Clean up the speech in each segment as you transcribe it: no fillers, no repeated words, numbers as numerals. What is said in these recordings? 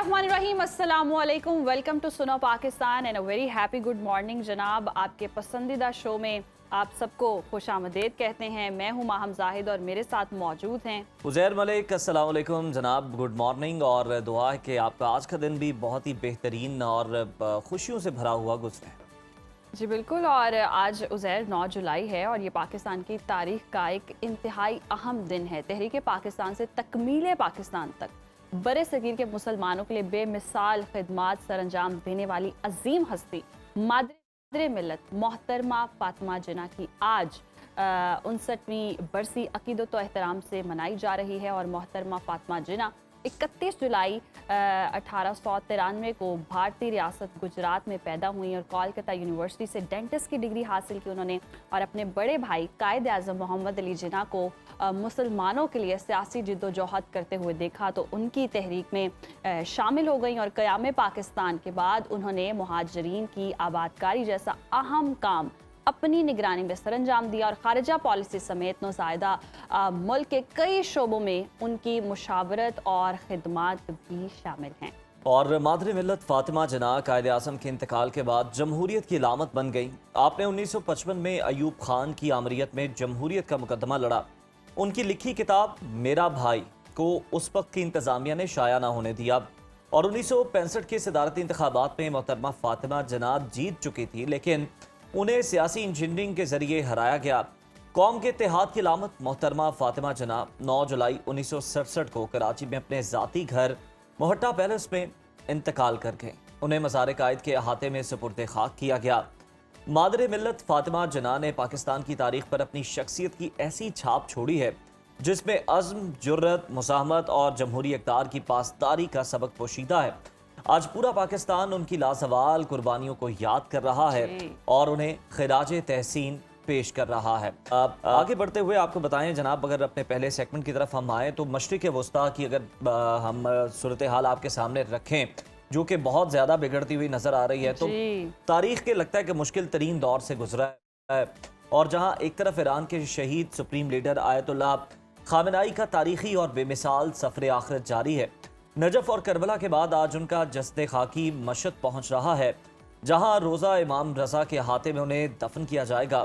बिस्मिल्लाहिर्रहमानिर्रहीम, अस्सलामु अलैकुम, वेलकम टू सुनो Pakistan and a very happy good morning जनाब। आपके पसंदीदा शो में आप सबको खुशामदीद कहते हैं। मैं हूं माहम जाहिद और मेरे साथ मौजूद हैं उज़ैर मलिक। अस्सलाम वालेकुम जनाब, गुड मॉर्निंग और दुआ है कि आपका आज का दिन भी बहुत ही बेहतरीन और खुशियों से भरा हुआ गुजरे। जी बिल्कुल। और आज उज़ैर 9 जुलाई है और ये पाकिस्तान की तारीख का एक इंतहाई अहम दिन है। तहरीक पाकिस्तान से तकमील पाकिस्तान तक बड़े सगीर के मुसलमानों के लिए बेमिसाल खिदमात सरअंजाम देने वाली अजीम हस्ती मादरे मिल्लत मोहतरमा फातिमा जिन्ना की आज 59वीं बरसी अकीदत व एहतराम से मनाई जा रही है। और मोहतरमा फातिमा जिन्ना 31 जुलाई 1893 को भारतीय रियासत गुजरात में पैदा हुई और कोलकाता यूनिवर्सिटी से डेंटिस्ट की डिग्री हासिल की उन्होंने। और अपने बड़े भाई कायद आज़म मोहम्मद अली जिन्ना को मुसलमानों के लिए सियासी जिद्दोजहद करते हुए देखा तो उनकी तहरीक में शामिल हो गई। और क़याम पाकिस्तान के बाद उन्होंने मुहाजिरीन की आबादकारी जैसा अहम काम अपनी निगरानी में सरअंजाम दिया। और खारिजा पॉलिसी समेत नौज़ायदा मुल्क के कई शोबों में उनकी मुशावरत और खिदमात भी शामिल हैं। और मादरे मिल्लत फातिमा जिन्ना कायद आज़म के इंतकाल के बाद जमहूरियत की अलामत बन गई। आपने 1955 में अयूब खान की आमरीत में जमहूरियत का मुकदमा लड़ा। उनकी लिखी किताब मेरा भाई को उस वक्त की इंतज़ामिया ने शाया ना होने दिया। और 1965 के सदारती इंतखाबात में मोहतरमा फातिमा जिन्ना जीत चुकी थी, लेकिन उन्हें सियासी इंजीनियरिंग के जरिए हराया गया। कौम के इत्तेहाद की अलामत मोहतरमा फातिमा जिन्ना 9 जुलाई 1967 को कराची में अपने ज़ाती घर मोहट्टा पैलेस में इंतकाल कर गए। उन्हें मज़ार कायद के अहाते में सुपुर्द खाक किया गया। मादरे मिल्लत फातिमा जिन्ना ने पाकिस्तान की तारीख पर अपनी शख्सियत की ऐसी छाप छोड़ी है जिसमें अज़्म, जुर्रत, मुसाहमत और जमहूरी इक़्तिदार की पासदारी का सबक पोशीदा है। आज पूरा पाकिस्तान उनकी लासवाल कुर्बानियों को याद कर रहा है और उन्हें खिराज तहसीन पेश कर रहा है। आगे बढ़ते हुए आपको बताएं जनाब, अगर अपने पहले सेगमेंट की तरफ हम आए तो मशरिक़ वस्ता की अगर हम सूरत हाल आपके सामने रखें जो कि बहुत ज़्यादा बिगड़ती हुई नज़र आ रही है, तो तारीख के लगता है कि मुश्किल तरीन दौर से गुजरा है। और जहाँ एक तरफ ईरान के शहीद सुप्रीम लीडर आयतुल्लाह खामेनेई का तारीखी और बेमिसाल सफ़र आखिरत जारी है। नजफ और करबला के बाद आज उनका जस्द खाकी मशहद पहुंच रहा है, जहां रोज़ा इमाम रज़ा के अहाते में उन्हें दफन किया जाएगा।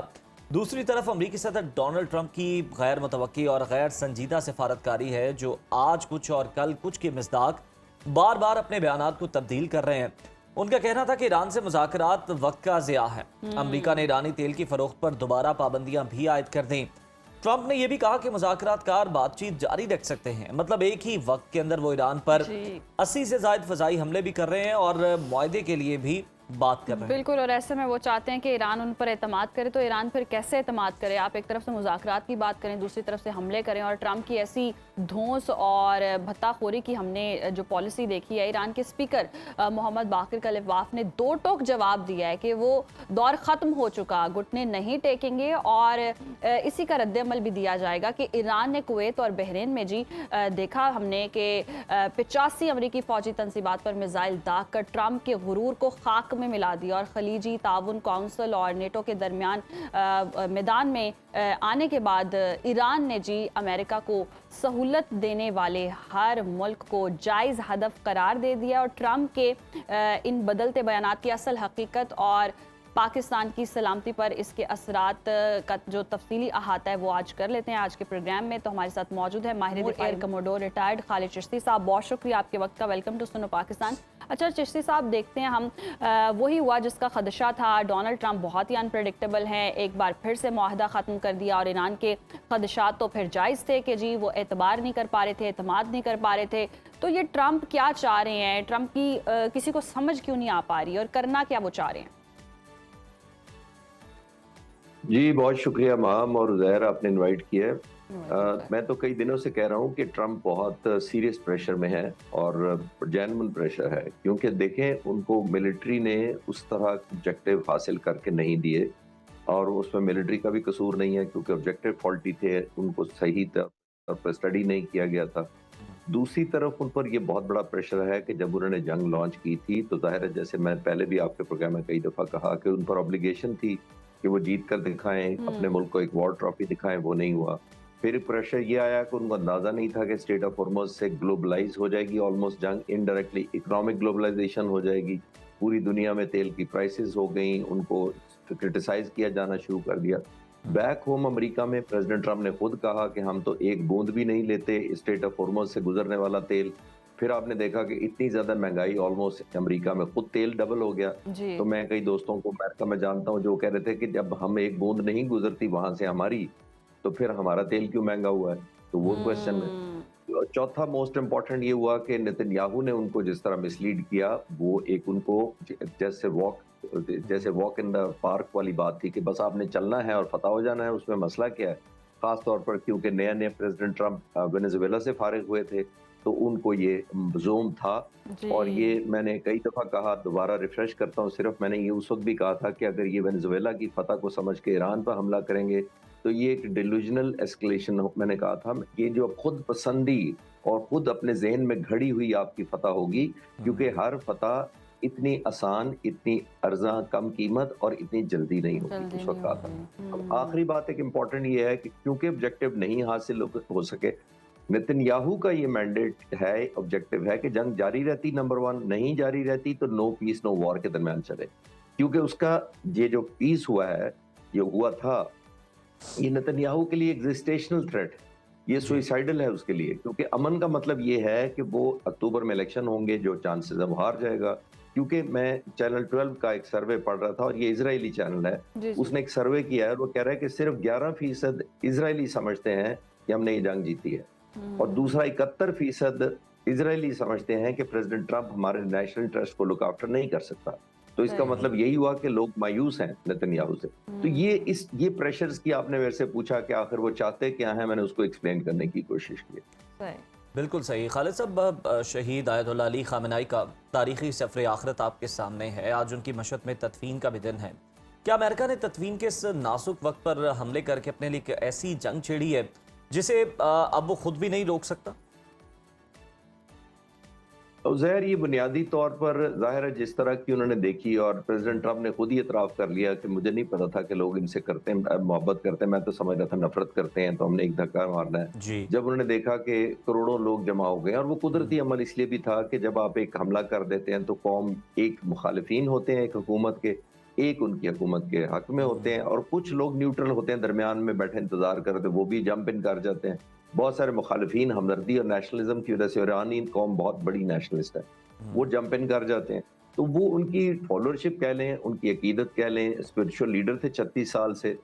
दूसरी तरफ अमरीकी सदर डोनाल्ड ट्रंप की गैर मुतवक्की और गैर संजीदा सिफारतकारी है, जो आज कुछ और कल कुछ के मिज़दाक बार बार अपने बयानात को तब्दील कर रहे हैं। उनका कहना था कि ईरान से मुज़ाकरात वक्त का ज़िया है। अमरीका ने ईरानी तेल की फरोख्त पर दोबारा पाबंदियां भी आयद कर दी। ट्रंप ने यह भी कहा कि मुज़ाकरातकार बातचीत जारी रख सकते हैं, मतलब एक ही वक्त के अंदर वो ईरान पर 80 से ज़ायद फ़ज़ाई हमले भी कर रहे हैं और मुआहदे के लिए भी बात कर रहे हैं। बिल्कुल। और ऐसे में वो चाहते हैं कि ईरान उन पर एतमाद करे, तो ईरान फिर कैसे एतमाद करे? आप एक तरफ से मुज़ाकरात की बात करें, दूसरी तरफ से हमले करें। और ट्रंप की ऐसी धौंस और भत्ताखोरी की हमने जो पॉलिसी देखी है, ईरान के स्पीकर मोहम्मद बाकिर कलिफाफ ने दो टोक जवाब दिया है कि वो दौर ख़त्म हो चुका, घुटने नहीं टेकेंगे। और इसी का रद्द-ए-अमल भी दिया जाएगा कि ईरान ने कुवैत और बहरीन में देखा हमने कि 85 अमरीकी फ़ौजी तनसीबात पर मिसाइल दाग कर ट्रंप के गुरूर को खाक में मिला दिया। और खलीजी ताउन काउंसिल और नेटो के दरमियान मैदान में आने के बाद ईरान ने अमेरिका को सहूलत देने वाले हर मुल्क को जायज़ हदफ करार दे दिया। और ट्रंप के इन बदलते बयानात की असल हकीकत और पाकिस्तान की सलामती पर इसके असरात का जो तफसीली अहाता है वो आज कर लेते हैं आज के प्रोग्राम में। तो हमारे साथ मौजूद है माहिर air commodore retired Khalid Chishti साहब। बहुत शुक्रिया आपके वक्त का, वेलकम टू सुनो पाकिस्तान। अच्छा चिश्ती साहब, देखते हैं हम वही हुआ जिसका खदशा था। डोनाल्ड ट्रंप बहुत ही अनप्रेडिक्टेबल हैं, एक बार फिर से मुआहदा ख़त्म कर दिया। और ईरान के खदशात तो फिर जायज़ थे कि वो एतबार नहीं कर पा रहे थे, एतमाद नहीं कर पा रहे थे। तो ये ट्रंप क्या चाह रहे हैं? ट्रंप की किसी को समझ क्यों नहीं आ पा रही और करना क्या वो चाह रहे हैं? जी बहुत शुक्रिया माम और उज़ैर, आपने इनवाइट किया है। मैं तो कई दिनों से कह रहा हूँ कि ट्रंप बहुत सीरियस प्रेशर में है और जेन्युइन प्रेशर है, क्योंकि देखें उनको मिलिट्री ने उस तरह ऑब्जेक्टिव हासिल करके नहीं दिए। और उसमें मिलिट्री का भी कसूर नहीं है क्योंकि ऑब्जेक्टिव फॉल्टी थे, उनको सही तौर पर स्टडी नहीं किया गया था। दूसरी तरफ उन पर यह बहुत बड़ा प्रेशर है कि जब उन्होंने जंग लॉन्च की थी तो जाहिर है, जैसे मैं पहले भी आपके प्रोग्राम में कई दफ़ा कहा कि उन पर ऑब्लिगेशन थी कि वो जीत कर दिखाएं, अपने मुल्क को एक वॉर ट्रॉफी दिखाएं, वो नहीं हुआ। फिर प्रेशर ये आया कि उनको अंदाजा नहीं था कि स्टेट ऑफ हॉर्मोज से ग्लोबलाइज हो जाएगी ऑलमोस्ट जंग, इनडायरेक्टली इकोनॉमिक ग्लोबलाइजेशन हो जाएगी, पूरी दुनिया में तेल की प्राइसेस हो गई, उनको क्रिटिसाइज किया जाना शुरू कर दिया। बैक होम अमेरिका में प्रेसिडेंट ट्रम्प ने खुद कहा कि हम तो एक बूंद भी नहीं लेते स्टेट ऑफ हॉर्मोज से गुजरने वाला तेल। फिर आपने देखा कि इतनी ज्यादा महंगाई, ऑलमोस्ट अमेरिका में खुद तेल डबल हो गया। जी। तो मैं कई दोस्तों को अमेरिका में जानता हूँ जो कह रहे थे कि जब हम एक बूंद नहीं गुजरती वहां से हमारी, तो फिर हमारा तेल क्यों महंगा हुआ है? तो वो क्वेश्चन है। चौथा मोस्ट इम्पोर्टेंट ये हुआ कि नेतन्याहू ने उनको जिस तरह मिसलीड किया, वो एक उनको जैसे वॉक इन द पार्क वाली बात थी कि बस आपने चलना है और फतह हो जाना है, उसमें मसला क्या है? खास तौर पर क्योंकि नया नया प्रेसिडेंट ट्रम्प वेनेजुएला से फारिग हुए थे, तो उनको ये जोम था। और ये मैंने कई दफा कहा, दोबारा रिफ्रेश करता हूँ, सिर्फ मैंने ये उस वक्त भी कहा था कि अगर ये वेनेजुएला की फतह को समझ के ईरान पर हमला करेंगे तो ये एक डिल्यूजनल एस्केलेशन, मैंने कहा था, ये जो खुद पसंदी और खुद अपने जहन में घड़ी हुई आपकी फतह होगी, क्योंकि हर फतह इतनी आसान, इतनी अर्जा, कम कीमत और इतनी जल्दी नहीं होगी उस वक्त कहा था। अब आखिरी बात एक इम्पॉर्टेंट ये है कि क्योंकि ऑब्जेक्टिव नहीं हासिल हो सके, नेतन्याहू का ये मैंडेट है, ऑब्जेक्टिव है कि जंग जारी रहती, नंबर 1, नहीं जारी रहती तो नो पीस नो वॉर के दरमियान चले। क्योंकि उसका ये जो पीस हुआ है, ये हुआ था, ये नेतन्याहू के लिए एग्जिस्टेशनल थ्रेट, ये सुइसाइडल है उसके लिए। क्योंकि अमन का मतलब ये है कि वो अक्टूबर में इलेक्शन होंगे, जो चांसेस है वो हार जाएगा। क्योंकि मैं चैनल 12 का एक सर्वे पढ़ रहा था, और ये इजरायली चैनल है, उसने एक सर्वे किया है और वो कह रहा है कि सिर्फ 11% इजरायली समझते हैं कि हमने ये जंग जीती है, और दूसरा 71% इजरायली समझते हैं कि प्रेसिडेंट ट्रम्प हमारे नेशनल इंटरेस्ट को लुक आफ्टर नहीं कर सकता। तो इसका मतलब यही हुआ कि लोग मायूस हैं नेतन्याहू से। तो ये प्रेशर्स की आपने मेरे से पूछा कि आखिर वो चाहते क्या हैं, मैंने उसको एक्सप्लेन करने की कोशिश की। बिल्कुल सही। खालिद साहब, शहीद आयतुल्लाह अली खामेनेई का तारीखी सफ़र आखिरत आपके सामने है। आज उनकी मशहद में तदफीन का भी दिन है। क्या अमेरिका ने तदफीन के इस नाजुक वक्त पर हमले करके अपने लिए ऐसी जंग छेड़ी है जिसे अब वो खुद भी नहीं रोक सकता? ज़हर, ये बुनियादी तौर पर जाहिर है जिस तरह की उन्होंने देखी, और प्रेसिडेंट ट्रम्प ने खुद ही इतराफ़ कर लिया कि मुझे नहीं पता था कि लोग इनसे करते हैं, मोहब्बत करते हैं, मैं तो समझ रहा था नफरत करते हैं, तो हमने एक धक्का मारना है। जब उन्होंने देखा कि करोड़ों लोग जमा हो गए, और वो कुदरती अमल इसलिए भी था कि जब आप एक हमला कर देते हैं तो कौम, एक मुखालिफिन होते हैं एक हुकूमत के, एक उनकी हुकूमत के हक में होते हैं, और कुछ लोग न्यूट्रल होते हैं, दरमियान में बैठे इंतजार करते, वो भी जंप इन कर जाते हैं। बहुत सारे मुखालिफिन हमदर्दी और नेशनलिज्म की वजह से, ईरानी कौम बहुत बड़ी नेशनलिस्ट है, वो जंप इन कर जाते हैं। तो वो उनकी फॉलोअरशिप कह लें, उनकी अकीदत कह लें, स्पिरिचुअल लीडर थे 36 साल से।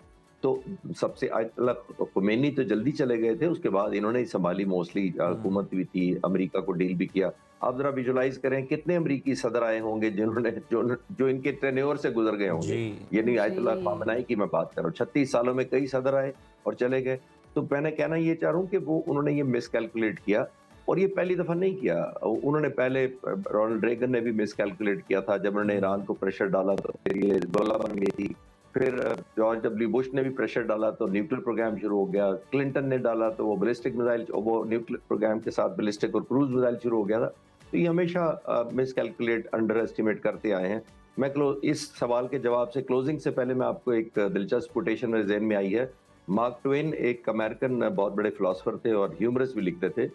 तो सबसे आयतुल्लाह खुमैनी तो जल्दी चले गए थे, उसके बाद इन्होंने ही संभाली, मोस्टली हुकूमत भी थी, अमेरिका को डील भी किया। आप जरा विजुलाइज करें कितने अमेरिकी सदर आए होंगे जिन्होंने जो इनके टेन्योर से गुजर गए होंगे। ये नहीं आयतुल्लाह खामेनेई की मैं बात कर रहा हूँ, 36 सालों में कई सदर आए और चले गए। तो मैंने कहना ये चाह रहा हूँ कि वो उन्होंने ये मिसकैलकुलेट किया, और ये पहली दफा नहीं किया। उन्होंने पहले, रोनाल्ड रेगन ने भी मिसकैलकुलेट किया था, जब उन्होंने ईरान को प्रेशर डाला तो फिर ये हिज़बुल्लाह बन गई थी। फिर जॉर्ज डब्ल्यू बुश ने भी प्रेशर डाला तो न्यूक्लियर प्रोग्राम शुरू हो गया। क्लिंटन ने डाला तो वो बैलिस्टिक मिसाइल, वो न्यूक्लियर प्रोग्राम के साथ बैलिस्टिक और क्रूज मिसाइल शुरू हो गया था। तो ये हमेशा मिसकैलकुलेट, अंडर एस्टिमेट करते आए हैं। मैं इस सवाल के जवाब से, क्लोजिंग से पहले, मैं आपको एक दिलचस्प कोटेशन मेरे ज़हन में आई है। मार्क ट्वेन एक अमेरिकन बहुत बड़े फिलोसोफर थे और ह्यूमरस भी लिखते थे।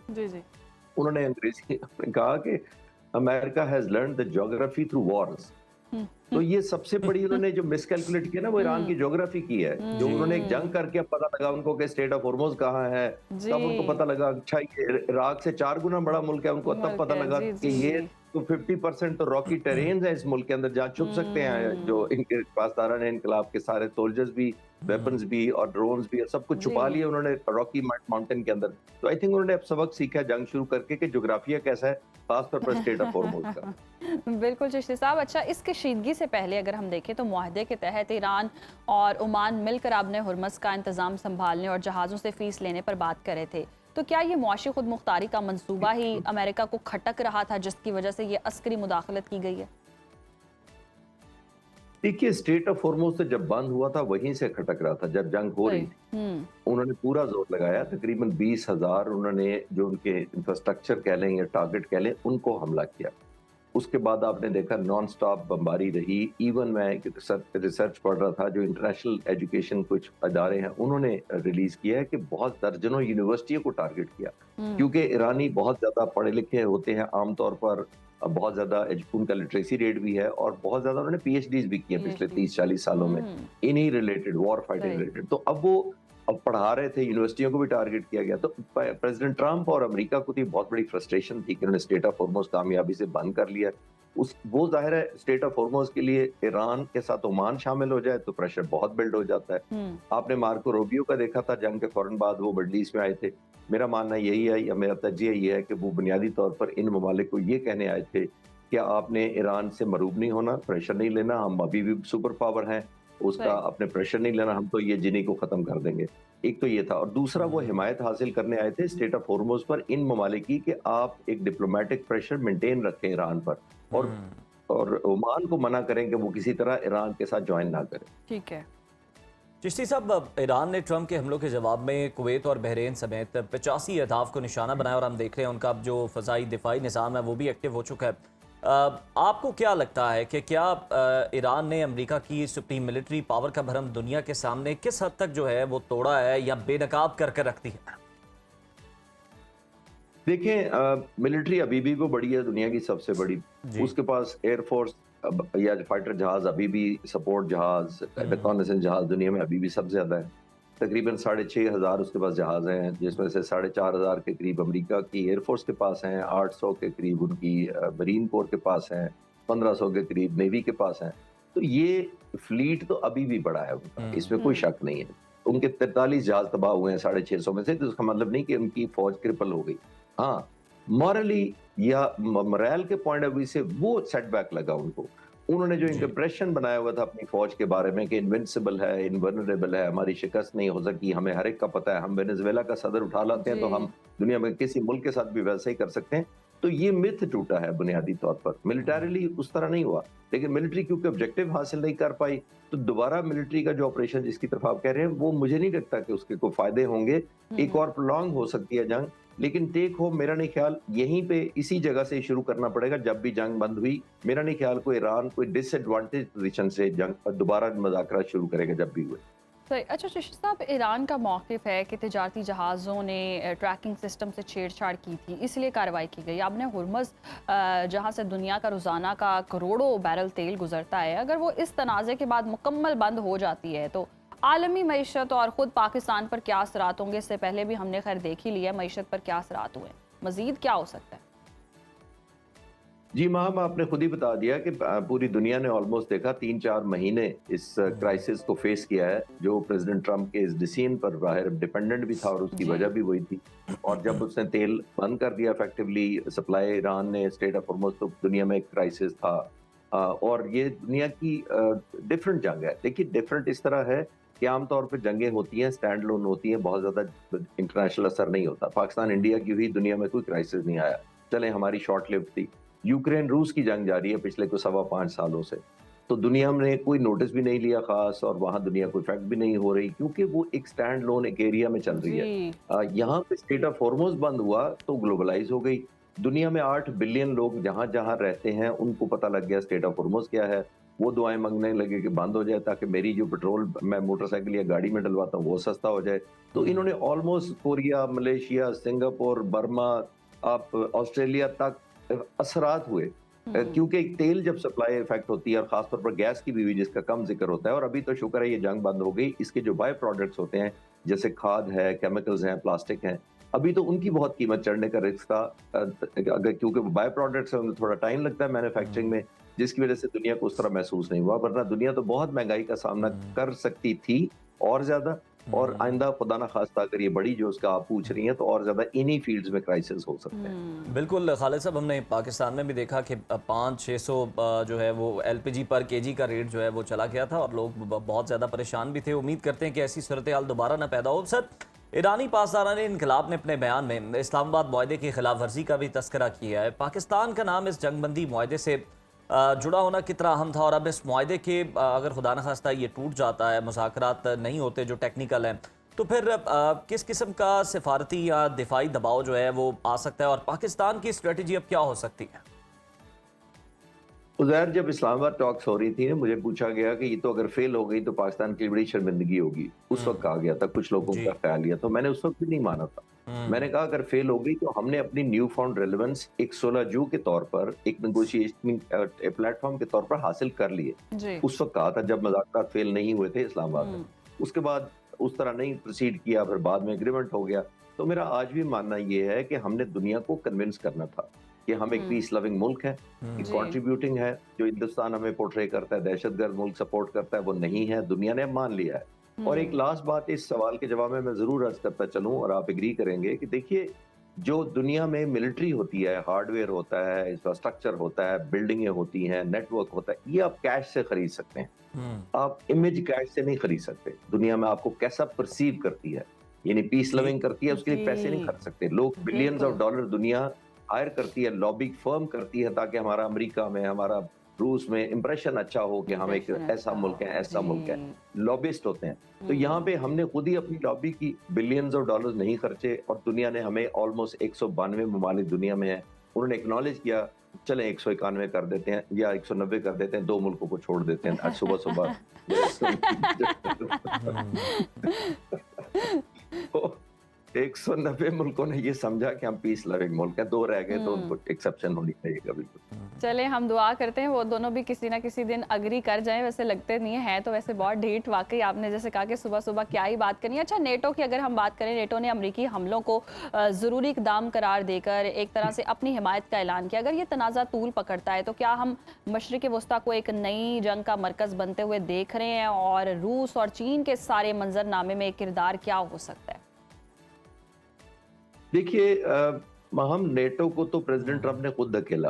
उन्होंने अंग्रेजी में कहा कि America has learn the geography through Wars. तो ये सबसे बड़ी उन्होंने जो मिसकैलकुलेट किया ना, वो ईरान की ज्योग्राफी की है। जो उन्होंने एक जंग करके अब पता लगा उनको कि स्टेट ऑफ हॉर्मुज कहाँ है, तब उनको पता लगा अच्छा ये इराक से 4 गुना बड़ा मुल्क है, उनको तब पता लगा कि ये तो 50% तो रॉकी टेरेन्स है इस मुल्क के अंदर, जहाँ छुप सकते हैं जो इनके पासदारान इनकलाब के सारे सोल्जर्स भी, वेपन्स भी और ड्रोन्स भी, सब कुछ छुपा लिया उन्होंने रॉकी माउंटेन के अंदर। तो आई थिंक उन्होंने अब सबक सीखा जंग शुरू करके कि ज्योग्राफिया कैसा है, खासतौर पर स्टेट ऑफ हॉर्मुज का। बिल्कुल चिश्ती साहब। अच्छा, इस कशीदगी से पहले अगर हम देखें तो मुआहदे के तहत ईरान और ओमान मिलकर आबने हुर्मुज़ का इंतजाम संभालने और जहाज़ों से फीस लेने पर बात कर रहे थे। तो क्या ये मुआशी खुद मुख्तारी का मंसूबा ही अमेरिका को खटक रहा था, जिसकी वजह से ये अस्करी मुदाखलत की गई है? देखिए, स्टेट ऑफ हॉर्मुज से जब बंद हुआ था वहीं से खटक रहा था, जब जंग हो रही थी। उन्होंने पूरा जोर लगाया, तकरीबन 20,000 उन्होंने जो उनके इंफ्रास्ट्रक्चर कह लें या टारगेट कह लें, उनको हमला किया। उसके बाद आपने देखा नॉन स्टॉप बमबारी रही। इवन मैं एक रिसर्च पढ़ रहा था, जो इंटरनेशनल एजुकेशन कुछ अदारे हैं उन्होंने रिलीज किया है कि बहुत दर्जनों यूनिवर्सिटियों को टारगेट किया, क्योंकि ईरानी बहुत ज्यादा पढ़े लिखे होते हैं आमतौर पर, बहुत ज्यादा उनका लिटरेसी रेट भी है और बहुत ज्यादा उन्होंने पीएचडीज भी किए पिछले 30-40 सालों में इन्हीं रिलेटेड, वॉर फाइटिंग रिलेटेड। तो अब पढ़ा रहे थे, यूनिवर्सिटियों को भी टारगेट किया गया। तो प्रेसिडेंट ट्रंप और अमेरिका को थी बहुत बड़ी फ्रस्ट्रेशन थी कि उन्होंने स्टेट ऑफ हॉर्मोज कामयाबी से बंद कर लिया। वो जाहिर है स्टेट ऑफ हॉर्मोज के लिए ईरान के साथ ओमान शामिल हो जाए तो प्रेशर बहुत बिल्ड हो जाता है। आपने मार्को रूबियो का देखा था, जंग के फौरन बाद वो मिडल ईस्ट में आए थे। मेरा मानना यही है, या मेरा तज्जिया ये है कि वो बुनियादी तौर पर इन ममालिक को ये कहने आए थे कि आपने ईरान से मरूब नहीं होना, प्रेशर नहीं लेना, हम अभी भी सुपर पावर हैं, उसका अपने प्रेशर नहीं लेना, हम तो ये जिनी को खत्म कर देंगे। एक तो ये था, और दूसरा वो हिमायत हासिल करने आए थे स्टेट ऑफ हॉर्मोज पर इन ममालिक की कि आप एक डिप्लोमेटिक प्रेशर मेंटेन रखें ईरान पर, और ओमान को मना करें कि वो किसी तरह ईरान के साथ ज्वाइन ना करें। ठीक है चिश्ती साहब, ईरान ने ट्रंप के हमलों के जवाब में कुवैत और बहरीन समेत 85 अहदाफ को निशाना बनाया और हम देख रहे हैं उनका अब जो फ़ज़ाई दिफाई निज़ाम है वो भी एक्टिव हो चुका है। आपको क्या लगता है कि क्या ईरान ने अमेरिका की सुप्रीम मिलिट्री पावर का भरम दुनिया के सामने किस हद तक जो है वो तोड़ा है या बेनकाब करके रखती है? देखें, मिलिट्री अभी भी वो बड़ी है, दुनिया की सबसे बड़ी। उसके पास एयरफोर्स या फाइटर जहाज अभी भी, सपोर्ट जहाज, रिकॉनेसेंस जहाज दुनिया में अभी भी सबसे ज्यादा है। तकरीबन 6,500 उसके पास जहाज हैं, जिसमें से 4,500 के करीब अमेरिका की एयरफोर्स के पास हैं, 800 के करीब उनकी मरीन कोर के पास हैं, 1500 के करीब नेवी के पास हैं। तो ये फ्लीट तो अभी भी बड़ा है उनका, इसमें कोई शक नहीं है। उनके 43 जहाज तबाह हुए हैं 650 में से, तो उसका मतलब नहीं कि उनकी फौज क्रिपल हो गई। हाँ, मॉरली या मोरल के पॉइंट ऑफ व्यू से वो सेटबैक लगा उनको। उन्होंने जो इंप्रेशन बनाया हुआ था अपनी फौज के बारे में कि इनविंसिबल है, इनवर्नरेबल है, हमारी शिकस्त नहीं हो सकती, हमें हर एक का पता है, हम वेनेजुएला का सदर उठा लाते हैं तो हम दुनिया में किसी मुल्क के साथ भी वैसे ही कर सकते हैं। तो ये मिथ टूटा है बुनियादी तौर पर। मिलिटरीली उस तरह नहीं हुआ, लेकिन मिलिट्री क्योंकि ऑब्जेक्टिव हासिल नहीं कर पाई, तो दोबारा मिलिट्री का जो ऑपरेशन जिसकी तरफ आप कह रहे हैं वो मुझे नहीं लगता कि उसके कोई फायदे होंगे। एक और प्रोलॉन्ग हो सकती है जंग, लेकिन टेक होम मेरा नहीं ख्याल यहीं पे इसी जगह से शुरू करना पड़ेगा। जब भी जंग बंद हुई, मेरा नहीं ख्याल कोई ईरान कोई डिसएडवांटेज पोजीशन से जंग दोबारा मुज़ाकरा शुरू करेगा जब भी हुए। सही। अच्छा चिश्ती साहब, ईरान का मौक़िफ़ है कि तिजारती जहाज़ों ने ट्रैकिंग सिस्टम से छेड़छाड़ की थी, इसलिए कार्रवाई की गई। आपने हुर्मुज़ जहाँ से दुनिया का रोज़ाना का करोड़ों बैरल तेल गुजरता है, अगर वो इस तनाज़े के बाद मुकम्मल बंद हो जाती है तो आलमी मईशत और ख़ुद पाकिस्तान पर क्या असरात होंगे? इससे पहले भी हमने खैर देख ही लिया मईशत पर क्या असरात हुए, मज़ीद क्या हो सकता है? जी माम, आपने खुद ही बता दिया कि पूरी दुनिया ने ऑलमोस्ट देखा 3-4 महीने इस क्राइसिस को फेस किया है, जो प्रेसिडेंट ट्रंप के इस डिसीजन पर बाहर डिपेंडेंट भी था और उसकी वजह भी वही थी। और जब उसने तेल बंद कर दिया इफेक्टिवली सप्लाई ईरान ने स्टेट ऑफ हॉर्मुज़, तो दुनिया में एक क्राइसिस था। और ये दुनिया की डिफरेंट जंग है। देखिए, डिफरेंट इस तरह है कि आमतौर पर जंगें होती हैं, स्टैंड लोन होती हैं, बहुत ज़्यादा इंटरनेशनल असर नहीं होता। पाकिस्तान इंडिया की हुई, दुनिया में कोई क्राइसिस नहीं आया। चले, हमारी शॉर्ट लिव्ड थी। यूक्रेन रूस की जंग जारी है पिछले को 5.25 सालों से, तो दुनिया ने कोई नोटिस भी नहीं लिया खास, और वहां दुनिया को इफेक्ट भी नहीं हो रही, क्योंकि वो एक स्टैंड लोन एक एरिया में चल रही है। यहाँ पे स्टेट ऑफ हॉर्मुज़ बंद हुआ तो ग्लोबलाइज हो गई दुनिया में। 8 बिलियन लोग जहां जहां रहते हैं उनको पता लग गया स्टेट ऑफ हॉर्मुज़ क्या है। वो दुआएं मांगने लगे कि बंद हो जाए, ताकि मेरी जो पेट्रोल मैं मोटरसाइकिल या गाड़ी में डलवाता हूँ वो सस्ता हो जाए। तो इन्होंने almost Korea, Malaysia, Singapore, Burma, आप ऑस्ट्रेलिया तक असरात हुए, क्योंकि तेल जब सप्लाई इफेक्ट होती है, और खासतौर पर गैस की भी जिसका कम जिक्र होता है। और अभी तो शुक्र है ये जंग बंद हो गई, इसके जो बाय प्रोडक्ट्स होते हैं जैसे खाद है, केमिकल्स हैं, प्लास्टिक हैं, अभी तो उनकी बहुत कीमत चढ़ने का रिस्क था। अगर क्योंकि बाय प्रोडक्ट्स है, उनमें थोड़ा टाइम लगता है मैन्युफैक्चरिंग में, जिसकी वजह से दुनिया को उस तरह महसूस नहीं हुआ। वरना दुनिया तो बहुत महंगाई का सामना कर सकती थी और ज्यादा, और आइंदा खुदा ना खास्ता अगर ये बड़ी जो उसका आप पूछ रही हैं तो और ज्यादा इन्हीं फील्ड्स में क्राइसिस हो सकते हैं। बिल्कुल खालिद साहब, हमने पाकिस्तान में भी देखा कि 500-600 जो है वो एलपीजी पर केजी का रेट जो है वो चला गया था और लोग बहुत ज़्यादा परेशान भी थे। उम्मीद करते हैं कि ऐसी सूरत हाल दोबारा ना पैदा हो। सर, ईरानी पासदारान इनकलाब ने अपने बयान में इस्लामाबाद मुआहदे की खिलाफ वर्जी का भी तस्करा किया है। पाकिस्तान का नाम इस जंगबंदी मुआहदे से जुड़ा होना कितना अहम था, और अब इस मुआहदे के अगर खुदा न खास्ता ये टूट जाता है, मुज़ाकरात नहीं होते जो टेक्निकल हैं, तो फिर किस किस्म का सिफारती या दिफाई दबाव जो है वो आ सकता है, और पाकिस्तान की स्ट्रेटजी अब क्या हो सकती है? उज़ैर, जब इस्लामाबाद टॉक्स हो रही थी ना, मुझे पूछा गया कि ये तो अगर फेल हो गई तो पाकिस्तान के लिए बड़ी शर्मिंदगी होगी। उस वक्त कहा गया था, कुछ लोगों जी। का ख्याल लिया, तो मैंने उस वक्त भी नहीं माना था। मैंने कहा अगर फेल हो गई तो हमने अपनी न्यू फाउंड रेलेवेंस एक 16 जू के तौर पर, एक नेगोशिएशन प्लेटफॉर्म के तौर पर हासिल कर लिए। जी। उस वक्त कहा था जब मुज़ाकरात फेल नहीं हुए थे इस्लामाबाद में। उसके बाद उस तरह नहीं प्रोसीड किया, फिर बाद में एग्रीमेंट हो गया। तो मेरा आज भी मानना ये है कि हमने दुनिया को कन्विंस करना था कि हम एक पीस लविंग मुल्क है, एक जी। कंट्रीब्यूटिंग है। जो हिंदुस्तान हमें पोर्ट्रे करता है दहशतगर्द मुल्क सपोर्ट करता है, वो नहीं है, दुनिया ने अब मान लिया है। और एक लास्ट बात इस सवाल के जवाब में मैं जरूर अर्ज करता चलूं, और आप एग्री करेंगे कि देखिए, जो दुनिया में मिलिट्री होती है, हार्डवेयर होता है, इंफ्रास्ट्रक्चर होता है, बिल्डिंगें होती हैं, नेटवर्क होता है, ये आप कैश से खरीद सकते हैं। आप इमेज कैश से नहीं खरीद सकते। दुनिया में आपको कैसा परसीव करती है, यानी पीस लविंग करती है, उसके लिए पैसे नहीं खर्च सकते लोग। बिलियंस ऑफ डॉलर दुनिया हायर करती है, लॉबिंग फर्म करती है, ताकि हमारा अमेरिका में, हमारा रूस में इंप्रेशन अच्छा हो कि हम एक ऐसा मुल्क है, ऐसा मुल्क है। लॉबिस्ट होते हैं। तो यहाँ पे हमने खुद ही अपनी लॉबी की, बिलियंस ऑफ डॉलर्स नहीं खर्चे, और दुनिया ने हमें ऑलमोस्ट 192 ममालिक दुनिया में है, उन्होंने एक्नॉलेज किया, चलें 191 कर देते हैं या 190 कर देते हैं, 2 मुल्कों को छोड़ देते हैं। आज सुबह तो 190 मुल्कों ने ये समझा कि हम पीस लविंग मुल्क है, 2 रह गए तो उनको एक्सेप्शन होनी चाहिए कभी। चले, हम दुआ करते हैं वो दोनों भी किसी ना किसी दिन अग्री कर जाएं। वैसे लगते नहीं है तो वैसे बहुत ढीठ, वाकई आपने जैसे कहा कि सुबह सुबह क्या ही बात करनी है। अच्छा, नेटो की अगर हम बात करें, नेटो ने अमरीकी हमलों को ज़रूरी इकदाम करार देकर एक तरह से अपनी हिमायत का ऐलान किया। अगर ये तनाज़ा तूल पकड़ता है तो क्या हम मशरिक़ वस्ता को एक नई जंग का मरकज़ बनते हुए देख रहे हैं, और रूस और चीन के सारे मंजरनामे में किरदार क्या हो सकता है? देखिए, हम नेटो को तो प्रेसिडेंट ट्रंप ने खुद धकेला।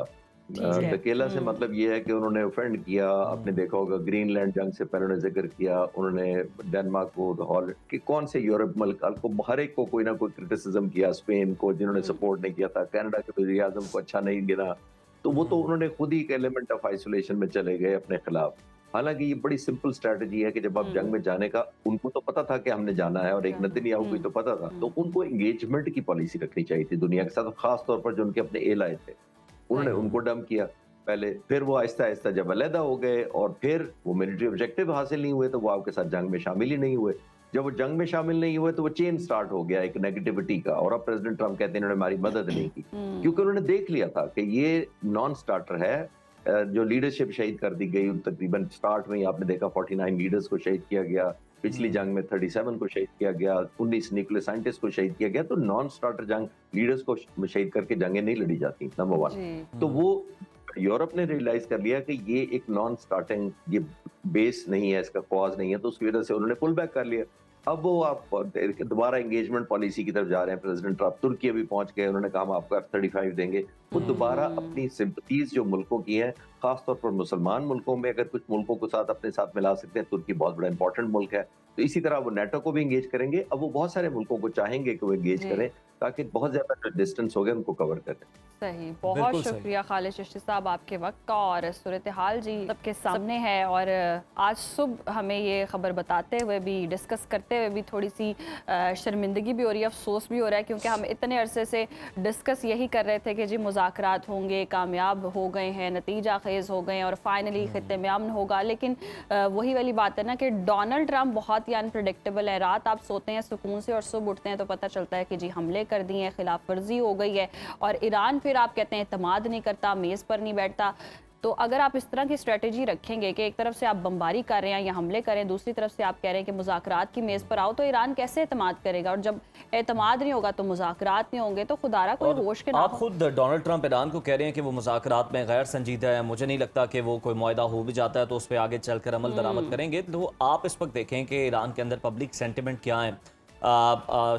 धकेला से मतलब ये है कि उन्होंने ऑफेंड किया। आपने देखा होगा ग्रीनलैंड जंग से पहले उन्होंने जिक्र किया, उन्होंने डेनमार्क को, हॉलैंड के कौन से यूरोप मुल्क को, हर एक को कोई ना कोई क्रिटिसिज्म किया। स्पेन को जिन्होंने सपोर्ट नहीं किया था, कनाडा के वज़ीर आज़म को अच्छा नहीं गिना, तो वो तो उन्होंने खुद ही एक एलिमेंट ऑफ आइसोलेशन में चले गए अपने खिलाफ। हालांकि ये बड़ी सिंपल स्ट्रेटजी है कि जब आप जंग में जाने का, उनको तो पता था कि हमने जाना है, और एक नेतन्याहू को तो पता था, तो उनको एंगेजमेंट की पॉलिसी रखनी चाहिए थी दुनिया के साथ, खास तौर पर जो उनके अपने एलाय थे, उन्होंने उनको डंप किया पहले। फिर वो आहिस्ता आहिस्ता जब अलहदा हो गए और फिर वो मिलिट्री ऑब्जेक्टिव हासिल नहीं हुए, तो वो आपके साथ जंग में शामिल ही नहीं हुए। जब वो जंग में शामिल नहीं हुए तो वो चेन स्टार्ट हो गया एक नेगेटिविटी का, और अब प्रेसिडेंट ट्रंप कहते हैं इन्होंने हमारी मदद नहीं की, क्योंकि उन्होंने देख लिया था कि ये नॉन स्टार्टर है। जो लीडरशिप शहीद कर दी गई, तकरीबन स्टार्ट में ही आपने देखा 49 लीडर्स को शहीद किया गया, पिछली जंग में 37 को शहीद किया गया, 19 न्यूक्लियर साइंटिस्ट को शहीद किया गया। तो नॉन स्टार्टर जंग लीडर्स को शहीद करके जंगें नहीं लड़ी जाती, नंबर 1। तो वो यूरोप ने रियलाइज कर लिया कि ये एक नॉन स्टार्टिंग, ये बेस नहीं है, इसका कॉज नहीं है, तो उसकी वजह से उन्होंने पुल बैक कर लिया। अब वो आप दोबारा एंगेजमेंट पॉलिसी की तरफ जा रहे हैं। प्रेसिडेंट ट्रंप तुर्की अभी पहुंच गए, उन्होंने कहा हम आपको F-35 देंगे। वो दोबारा अपनी सिंपथीज जो मुल्कों की हैं, खासतौर पर मुसलमान मुल्कों में, अगर कुछ मुल्कों को साथ अपने साथ मिला सकते हैं, तुर्की बहुत बड़ा इंपॉर्टेंट मुल्क है, तो इसी तरह वो नेटो को भी एंगेज करेंगे। अब वो बहुत सारे मुल्कों को चाहेंगे कि वो एंगेज करें, ताकि बहुत ज्यादा जो डिस्टेंस हो गया उनको कवर करें। सही, बहुत शुक्रिया खालिद चिश्ती साहब आपके वक्त का, और सूरत हाल जी सबके सामने है। और आज सुबह हमें ये खबर बताते हुए भी, डिस्कस करते हुए भी थोड़ी सी शर्मिंदगी भी हो रही है, अफसोस भी हो रहा है, क्योंकि हम इतने अरसे से डिस्कस यही कर रहे थे कि जी मुज़ाकरात होंगे, कामयाब हो गए हैं, नतीजा खेज़ हो गए हैं, और फाइनली खित्ते में अमन होगा। लेकिन वही वाली बात है ना कि डोनाल्ड ट्रंप बहुत ही अनप्रडिक्टेबल है। रात आप सोते हैं सुकून से और सुबह उठते हैं तो पता चलता है कि जी हमले कर दिए हैं, खिलाफ वर्जी हो गई है, और ईरान फिर आप कहते हैं एतमाद नहीं करता, मेज़ पर नहीं बैठता। तो अगर आप इस तरह की स्ट्रेटजी रखेंगे कि एक तरफ से आप बमबारी कर रहे हैं या हमले करें, दूसरी तरफ से आप कह रहे हैं कि मुज़ाकरात की मेज़ पर आओ, तो ईरान कैसे एतमाद करेगा? और जब एतमाद नहीं होगा तो मुज़ाकरात नहीं होंगे, तो खुदारा कोई होश के ना आप खुद डोनाल्ड ट्रंप ईरान को कह रहे हैं कि वो मुज़ाकरात में गैर संजीदा है। मुझे नहीं लगता कि वो कोई मुआहदा हो भी जाता है तो उस पर आगे चलकर अमल दरामद करेंगे। तो आप इस वक्त देखें कि ईरान के अंदर पब्लिक सेंटिमेंट क्या है।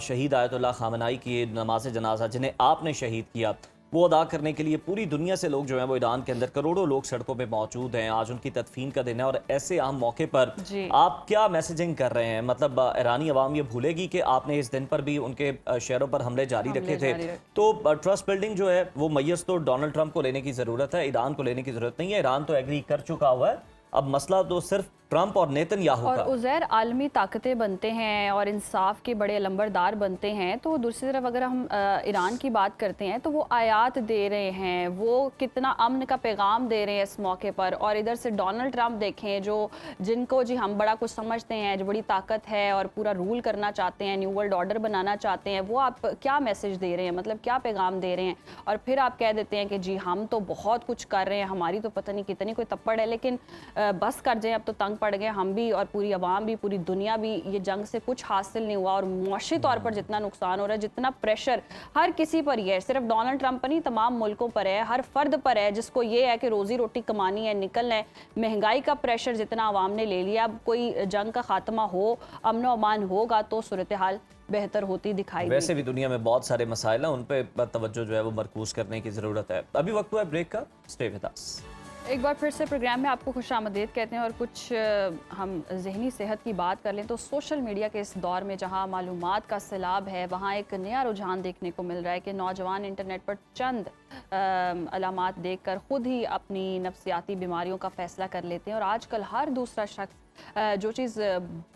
शहीद आयतुल्लाह खामनाई की नमाज जनाजा, जिन्हें आपने शहीद किया, वो अदा करने के लिए पूरी दुनिया से लोग जो हैं वो ईरान के अंदर करोड़ों लोग सड़कों पे मौजूद हैं। आज उनकी तदफीन का दिन है, और ऐसे आम मौके पर आप क्या मैसेजिंग कर रहे हैं? मतलब ईरानी अवाम ये भूलेगी कि आपने इस दिन पर भी उनके शहरों पर हमले जारी रखे थे। तो ट्रस्ट बिल्डिंग जो है वो मैयस तो डोनाल्ड ट्रंप को लेने की ज़रूरत है, ईरान को लेने की ज़रूरत नहीं है। ईरान तो एग्री कर चुका हुआ है। अब मसला तो सिर्फ ट्रंप और नेतन्याहू और का। उज़ैर आलमी ताकतें बनते हैं और इंसाफ के बड़े लंबरदार बनते हैं, तो दूसरी तरफ अगर हम ईरान की बात करते हैं तो वो आयात दे रहे हैं, वो कितना अमन का पैगाम दे रहे हैं इस मौके पर। और इधर से डोनाल्ड ट्रंप देखें, जो जिनको जी हम बड़ा कुछ समझते हैं, जो बड़ी ताकत है और पूरा रूल करना चाहते हैं, न्यू वर्ल्ड ऑर्डर बनाना चाहते हैं, वो आप क्या मैसेज दे रहे हैं, मतलब क्या पैगाम दे रहे हैं। और फिर आप कह देते हैं कि जी हम तो बहुत कुछ कर रहे हैं, हमारी तो पता नहीं कितनी कोई तप्पड़ है, लेकिन बस कर जाए, अब तो तंग पड़ गए हम भी और पूरी आवाम भी, पूरी दुनिया भी। ये जंग से कुछ हासिल नहीं हुआ और मुआशी तौर पर जितना नुकसान हो रहा है, जितना प्रेशर हर किसी पर ही है, सिर्फ डोनाल्ड ट्रंप पर नहीं, तमाम मुल्कों पर है, हर फर्द पर है जिसको ये है कि रोजी रोटी कमानी है, निकलना है। महंगाई का प्रेशर जितना आवाम ने ले लिया, अब कोई जंग का खात्मा हो, अमन व अमान होगा तो सूरत हाल बेहतर होती दिखाई देगी। वैसे भी दुनिया में बहुत सारे मसाइल हैं, उन पे तवज्जो जो है वो मरकूज करने की ज़रूरत है। अभी वक्त हुआ है ब्रेक का, स्टे विद अस। एक बार फिर से प्रोग्राम में आपको खुशामदीद कहते हैं और कुछ हम जहनी सेहत की बात कर लें तो सोशल मीडिया के इस दौर में जहां मालूमात का सैलाब है, वहां एक नया रुझान देखने को मिल रहा है कि नौजवान इंटरनेट पर चंद अलामात देखकर खुद ही अपनी नफ्सियाती बीमारियों का फैसला कर लेते हैं। और आजकल हर दूसरा शख्स जो चीज़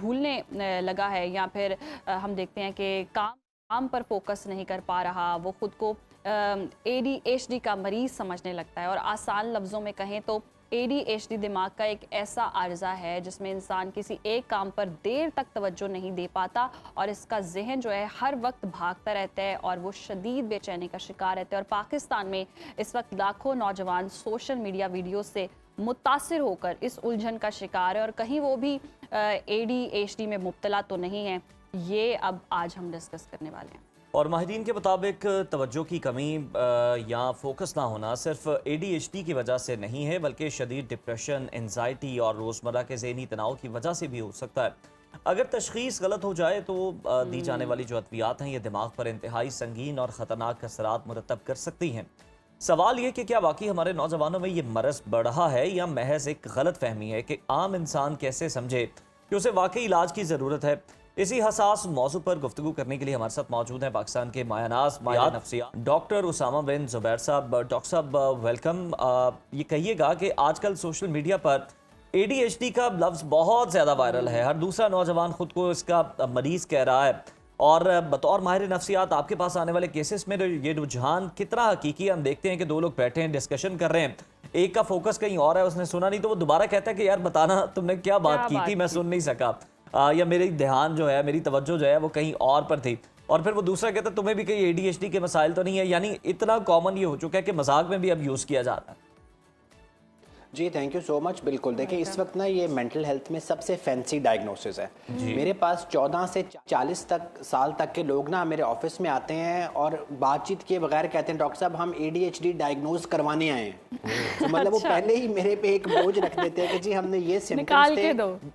भूलने लगा है या फिर हम देखते हैं कि काम पर फोकस नहीं कर पा रहा, वो खुद को ADHD का मरीज समझने लगता है। और आसान लफ्ज़ों में कहें तो ADHD दिमाग का एक ऐसा आर्जा है जिसमें इंसान किसी एक काम पर देर तक तवज्जो नहीं दे पाता और इसका जहन जो है हर वक्त भागता रहता है और वो शदीद बेचैनी का शिकार रहता है। और पाकिस्तान में इस वक्त लाखों नौजवान सोशल मीडिया वीडियो से मुतासिर होकर इस उलझन का शिकार है और कहीं वो भी ADHD में मुब्तला तो नहीं है। ये अब आज हम डिस्कस करने वाले हैं। और माहिरीन के मुताबिक तवज्जो की कमी या फोकस ना होना सिर्फ ADHD की वजह से नहीं है, बल्कि शदीद डिप्रेशन, एंजाइटी और रोज़मर्रा के ज़हनी तनाव की वजह से भी हो सकता है। अगर तशख़ीस गलत हो जाए तो दी जाने वाली जो अद्वियात हैं ये दिमाग पर इंतहाई संगीन और ख़तरनाक असरात मुरतब कर सकती हैं। सवाल ये कि क्या वाकई हमारे नौजवानों में ये मरज़ बढ़ा है या महज एक गलत फहमी है कि आम इंसान कैसे समझे कि उसे वाकई इलाज की ज़रूरत है। इसी हसास मौजू पर गुफ्तगू करने के लिए हमारे साथ मौजूद हैं पाकिस्तान के मायानाज माहिर नफ्सियात डॉक्टर उसामा बिन जुबैर साहब। डॉक्टर साहब वेलकम। ये कहिएगा कि आजकल सोशल मीडिया पर ADHD का लफ्ज़ बहुत ज़्यादा वायरल है, हर दूसरा नौजवान खुद को इसका मरीज़ कह रहा है और बतौर माहिर नफ्सियात आपके पास आने वाले केसेस में ये रुझान कितना हकीकी, हम देखते हैं कि दो लोग बैठे हैं, डिस्कशन कर रहे हैं, एक का फोकस कहीं और है, उसने सुना नहीं तो वो दोबारा कहता है कि यार बताना तुमने क्या बात की थी, मैं सुन नहीं सका, या मेरी ध्यान जो है, मेरी तवज्जो जो है वो कहीं और पर थी। और फिर वो दूसरा कहता है तुम्हें भी कहीं ADHD के मसाइल तो नहीं है। यानी इतना कॉमन ये हो चुका है कि मजाक में भी अब यूज़ किया जाता है। जी थैंक यू सो मच। बिल्कुल देखिए, इस वक्त ना ये मेंटल हेल्थ में सबसे फैंसी डायग्नोसिस है। मेरे पास 14 से 40 साल तक के लोग ना मेरे ऑफिस में आते हैं और बातचीत किए बगैर कहते हैं डॉक्टर साहब हम ADHD डायग्नोज करवाने आए हैं। तो मतलब वो पहले ही मेरे पे एक बोझ रख देते हैं कि जी हमने ये सिम्टम्स थे,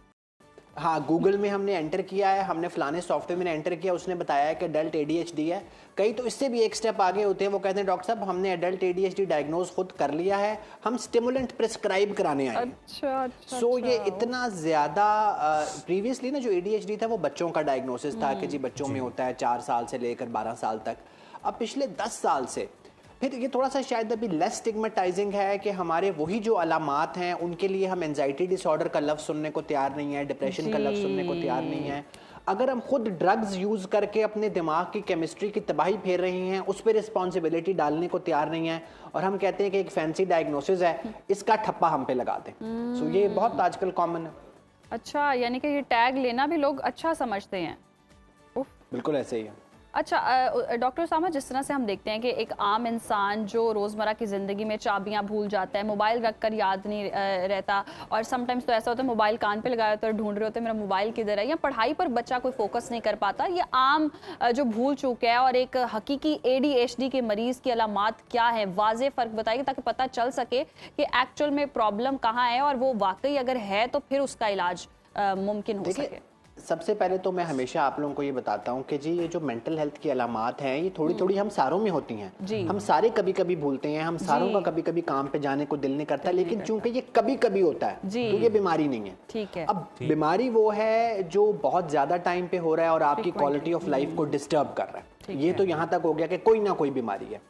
हाँ गूगल में हमने एंटर किया है, हमने फलाने सॉफ्टवेयर में एंटर किया, उसने बताया है कि एडल्ट ADHD है। कई तो इससे भी एक स्टेप आगे होते हैं, वो कहते हैं डॉक्टर साहब हमने एडल्ट ADHD डायग्नोज खुद कर लिया है, हम स्टिमुलेंट प्रिस्क्राइब कराने आए हैं। अच्छा। सो ये इतना ज़्यादा प्रीवियसली ना जो ADHD था वो बच्चों का डायग्नोसिस था कि जी बच्चों में होता है 4 साल से लेकर 12 साल तक। अब पिछले 10 साल से फिर ये थोड़ा सा शायद अभी लेस स्टिग्मेटाइजिंग है कि हमारे वही जो अलामात हैं उनके लिए हम एंजाइटी डिसऑर्डर का लफ्ज़ सुनने को तैयार नहीं है, डिप्रेशन का लफ्ज़ सुनने को तैयार नहीं है। अगर हम खुद ड्रग्स यूज़ करके अपने दिमाग की केमिस्ट्री की तबाही फेर रहे हैं, उस पर रिस्पॉन्सिबिलिटी डालने को तैयार नहीं है और हम कहते हैं कि एक फैंसी डायग्नोसिस है, इसका ठप्पा हम पे लगा दें। सो ये बहुत आजकल कॉमन है। अच्छा, यानी कि ये टैग लेना भी लोग अच्छा समझते हैं। बिल्कुल ऐसे ही है। अच्छा डॉक्टर उसामा, जिस तरह से हम देखते हैं कि एक आम इंसान जो रोज़मर्रा की ज़िंदगी में चाबियां भूल जाता है, मोबाइल रख कर याद नहीं रहता, और समटाइम्स तो ऐसा होता है मोबाइल कान पे लगाया होता है, ढूंढ रहे होते हैं मेरा मोबाइल किधर है, या पढ़ाई पर बच्चा कोई फोकस नहीं कर पाता, ये आम जो भूल चूक है। और एक हकीकी ADHD के मरीज़ की अलामात क्या है, वाज़े फ़र्क बताइए ताकि पता चल सके कि एक्चुअल में प्रॉब्लम कहाँ है और वो वाकई अगर है तो फिर उसका इलाज मुमकिन हो सके। सबसे पहले तो मैं हमेशा आप लोगों को ये बताता हूँ कि जी ये जो मेंटल हेल्थ की अलामात हैं ये थोड़ी थोड़ी हम सारों में होती हैं। हम सारे कभी कभी भूलते हैं, हम सारों का कभी कभी काम पे जाने को दिल नहीं करता, लेकिन चूंकि ये कभी कभी होता है तो ये बीमारी नहीं है। ठीक है। अब बीमारी वो है जो बहुत ज्यादा टाइम पे हो रहा है और आपकी क्वालिटी ऑफ लाइफ को डिस्टर्ब कर रहा है। ये तो यहाँ तक हो गया कि कोई ना कोई बीमारी है।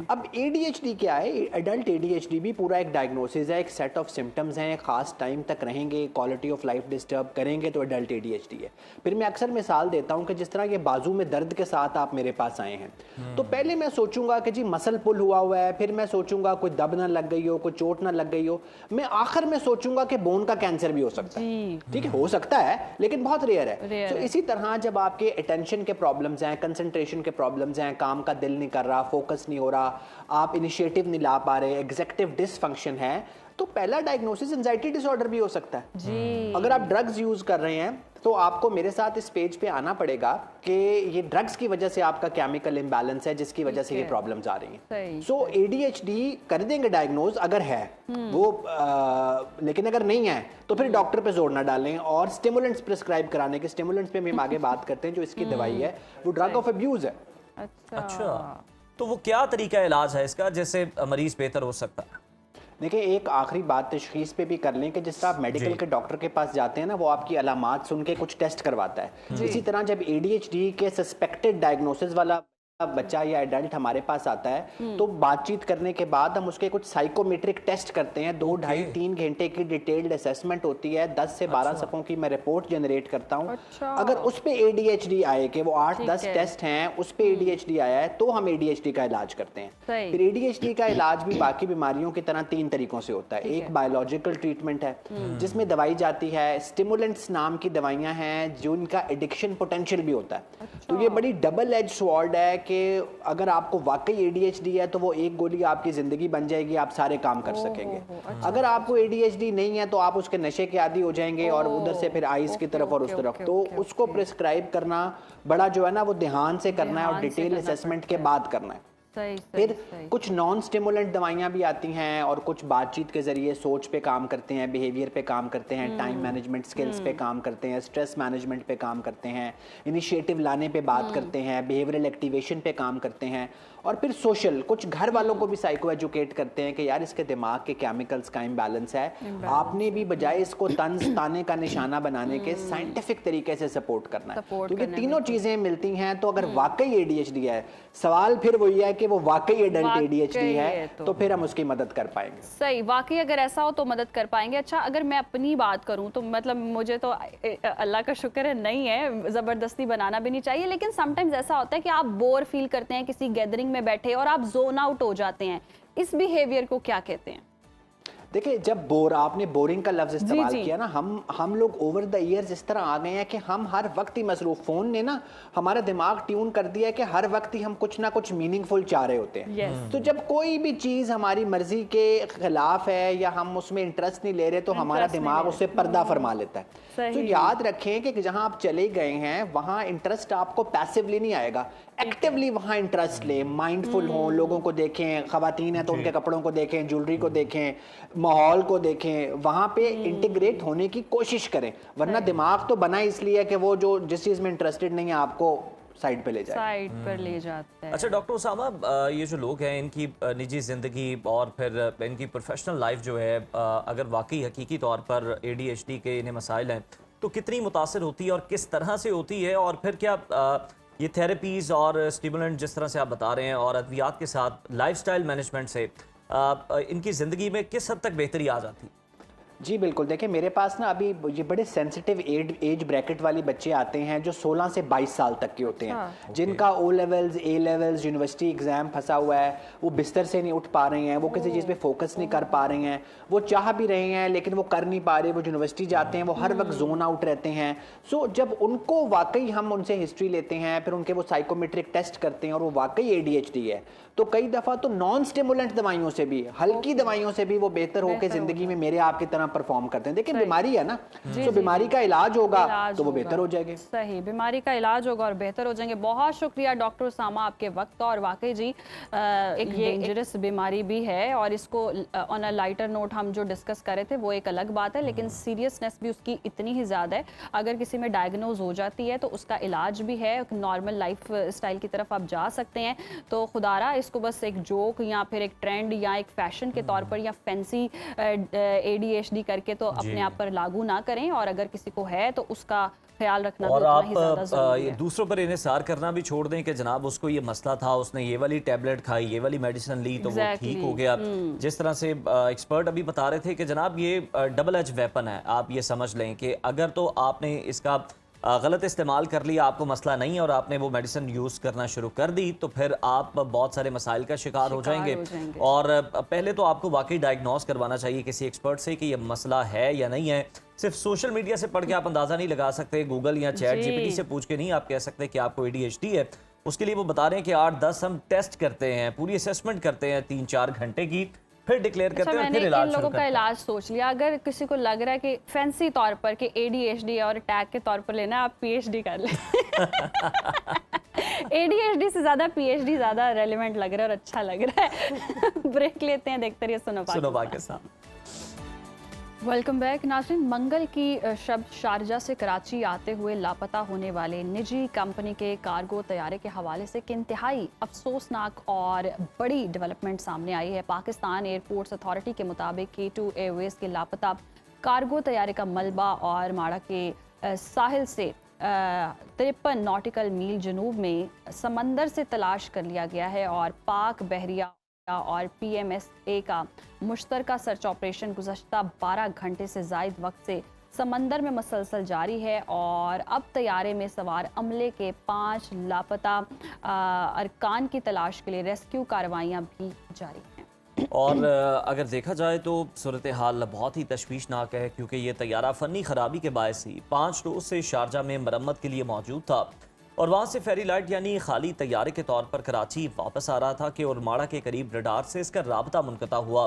अब ADHD क्या है? एडल्ट ADHD भी पूरा एक डायग्नोसिस है, एक सेट ऑफ सिम्टम्स हैं, खास टाइम तक रहेंगे, क्वालिटी ऑफ लाइफ डिस्टर्ब करेंगे तो एडल्ट ADHD है। फिर मैं अक्सर मिसाल देता हूँ कि जिस तरह ये बाजू में दर्द के साथ आप मेरे पास आए हैं, तो पहले मैं सोचूंगा कि जी मसल पुल हुआ है, फिर मैं सोचूंगा कोई दब ना लग गई हो, कोई चोट ना लग गई हो, मैं आखिर में सोचूंगा कि बोन का कैंसर भी हो सकता है। ठीक है, हो सकता है लेकिन बहुत रेयर है। तो इसी तरह जब आपके अटेंशन के प्रॉब्लम्स हैं, कंसंट्रेशन के प्रॉब्लम्स हैं, काम का दिल नहीं कर रहा, फोकस नहीं हो रहा, आप इनिशिएटिव नहीं ला पा रहे, एग्जीक्यूटिव डिसफंक्शन है, तो पहला डायग्नोसिस एंजाइटी डिसऑर्डर भी हो सकता है जी। अगर आप ड्रग्स यूज कर रहे हैं तो आपको मेरे साथ इस पेज पे आना पड़ेगा कि ये ड्रग्स की वजह से आपका केमिकल इम्बैलेंस है जिसकी वजह से ये प्रॉब्लम्स आ रही हैं। सो ADHD कर देंगे डायग्नोज अगर है वो, लेकिन अगर नहीं है तो फिर डॉक्टर पे जोर ना डालें और स्टिमुलेंट्स प्रिस्क्राइब कराने के। स्टिमुलेंट्स पे भी हम आगे बात करते हैं। जो इसकी दवाई है वो ड्रग ऑफ अब्यूज है। अच्छा, तो वो क्या तरीका इलाज है इसका जिससे मरीज बेहतर हो सकता है? देखिए, एक आखिरी बात तशखीस पे भी कर लें कि जिस तरह आप मेडिकल के डॉक्टर के पास जाते हैं ना, वो आपकी अलामात सुन के कुछ टेस्ट करवाता है। इसी तरह जब ADHD के सस्पेक्टेड डायग्नोसिस वाला बच्चा या एडल्ट हमारे पास आता है तो बातचीत करने के बाद हम उसके कुछ साइकोमेट्रिक टेस्ट करते हैं। 2, 2.5, 3 घंटे की डिटेल्ड असेसमेंट होती है। 10 से 12 सफों की मैं रिपोर्ट जनरेट करता हूं। अगर उस पे ADHD आए कि वो 8-10 टेस्ट हैं, उस पे ADHD आया है तो हम ADHD का इलाज करते हैं। फिर ADHD का इलाज भी बाकी बीमारियों की तरह 3 तरीकों से होता है। एक बायोलॉजिकल ट्रीटमेंट है जिसमें दवाई जाती है, स्टिमुलेंट्स नाम की दवाइयां हैं जो इनका एडिक्शन पोटेंशियल भी होता है। तो ये बड़ी डबल एज स्वॉर्ड है कि अगर आपको वाकई ADHD है तो वो एक गोली आपकी जिंदगी बन जाएगी, आप सारे काम कर सकेंगे। अगर आपको ADHD नहीं है तो आप उसके नशे के आदी हो जाएंगे और उधर से फिर आइस की तरफ और उस तरफ। तो उसको प्रिस्क्राइब करना बड़ा जो है ना वो ध्यान से करना है और डिटेल असेसमेंट के बाद करना है। फिर कुछ नॉन स्टिमुलेंट दवाइयां भी आती हैं और कुछ बातचीत के जरिए सोच पे काम करते हैं, बिहेवियर पे काम करते हैं, टाइम मैनेजमेंट स्किल्स पे काम करते हैं, स्ट्रेस मैनेजमेंट पे काम करते हैं, इनिशिएटिव लाने पे बात करते हैं, बिहेवियरल एक्टिवेशन पे काम करते हैं। और फिर सोशल, कुछ घर वालों को भी साइको एजुकेट करते हैं कि यार इसके दिमाग के केमिकल्स का इम्बैलेंस है, आपने भी बजाय इसको तंज ताने का निशाना बनाने के साइंटिफिक तरीके से सपोर्ट करना है। क्योंकि तीनों चीजें मिलती हैं तो अगर वाकई ADHD है, सवाल फिर वही है कि वो वाकई एडल्ट ADHD है तो फिर हम उसकी मदद कर पाएंगे। सही, वाकई अगर ऐसा हो तो मदद कर पाएंगे। अच्छा, अगर मैं अपनी बात करूं तो मतलब मुझे तो अल्लाह का शुक्र है नहीं है, जबरदस्ती बनाना भी नहीं चाहिए, लेकिन समटाइम्स ऐसा होता है कि आप बोर फील करते हैं किसी गैदरिंग में बैठे और आप जोन आउट हो जाते हैं। इस बिहेवियर को क्या कहते हैं? देखिए, जब आपने बोरिंग का लफ्ज इस्तेमाल किया ना, हम लोग ओवर द ईयर्स इस तरह आ गए हैं कि हम हर वक्त ही मसरूफ, फोन ने ना हमारा दिमाग ट्यून कर दिया है कि हर वक्त ही हम कुछ ना कुछ मीनिंगफुल चाह रहे होते हैं। तो जब कोई भी चीज हमारी मर्जी के खिलाफ है या हम उसमें इंटरेस्ट नहीं ले रहे तो हमारा दिमाग उससे पर्दा फरमा लेता है। तो याद रखें कि जहां आप चले गए हैं वहां इंटरेस्ट आपको पैसिवली नहीं आएगा, एक्टिवली वहां इंटरेस्ट ले, माइंडफुल हो, लोगों को देखें, खवातीन है तो उनके कपड़ों को देखें, ज्वेलरी को देखें, माहौल को देखें, वहां पे इंटीग्रेट होने की कोशिश करें। वरना दिमाग तो बना इसलिए कि वो जो जिस चीज में इंटरेस्टेड नहीं है आपको साइड पे ले जाए, साइड पर ले जाता है। अच्छा डॉक्टर उसामा, ये जो लोग हैं इनकी निजी जिंदगी और फिर इनकी प्रोफेशनल लाइफ जो है, अगर वाकई हकीकी तौर पर ADHD के इन्हें मसाइल हैं तो कितनी मुतासिर होती है और किस तरह से होती है? और फिर क्या ये थेरेपीज और स्टिमुलेंट जिस तरह से आप बता रहे हैं और अद्वियात के साथ लाइफस्टाइल मैनेजमेंट से इनकी ज़िंदगी में किस हद तक बेहतरी आ जाती है? जी बिल्कुल, देखिए मेरे पास ना अभी ये बड़े सेंसिटिव एज ब्रैकेट वाले बच्चे आते हैं जो 16 से 22 साल तक के होते हैं, जिनका O levels, A levels, university exam फंसा हुआ है, वो बिस्तर से नहीं उठ पा रहे हैं, वो किसी चीज़ पे फोकस नहीं कर पा रहे हैं, वो चाह भी रहे हैं लेकिन वो कर नहीं पा रहे, वो यूनिवर्सिटी जाते हैं, वो हर वक्त जोन आउट रहते हैं। सो जब उनको वाकई हम उनसे हिस्ट्री लेते हैं, फिर उनके वो साइकोमेट्रिक टेस्ट करते हैं और वो वाकई ADHD है, तो कई दफ़ा तो नॉन स्टिमुलेंट दवाइयों से भी, हल्की दवाइयों से भी वो बेहतर होकर ज़िंदगी में मेरे आपकी तरह परफॉर्म करते हैं। देखिए बीमारी है ना, तो बीमारी का इलाज होगा तो वो बेहतर हो जाएंगे। सही, बीमारी का इलाज होगा और बेहतर हो जाएंगे। बहुत शुक्रिया डॉक्टर उसामा आपके वक्त का। और वाकई जी एक डेंजरस बीमारी भी है और इसको ऑन अ लाइटर नोट हम जो डिस्कस कर रहे थे वो एक अलग बात है, लेकिन सीरियसनेस भी उसकी इतनी ही ज़्यादा है। अगर किसी में डायग्नोज हो जाती है तो उसका इलाज भी है, नॉर्मल लाइफ स्टाइल की तरफ आप जा सकते हैं। तो खुदारा इसको बस एक जोक या फिर एक ट्रेंड या एक फैशन के तौर पर या फैंसी ADHD करके तो अपने आप पर लागू ना करें, और अगर किसी को है तो उसका ख्याल रखना भी और उतना आप ही ज़्यादा ज़रूरी ये है। दूसरों पर इन्हिसार करना भी छोड़ दें कि जनाब उसको ये मसला था, उसने ये वाली टैबलेट खाई, ये वाली मेडिसिन ली तो वो ठीक हो गया। जिस तरह से एक्सपर्ट अभी बता रहे थे कि जनाब ये डबल एज वेपन है। आप ये समझ लें कि अगर तो आपने इसका गलत इस्तेमाल कर लिया, आपको मसला नहीं और आपने वो मेडिसिन यूज़ करना शुरू कर दी, तो फिर आप बहुत सारे मसाइल का शिकार हो जाएंगे। और पहले तो आपको वाकई डायग्नोस करवाना चाहिए किसी एक्सपर्ट से कि ये मसला है या नहीं है। सिर्फ सोशल मीडिया से पढ़ के आप अंदाज़ा नहीं लगा सकते, गूगल या चैट जीपीटी से पूछ के नहीं आप कह सकते कि आपको ADHD है। उसके लिए वो बता रहे हैं कि 8-10 हम टेस्ट करते हैं, पूरी असेसमेंट करते हैं 3-4 घंटे की, फिर डिक्लेयर करते हैं और मैंने फिर इलाज इन लोगों का इलाज सोच लिया। अगर किसी को लग रहा है कि फैंसी तौर पर कि ADHD और टैग के तौर पर लेना है, आप PhD कर लें। ADHD से ज़्यादा PhD ज़्यादा रेलिवेंट लग रहा है और अच्छा लग रहा है। ब्रेक लेते हैं, देखते रहिए सुनो पाकिस्तान। वेलकम बैक नाज़रीन। मंगल की शब शारजा से कराची आते हुए लापता होने वाले निजी कंपनी के कार्गो तैयारे के हवाले से एक इंतहाई अफसोसनाक और बड़ी डेवलपमेंट सामने आई है। पाकिस्तान एयरपोर्ट्स अथॉरिटी के मुताबिक K2 एयरवेज के लापता कार्गो तैयारे का मलबा और माड़ा के साहिल से 53 नॉटिकल मील जनूब में समंदर से तलाश कर लिया गया है और पाक बहरिया और PMSA का मुश्तरका सर्च ऑपरेशन गुज़श्ता 12 घंटे से ज़ायद वक्त से समंदर में मसलसल जारी है और अब तैयारे में सवार अमले के 5 लापता अरकान की तलाश के लिए रेस्क्यू कार्रवाइयाँ भी जारी हैं। और अगर देखा जाए तो सूरत हाल बहुत ही तशवीशनाक है, क्योंकि ये तैयारा फ़नी ख़राबी के बायस ही 5 रोज़ से शारजा में मरम्मत के लिए मौजूद था और वहाँ से फेरी लाइट यानी खाली तैयारे के तौर पर कराची वापस आ रहा था कि उरमाड़ा के करीब रडार से इसका राबता मुनक़ता हुआ।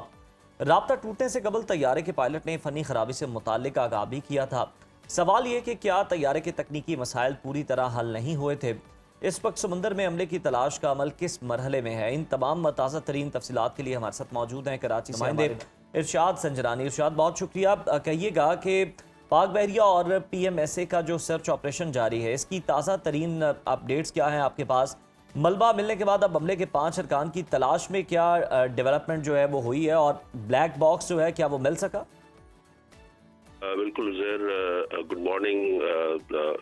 राबता टूटने से कबल तैयारे के पायलट ने फ़नी ख़राबी से मुताल्लिक़ आगाह भी किया था। सवाल ये कि क्या तैयारे के तकनीकी मसाइल पूरी तरह हल नहीं हुए थे? इस वक्त समंदर में अमले की तलाश का अमल किस मरहले में है? इन तमाम ताज़ा तरीन तफसीलात के लिए हमारे साथ मौजूद हैं कराची से हमारे इरशाद संजरानी। इरशाद, बहुत शुक्रिया। कहिएगा कि पाक बहरिया और PMSA का जो सर्च ऑपरेशन जारी है, इसकी ताज़ा तरीन अपडेट्स क्या हैं आपके पास? मलबा मिलने के बाद अब हमले के 5 अरकान की तलाश में क्या डेवलपमेंट जो है वो हुई है और ब्लैक बॉक्स जो है क्या वो मिल सका? बिल्कुल ज़हर, गुड मॉर्निंग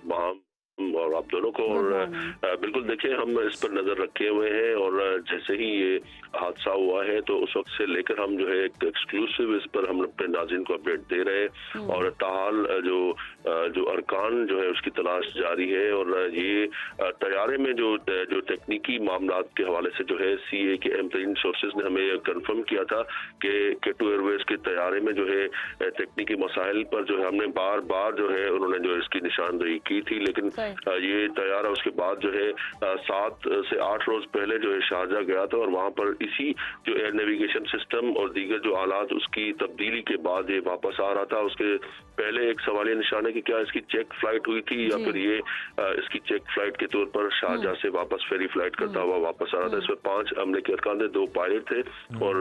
माम और आप दोनों को। और बिल्कुल देखिए, हम इस पर नज़र रखे हुए हैं और जैसे ही ये हादसा हुआ है तो उस वक्त से लेकर हम जो है एक एक्सक्लूसिव इस पर हम अपने नाज़रीन को अपडेट दे रहे हैं और ताहाल जो अरकान जो है उसकी तलाश जारी है। और ये तैयारे में जो तकनीकी मामलात के हवाले से जो है CA के अहम तरीन सोर्सेज ने हमें कंफर्म किया था कि K2 एयरवेज के तैयारे में जो है तकनीकी मसाइल पर जो है हमने बार बार जो है उन्होंने जो इसकी निशानदेही की थी, लेकिन ये तैयारा उसके बाद जो है 7 से 8 रोज पहले जो है शारजा गया था और वहाँ पर इसी जो एयर नेविगेशन सिस्टम और दीगर जो आलात उसकी तब्दीली के बाद ये वापस आ रहा था। उसके पहले एक सवालिया निशान है कि क्या इसकी चेक फ्लाइट हुई थी या फिर ये इसकी चेक फ्लाइट के तौर पर शारजा से वापस फेरी फ्लाइट करता हुआ वापस आ रहा था। इसमें 5 अमले के अरकान थे, 2 पायलट थे और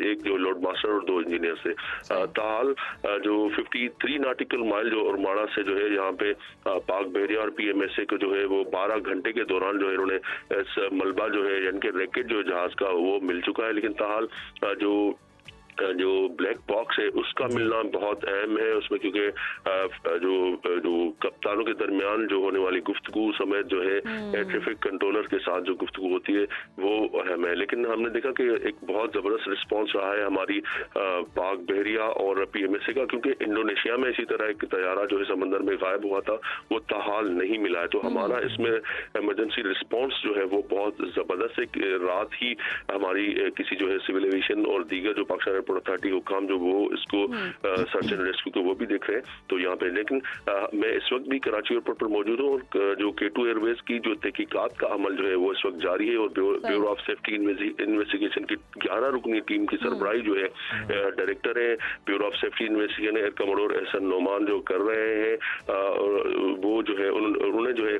एक जो लोड मास्टर और 2 इंजीनियर थे। ताहाल जो 53 नॉटिकल माइल जो उरमाड़ा से जो है यहाँ पे पाक बहरिया और PMSA को जो है वो 12 घंटे के दौरान जो है इन्होंने इस मलबा जो है यानी कि रैकेट जो जहाज का वो मिल चुका है। लेकिन ताहाल जो ब्लैक बॉक्स है उसका मिलना बहुत अहम है उसमें, क्योंकि जो कप्तानों के दरमियान जो होने वाली गुफ्तगू समेत जो है एयर ट्रैफिक कंट्रोलर के साथ जो गुफ्तगू होती है वो अहम है। लेकिन हमने देखा कि एक बहुत ज़बरदस्त रिस्पॉन्स रहा है हमारी पाक बहरिया और PMSA का, क्योंकि इंडोनेशिया में इसी तरह एक तैयारा जो है समंदर में गायब हुआ था, वो ताहाल नहीं मिला है। तो हमारा इसमें इमरजेंसी रिस्पॉन्स जो है वो बहुत ज़बरदस्त है। रात ही हमारी किसी जो है सिविल एविएशन और दीगर जो पाकिस्तान अथॉरिटी हुकाम जो वो इसको सर्च एंड रेस्क्यू को वो भी देख रहे हैं तो यहाँ पे। लेकिन मैं इस वक्त भी कराची एयरपोर्ट पर मौजूद हूँ और जो K2 एयरवेज की जो तहकीकात का अमल जो है वो इस वक्त जारी है और ब्यूरो ऑफ सेफ्टी इन्वेस्टिगेशन की 11 रुकनी टीम की सरबराही जो है डायरेक्टर है bureau of safety investigation air commodore Ahsan Noman जो कर रहे हैं। वो जो है उन्होंने जो है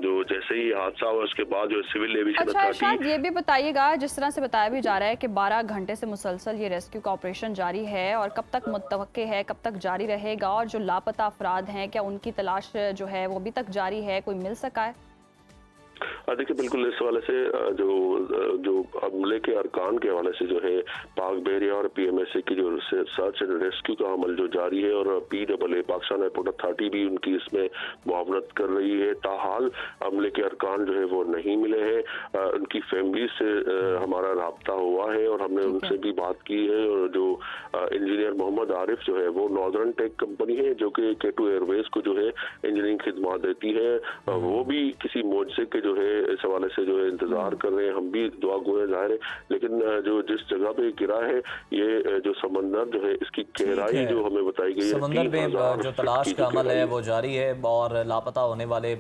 जो जैसे ही हादसा हुआ उसके बाद जो सिविल एविएशन अथॉरिटी। ये भी बताइएगा, जिस तरह से बताया भी जा रहा है कि 12 घंटे से मुसलसल ये रेस्क्यू का ऑपरेशन जारी है और कब तक मुतवक्के है, कब तक जारी रहेगा, और जो लापता अफराद हैं क्या उनकी तलाश जो है वो अभी तक जारी है, कोई मिल सका है? देखिए बिल्कुल इस हवाले से जो हमले के अरकान के हवाले से जो है पाक बहरिया और PMSA की जो सर्च एंड रेस्क्यू का अमल जो जारी है और PAA पाकिस्तान एयरपोर्ट अथॉरिटी भी उनकी इसमें मुआवनत कर रही है। ताहाल हमले के अरकान जो है वो नहीं मिले हैं। उनकी फैमिली से हमारा राब्ता हुआ है और हमने उनसे भी बात की है। और जो इंजीनियर मोहम्मद आरिफ जो है वो नॉर्दर्न टेक कंपनी है जो कि K2 एयरवेज को जो है इंजीनियरिंग खिदमत देती है, वो भी किसी मोर्चे के जो है इस हवाले से जो है इंतजार कर रहे हैं। हम भी दुआ गो है जाहिर है, लेकिन जो जिस जगह पे गिरा है ये जो समंदर जो है इसकी गहराई जो हमें बताई गई है, समंदर में जो तलाश का अमल है वो जारी है और लापता होने वाले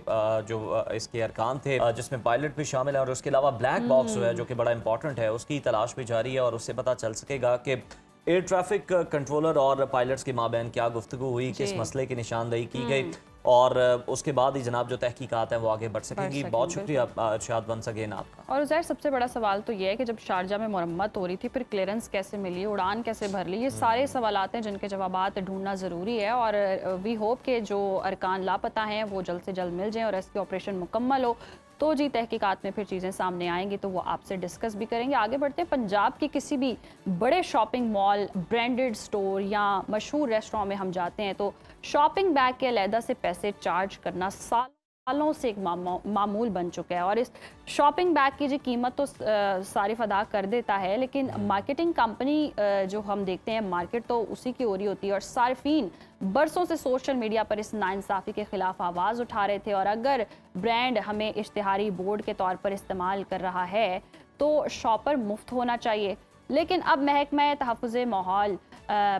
जो इसके अरकान थे जिसमें पायलट भी शामिल है और उसके अलावा ब्लैक बॉक्स जो है जो कि बड़ा इंपॉर्टेंट है उसकी तलाश भी जारी है और उससे पता चल सकेगा कि एयर ट्रैफिक कंट्रोलर और पायलट्स के माबैन क्या गुफ्तगू हुई, किस मसले की निशानदेही की गई और उसके बाद ही जनाब जो तहकीकात हैं वो आगे बढ़ सकेंगी। बहुत शुक्रिया इरशाद वंस अगेन आपका। और उज़ैर सबसे बड़ा सवाल तो ये है कि जब शारजा में मरम्मत हो रही थी फिर क्लियरेंस कैसे मिली, उड़ान कैसे भर ली, ये सारे सवालात हैं जिनके जवाबात ढूंढना ज़रूरी है। और वी होप कि जो अरकान लापता हैं वो जल्द से जल्द मिल जाएँ और रेस्क्यू ऑपरेशन मुकम्मल हो तो जी तहकीकात में फिर चीज़ें सामने आएंगी तो वो आपसे डिस्कस भी करेंगे। आगे बढ़ते हैं, पंजाब के किसी भी बड़े शॉपिंग मॉल, ब्रांडेड स्टोर या मशहूर रेस्टोरेंट में हम जाते हैं तो शॉपिंग बैग के अलहदा से पैसे चार्ज करना सालों से एक मामूल बन चुका है। और इस शॉपिंग बैग की जो कीमत तो सारिफ अदा कर देता है, लेकिन मार्केटिंग कंपनी जो हम देखते हैं मार्केट तो उसी की हो रही होती है। और सार्फिन बरसों से सोशल मीडिया पर इस नाइंसाफ़ी के खिलाफ आवाज़ उठा रहे थे और अगर ब्रांड हमें इश्तिहारी बोर्ड के तौर पर इस्तेमाल कर रहा है तो शॉपर मुफ्त होना चाहिए। लेकिन अब महकमा तहफ़्फ़ुज़ माहौल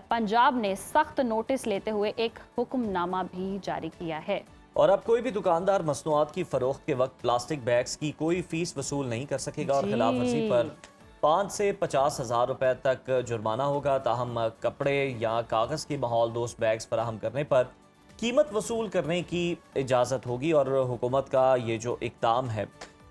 पंजाब ने सख्त नोटिस लेते हुए एक हुक्मनामा भी जारी किया है और अब कोई भी दुकानदार मसनूआत की फरोख्त के वक्त प्लास्टिक बैग्स की कोई फीस वसूल नहीं कर सकेगा और खिलाफ वर्जी पर 5 से 50 हज़ार रुपए तक जुर्माना होगा। ताहम कपड़े या कागज़ के माहौल दोस्त बैग्स फराहम करने पर कीमत वसूल करने की इजाज़त होगी। और हुकूमत का ये जो इक़दाम है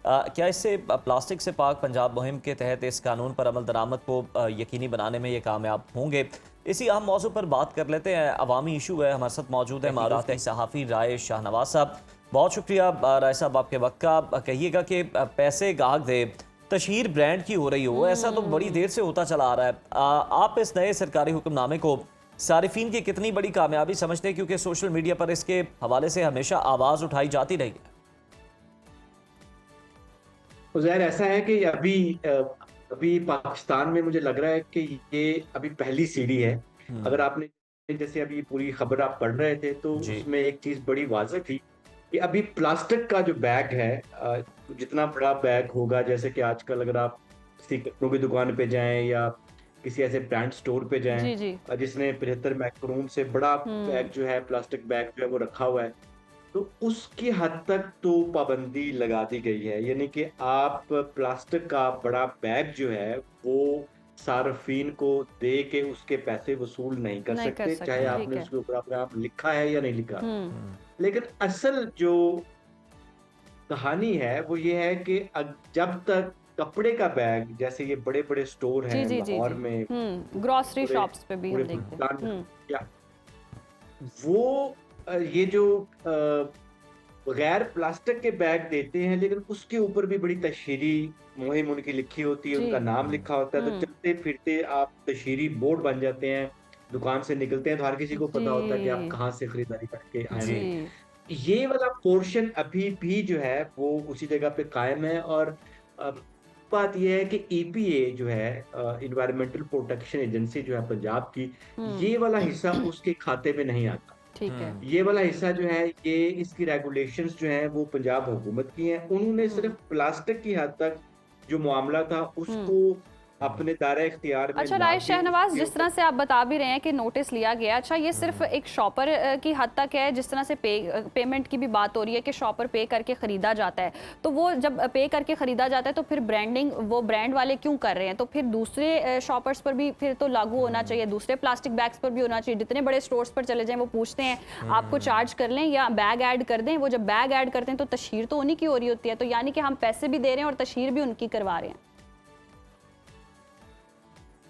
क्या इससे प्लास्टिक से पाक पंजाब मुहिम के तहत इस कानून पर अमल दरामद को यकीनी बनाने में ये कामयाब होंगे? इसी अहम मौजू पर बात कर लेते हैं। अवामी इशू है, हमारे साथ मौजूद है मारूफ सहाफ़ी राय शाहनवाज साहब। बहुत शुक्रिया राय साहब आपके वक्त का। कहिएगा कि पैसे गाहक दे तशहीर ब्रांड की हो रही हो, ऐसा तो बड़ी देर से होता चला आ रहा है। आप इस नए सरकारी हुक्मनामे को सारिफीन की कितनी बड़ी कामयाबी समझते हैं, क्योंकि सोशल मीडिया पर इसके हवाले से हमेशा आवाज़ उठाई जाती रही है? ज़ाहिर ऐसा है कि अभी पाकिस्तान में मुझे लग रहा है कि ये अभी पहली सीढ़ी है। अगर आपने जैसे अभी पूरी खबर आप पढ़ रहे थे तो उसमें एक चीज बड़ी वाज़ेह थी कि अभी प्लास्टिक का जो बैग है, जितना बड़ा बैग होगा, जैसे कि आजकल अगर आप किसी कपड़ों की दुकान पे जाएं या किसी ऐसे ब्रांड स्टोर पे जाएं जिसने 75 माइक्रोन से बड़ा बैग जो है, प्लास्टिक बैग जो है वो रखा हुआ है, तो उसकी हद तक तो पाबंदी लगा दी गई है। यानी कि आप प्लास्टिक का बड़ा बैग जो है वो सार्फिन को दे के उसके पैसे वसूल नहीं कर सकते, चाहे आपने उसके ऊपर अपने आप लिखा है या नहीं लिखा। लेकिन असल जो कहानी है वो ये है कि जब तक कपड़े का बैग, जैसे ये बड़े बड़े स्टोर हैं लाहौर में, ग्रोसरी शॉप्स पे भी हम देखते हैं, वो ये जो गैर प्लास्टिक के बैग देते हैं लेकिन उसके ऊपर भी बड़ी तशहीरी मुहिम उनकी लिखी होती है, उनका नाम लिखा होता है, तो चलते फिरते आप तशहीरी बोर्ड बन जाते हैं, दुकान से निकलते हैं तो हर किसी को पता होता है कि आप कहाँ से खरीदारी करके आए हैं। ये वाला पोर्शन अभी भी जो है वो उसी जगह पे कायम है। और बात यह है कि EPA जो है, इन्वायरमेंटल प्रोटेक्शन एजेंसी जो है पंजाब की, ये वाला हिस्सा उसके खाते में नहीं आता। ठीक है, ये वाला हिस्सा जो है, ये इसकी रेगुलेशंस जो है वो पंजाब हुकूमत की हैं। उन्होंने सिर्फ प्लास्टिक की हद तक जो मामला था उसको अपने दायरा इख्तियार में। अच्छा राय शाहनवाज, जिस तरह से आप बता भी रहे हैं कि नोटिस लिया गया, अच्छा ये सिर्फ एक शॉपर की हद तक है? जिस तरह से पेमेंट की भी बात हो रही है कि शॉपर पे करके खरीदा जाता है, तो वो जब पे करके खरीदा जाता है तो फिर ब्रांडिंग वो ब्रांड वाले क्यों कर रहे हैं? तो फिर दूसरे शॉपर्स पर भी फिर तो लागू होना चाहिए, दूसरे प्लास्टिक बैग्स पर भी होना चाहिए। जितने बड़े स्टोर्स पर चले जाएं वो पूछते हैं आपको चार्ज कर लें या बैग ऐड कर दें। वो जब बैग ऐड करते हैं तो तशहीर तो उन्हीं की हो रही होती है, तो यानी कि हम पैसे भी दे रहे हैं और तशहीर भी उनकी करवा रहे हैं।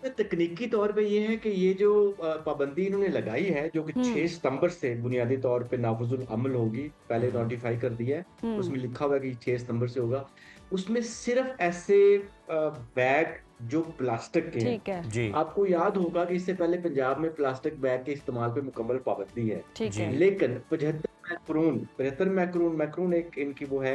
इसमें तकनीकी तौर पे ये है कि ये जो पाबंदी इन्होंने लगाई है, जो कि 6 सितंबर से बुनियादी तौर पे नाफिजुल अमल होगी, पहले नोटिफाई कर दिया है, उसमें लिखा हुआ है कि 6 सितंबर से होगा। उसमें सिर्फ ऐसे बैग जो प्लास्टिक के ठीक है जी आपको याद होगा कि इससे पहले पंजाब में प्लास्टिक बैग के इस्तेमाल पे मुकम्मल पाबंदी है, ठीक है लेकिन 75 मैक्रून एक इनकी वो है,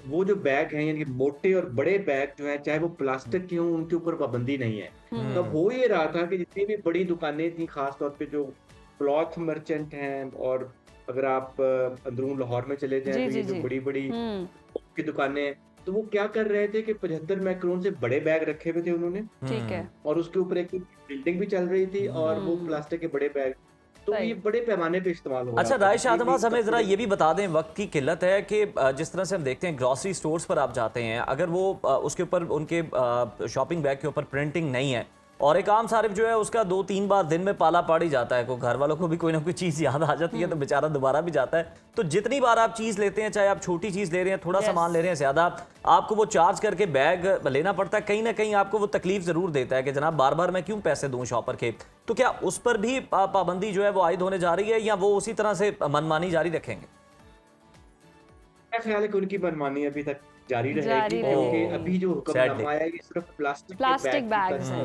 वो जो बैग हैं यानी कि मोटे और बड़े बैग जो हैं, चाहे वो प्लास्टिक के हों, उनके ऊपर पाबंदी नहीं है। तो हो ये रहा था कि जितनी भी बड़ी दुकानें थी, खास तौर पे जो क्लॉथ मर्चेंट हैं, और अगर आप अंदरून लाहौर में चले जाएं तो ये जो बड़ी बड़ी की दुकानें, तो वो क्या कर रहे थे कि 75 मैक्रोन से बड़े बैग रखे हुए थे उन्होंने, ठीक है और उसके ऊपर एक बिल्डिंग भी चल रही थी, और वो प्लास्टिक के बड़े बैग, तो ये बड़े पैमाने पे इस्तेमाल हो रहा अच्छा था। राय शाहनवाज, हमें जरा ये भी बता दें, वक्त की किल्लत है कि जिस तरह से हम देखते हैं ग्रॉसरी स्टोर्स पर आप जाते हैं, अगर वो उसके ऊपर उनके शॉपिंग बैग के ऊपर प्रिंटिंग नहीं है, और एक आम सारिफ जो है उसका 2-3 बार दिन में पाला पड़ ही जाता है, को घर वालों को भी कोई ना कोई चीज़ याद आ जाती है तो बेचारा दोबारा भी जाता है। तो जितनी बार आप चीज़ लेते हैं, चाहे आप छोटी चीज़ ले रहे हैं, थोड़ा सामान ले रहे हैं ज़्यादा, आपको वो चार्ज करके बैग लेना पड़ता है। कहीं ना कहीं आपको वो तकलीफ ज़रूर देता है कि जनाब बार बार मैं क्यों पैसे दूँ शॉपर के। तो क्या उस पर भी पाबंदी जो है वो आयद होने जा रही है, या वो उसी तरह से मनमानी जारी रखेंगे? मेरा ख्याल है कि उनकी मनमानी अभी तक जारी रहेगी, क्योंकि अभी जो हुक्मनामा आया है ये सिर्फ प्लास्टिक बैग्स है।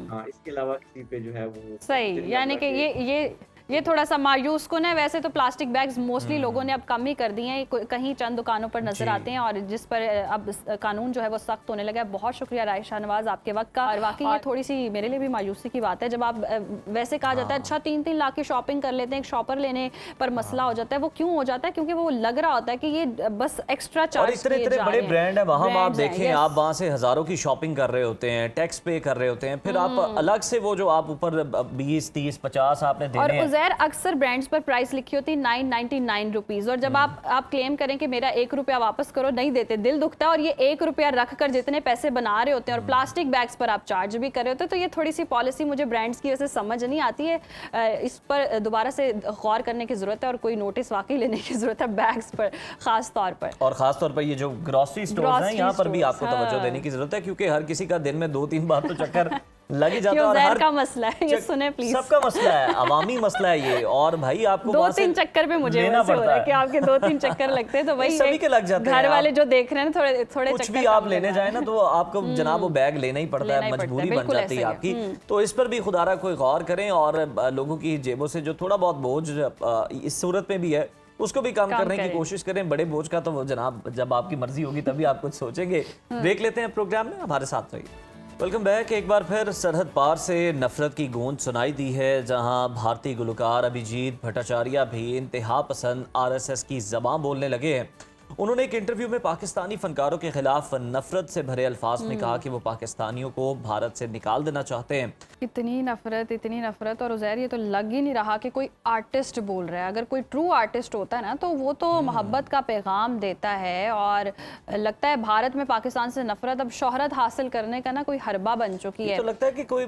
हाँ, इसके अलावा किसी पे जो है वो सही, यानी कि ये थोड़ा सा मायूस कुन है। वैसे तो प्लास्टिक बैग्स मोस्टली लोगों ने अब कम ही कर दिए हैं, कहीं चंद दुकानों पर नजर आते हैं, और जिस पर अब कानून जो है वो सख्त होने लगा है। बहुत शुक्रिया राय शाहनवाज आपके वक्त का। और वाकई ये थोड़ी सी मेरे लिए भी मायूसी की बात है, जब आप वैसे कहा जाता है अच्छा 3-3 लाख की शॉपिंग कर लेते हैं, एक शॉपर लेने पर मसला हो जाता है। वो क्यों हो जाता है? क्योंकि वो लग रहा होता है कि ये बस एक्स्ट्रा चार्ज, और इतने बड़े ब्रांड है वहां आप देखें, आप वहां से हजारों की शॉपिंग कर रहे होते हैं, टैक्स पे कर रहे होते हैं, फिर आप अलग से वो जो आप ऊपर 20-30-50 आपने देने और हैं। उज़ैर अक्सर ब्रांड्स पर प्राइस लिखी होती 999 रुपीज, और जब आप क्लेम करें कि मेरा 1 रुपया वापस करो, नहीं देते, दिल दुखता है। और ये 1 रुपया रखकर जितने पैसे बना रहे होते हैं और प्लास्टिक बैग्स पर आप चार्ज भी कर रहे होते हैं, तो ये थोड़ी सी पॉलिसी मुझे ब्रांड्स की वजह से समझ नहीं आती है। इस पर दोबारा से गौर करने की जरूरत है, और कोई नोटिस वाकई लेने की जरूरत है बैग्स पर खास तौर पर। और खास तौर पर ये जो ग्रॉसरी स्टोर्स हैं, यहाँ पर भी आपको तवज्जो देने की जरूरत है, क्योंकि हर किसी का दिन में 2-3 बार तो चक्कर लग ही जाता है। और हर का मसला है ये, सुने प्लीज, सबका मसला है, अवामी मसला है ये। और भाई आपको 2-3 चक्कर पे मुझे लेना पड़ता है कि आपके 2-3 चक्कर लगते हैं, तो वही सभी के लग जाते हैं। घर वाले जो देख रहे हैं थोड़े कुछ भी आप लेने जाए ना, तो आपको जनाब वो बैग लेना ही पड़ता है, मजबूरी बन जाती है आपकी। तो इस पर भी खुदारा कोई गौर करें, और लोगों की जेबों से जो थोड़ा बहुत बोझ इस सूरत में भी है, उसको भी कम करने की कोशिश करें। बड़े बोझ का तो वो जनाब जब आपकी मर्जी होगी तभी आप कुछ सोचेंगे। देख लेते हैं प्रोग्राम में, हमारे साथ रहिए। Welcome back. एक बार फिर सरहद पार से नफरत की गूंज सुनाई दी है, जहां भारतीय गुलकार अभिजीत भट्टाचार्य भी इंतहा पसंद RSS की ज़बान बोलने लगे हैं। उन्होंने एक इंटरव्यू में पाकिस्तानी फनकारों के खिलाफ नफरत से भरे अल्फाज में कहा कि वो पाकिस्तानियों को भारत से निकाल देना चाहते हैं। इतनी नफरत, और उज़ैर ये तो लग ही नहीं रहा कि कोई आर्टिस्ट बोल रहा है। अगर कोई ट्रू आर्टिस्ट होता है ना, तो वो तो मोहब्बत का पैगाम देता है। और लगता है भारत में पाकिस्तान से नफरत अब शोहरत हासिल करने का ना कोई हरबा बन चुकी है। तो लगता है कि कोई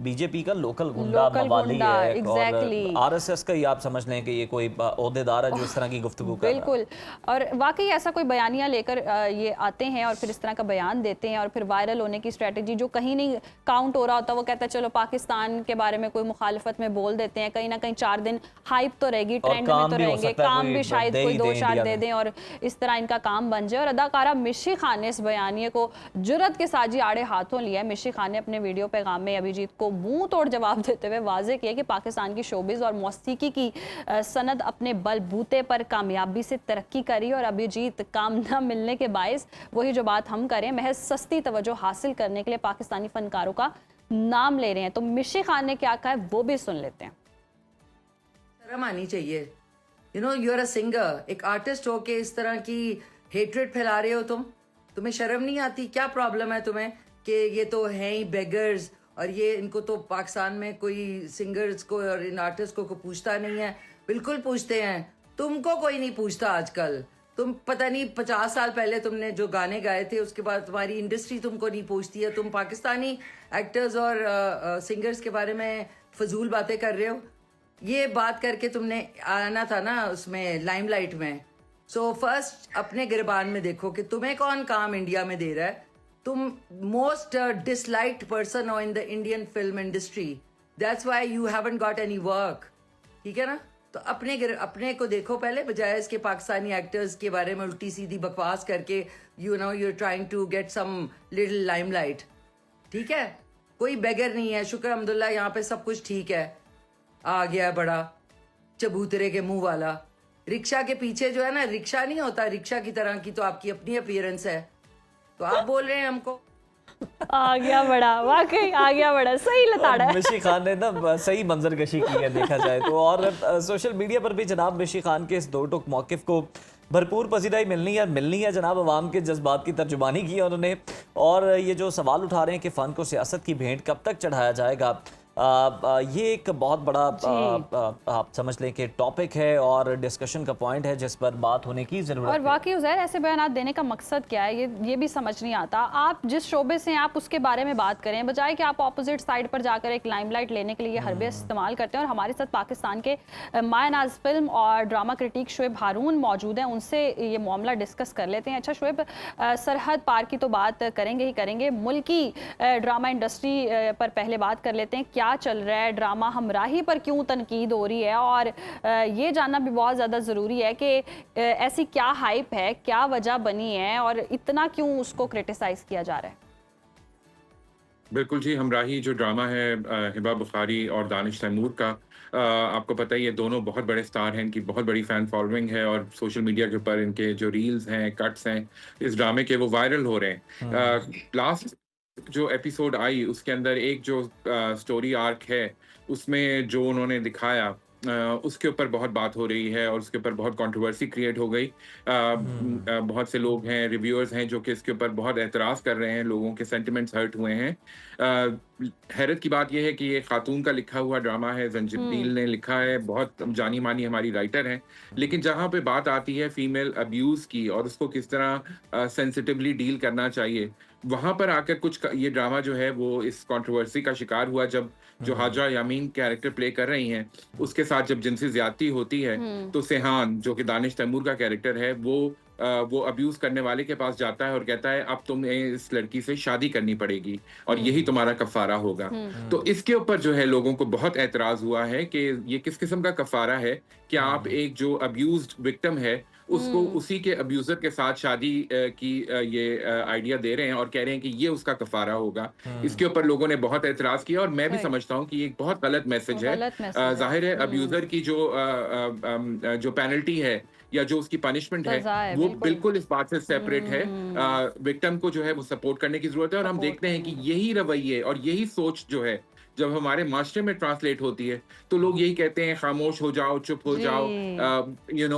बीजेपी का लोकल गुंडा मवाली है, एग्जैक्टली। और RSS का ही आप समझ लें कि ये कोई ओहदेदार है जो इस तरह की गुफ्तगू कर रहा है। बिल्कुल। और वाकई ऐसा कोई बयानिया लेकर ये आते हैं और फिर इस तरह का बयान देते हैं, और फिर वायरल होने की स्ट्रेटजी जो कहीं नहीं काउंट हो रहा होता, वो कहता है चलो पाकिस्तान के बारे में कोई मुखालफत में बोल देते हैं, कहीं ना कहीं 4 दिन हाइप तो रहेगी, ट्रेंड में तो रहेंगे, काम भी शायद कोई 2-4 दे दें और इस तरह इनका काम बन जाए। और अदाकारा मिशी खान ने इस बयानिए को जुर्रत के साथ ही आड़े हाथों लिया है। मिशी खान ने अपने वीडियो पैगाम में अभिजीत को मुंह तोड़ जवाब देते हुए वाजे किया कि पाकिस्तान की शोबिज और मौसीकी की सनद अपने बलबूते पर कामयाबी से तरक्की करी, और अभिजीत काम न मिलने के बायस वही जो बात हम करें, महज सस्ती तवज्जो हासिल करने के लिए पाकिस्तानी फनकारों का नाम ले रहे हैं। तो मिशी खान ने क्या कहा है वो भी सुन लेते हैं। शर्म आनी चाहिए, यू आर अ सिंगर, एक आर्टिस्ट हो के इस तरह की हेट्रेड फैला रहे हो तुम्हें शर्म नहीं आती? क्या प्रॉब्लम है तुम्हें कि ये तो हैं ही बेगर्स, और ये इनको तो पाकिस्तान में कोई सिंगर्स को और इन आर्टिस्ट को पूछता नहीं है? बिल्कुल पूछते हैं, तुमको कोई नहीं पूछता आजकल। तुम पता नहीं 50 साल पहले तुमने जो गाने गाए थे उसके बाद तुम्हारी इंडस्ट्री तुमको नहीं पूछती है। तुम पाकिस्तानी एक्टर्स और सिंगर्स के बारे में फजूल बातें कर रहे हो। ये बात करके तुमने आना था ना उसमें लाइमलाइट में। सो फर्स्ट अपने गिरबान में देखो कि तुम्हें कौन काम इंडिया में दे रहा है। तुम मोस्ट डिसलाइक्ड पर्सन हो in the Indian film industry, that's why you haven't got any work, ठीक है ना? तो अपने को देखो पहले, बजाय इसके पाकिस्तानी एक्टर्स के बारे में उल्टी सीधी बकवास करके you are trying to get some little limelight, ठीक है? कोई बेगर नहीं है, शुक्र अल्हम्दुलिल्लाह यहाँ पे सब कुछ ठीक है। आ गया बड़ा चबूतरे के मुंह वाला, रिक्शा के पीछे जो है ना, रिक्शा नहीं होता, रिक्शा की तरह की तो आपकी अपनी अपीयरेंस है, तो आप बोल रहे हैं हमको आ गया बड़ा, वाकई आ गया बड़ा, सही लताड़ा है। मिशी खान ने ना सही मंजरकशी की है देखा जाए तो, और सोशल मीडिया पर भी जनाब मिशी खान के इस दो टुक मौक़िफ़ को भरपूर पसीदाई मिलनी है जनाब। अवाम के जज्बात की तर्जुमानी की है उन्होंने, और ये जो सवाल उठा रहे हैं कि फ़न को सियासत की भेंट कब तक चढ़ाया जाएगा, ये एक बहुत बड़ा आप समझ लें कि टॉपिक है और डिस्कशन का पॉइंट है जिस पर बात होने की ज़रूरत है। और वाकई उज़ैर ऐसे बयान देने का मकसद क्या है, ये भी समझ नहीं आता। आप जिस शोबे से हैं आप उसके बारे में बात करें, बजाय कि आप ऑपोजिट साइड पर जाकर एक लाइमलाइट लेने के लिए हरबे इस्तेमाल करते हैं। और हमारे साथ पाकिस्तान के मायनाज फिल्म और ड्रामा क्रिटिक शुएब हारून मौजूद हैं, उनसे ये मामला डिस्कस कर लेते हैं। अच्छा शुएब, सरहद पार की तो बात करेंगे ही करेंगे, मुल्की ड्रामा इंडस्ट्री पर पहले बात कर लेते हैं। क्या चल रहा है, ड्रामा हमराही पर क्यों तनकीद हो रही है, और ये जानना भी बहुत ज़्यादा ज़रूरी है कि ऐसी क्या हाइप है, क्या वजह बनी है और इतना क्यों उसको क्रिटिसाइज किया जा रहा है? बिल्कुल जी, हमराही जो ड्रामा है हिबा बुखारी और दानिश तैमूर का, आपको पता ही है दोनों बहुत बड़े स्टार हैं, इनकी बहुत बड़ी फ़ैन फॉलोइंग है और सोशल मीडिया के ऊपर इनके जो रील्स हैं, कट्स हैं इस ड्रामे के, वो वायरल हो रहे हैं। लास्ट जो एपिसोड आई उसके अंदर एक जो स्टोरी आर्क है उसमें जो उन्होंने दिखाया उसके ऊपर बहुत बात हो रही है और उसके ऊपर बहुत कंट्रोवर्सी क्रिएट हो गई। बहुत से लोग हैं, रिव्यूअर्स हैं जो कि इसके ऊपर बहुत एतराज़ कर रहे हैं, लोगों के सेंटिमेंट्स हर्ट हुए हैं। हैरत की बात यह है कि ये खातून का लिखा हुआ ड्रामा है, जंजील ने लिखा है, बहुत जानी मानी हमारी राइटर हैं, लेकिन जहाँ पे बात आती है फीमेल अब्यूज़ की और उसको किस तरह सेंसिटिवली डील करना चाहिए, वहाँ पर आकर कुछ ये ड्रामा जो है वो इस कंट्रोवर्सी का शिकार हुआ जब जो हाजरा यामीन कैरेक्टर प्ले कर रही हैं उसके साथ जब जिनसी ज्यादती होती है तो सेहान जो कि दानिश तैमूर का कैरेक्टर है वो अब्यूज करने वाले के पास जाता है और कहता है अब तुम्हें इस लड़की से शादी करनी पड़ेगी और यही तुम्हारा कफारा होगा। तो इसके ऊपर जो है लोगों को बहुत एतराज हुआ है कि ये किस किस्म का कफारा है कि आप एक जो अब्यूज्ड विक्टिम है उसको उसी के अब्यूजर के साथ शादी की ये आइडिया दे रहे हैं और कह रहे हैं कि ये उसका कफारा होगा। इसके ऊपर लोगों ने बहुत एतराज किया और मैं भी समझता हूँ कि ये एक बहुत गलत मैसेज है। जाहिर है अब्यूजर की जो पेनल्टी है या जो उसकी पनिशमेंट है वो बिल्कुल इस बात से सेपरेट है। विक्टिम को जो है वो सपोर्ट करने की जरूरत है और हम देखते हैं कि यही रवैये और यही सोच जो है जब हमारे मास्टर में ट्रांसलेट होती है तो लोग यही कहते हैं खामोश हो जाओ, चुप हो जाओ,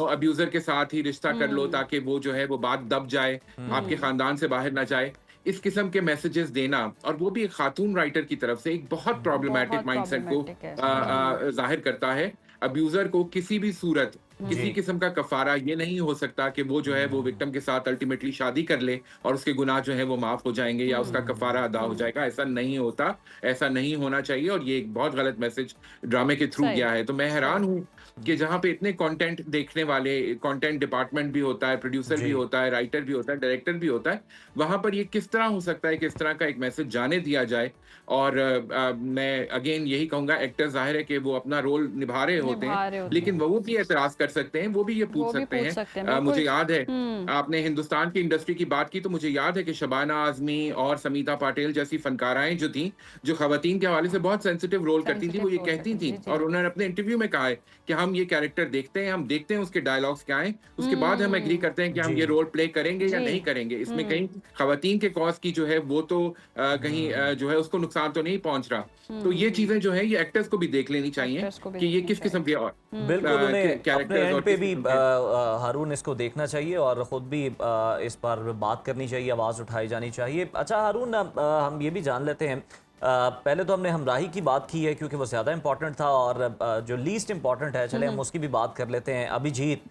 अब्यूजर के साथ ही रिश्ता कर लो ताकि वो जो है वो बात दब जाए, आपके खानदान से बाहर ना जाए। इस किस्म के मैसेजेस देना और वो भी एक खातून राइटर की तरफ से एक बहुत प्रॉब्लमैटिक माइंडसेट को जाहिर करता है। अब्यूजर को किसी भी सूरत किसी किस्म का कफारा ये नहीं हो सकता कि वो जो है वो विक्टिम के साथ अल्टीमेटली शादी कर ले और उसके गुनाह जो है वो माफ हो जाएंगे या उसका कफारा अदा हो जाएगा। ऐसा नहीं होता, ऐसा नहीं होना चाहिए और ये एक बहुत गलत मैसेज ड्रामे के थ्रू गया है। तो मैं हैरान हूँ कि जहाँ पे इतने कंटेंट देखने वाले, कंटेंट डिपार्टमेंट भी होता है, प्रोड्यूसर भी होता है, राइटर भी होता है, डायरेक्टर भी होता है, वहां पर ये किस तरह हो सकता है कि इस तरह का एक मैसेज जाने दिया जाए। और मैं अगेन यही कहूंगा, एक्टर जाहिर है कि वो अपना रोल निभा रहे होते हैं लेकिन वो भी एतराज कर सकते हैं, वो भी ये पूछ सकते हैं। मुझे याद है आपने हिंदुस्तान की इंडस्ट्री की बात की तो मुझे याद है कि शबाना आजमी और समीता पाटिल जैसी फनकाराएं जो थी जो खवातीन के हवाले से बहुत सेंसिटिव रोल करती थी, वो ये कहती थी और उन्होंने अपने इंटरव्यू में कहा है कि हम ये कैरेक्टर देखते हैं, हम देखते हैं उसके डायलॉग्स क्या हैं, उसके बाद हम एग्री करते हैं कि हम ये रोल प्ले करेंगे या नहीं करेंगे। इसमें कहीं खवातीन के कॉज की जो है वो तो कहीं जो है उसको नुकसान तो नहीं पहुंच रहा। तो ये चीजें जो है ये एक्टर्स को भी देख लेनी चाहिए कि ये किस किस्म के कैरेक्टर पे भी हारून इसको देखना चाहिए और खुद भी इस पर बात करनी चाहिए, आवाज उठाई जानी चाहिए। अच्छा हारून, हम ये भी जान लेते हैं, पहले तो हमने हमराही की बात की है क्योंकि वो ज़्यादा इंपॉर्टेंट था और जो लीस्ट इंपॉर्टेंट है चले हम उसकी भी बात कर लेते हैं। अभिजीत,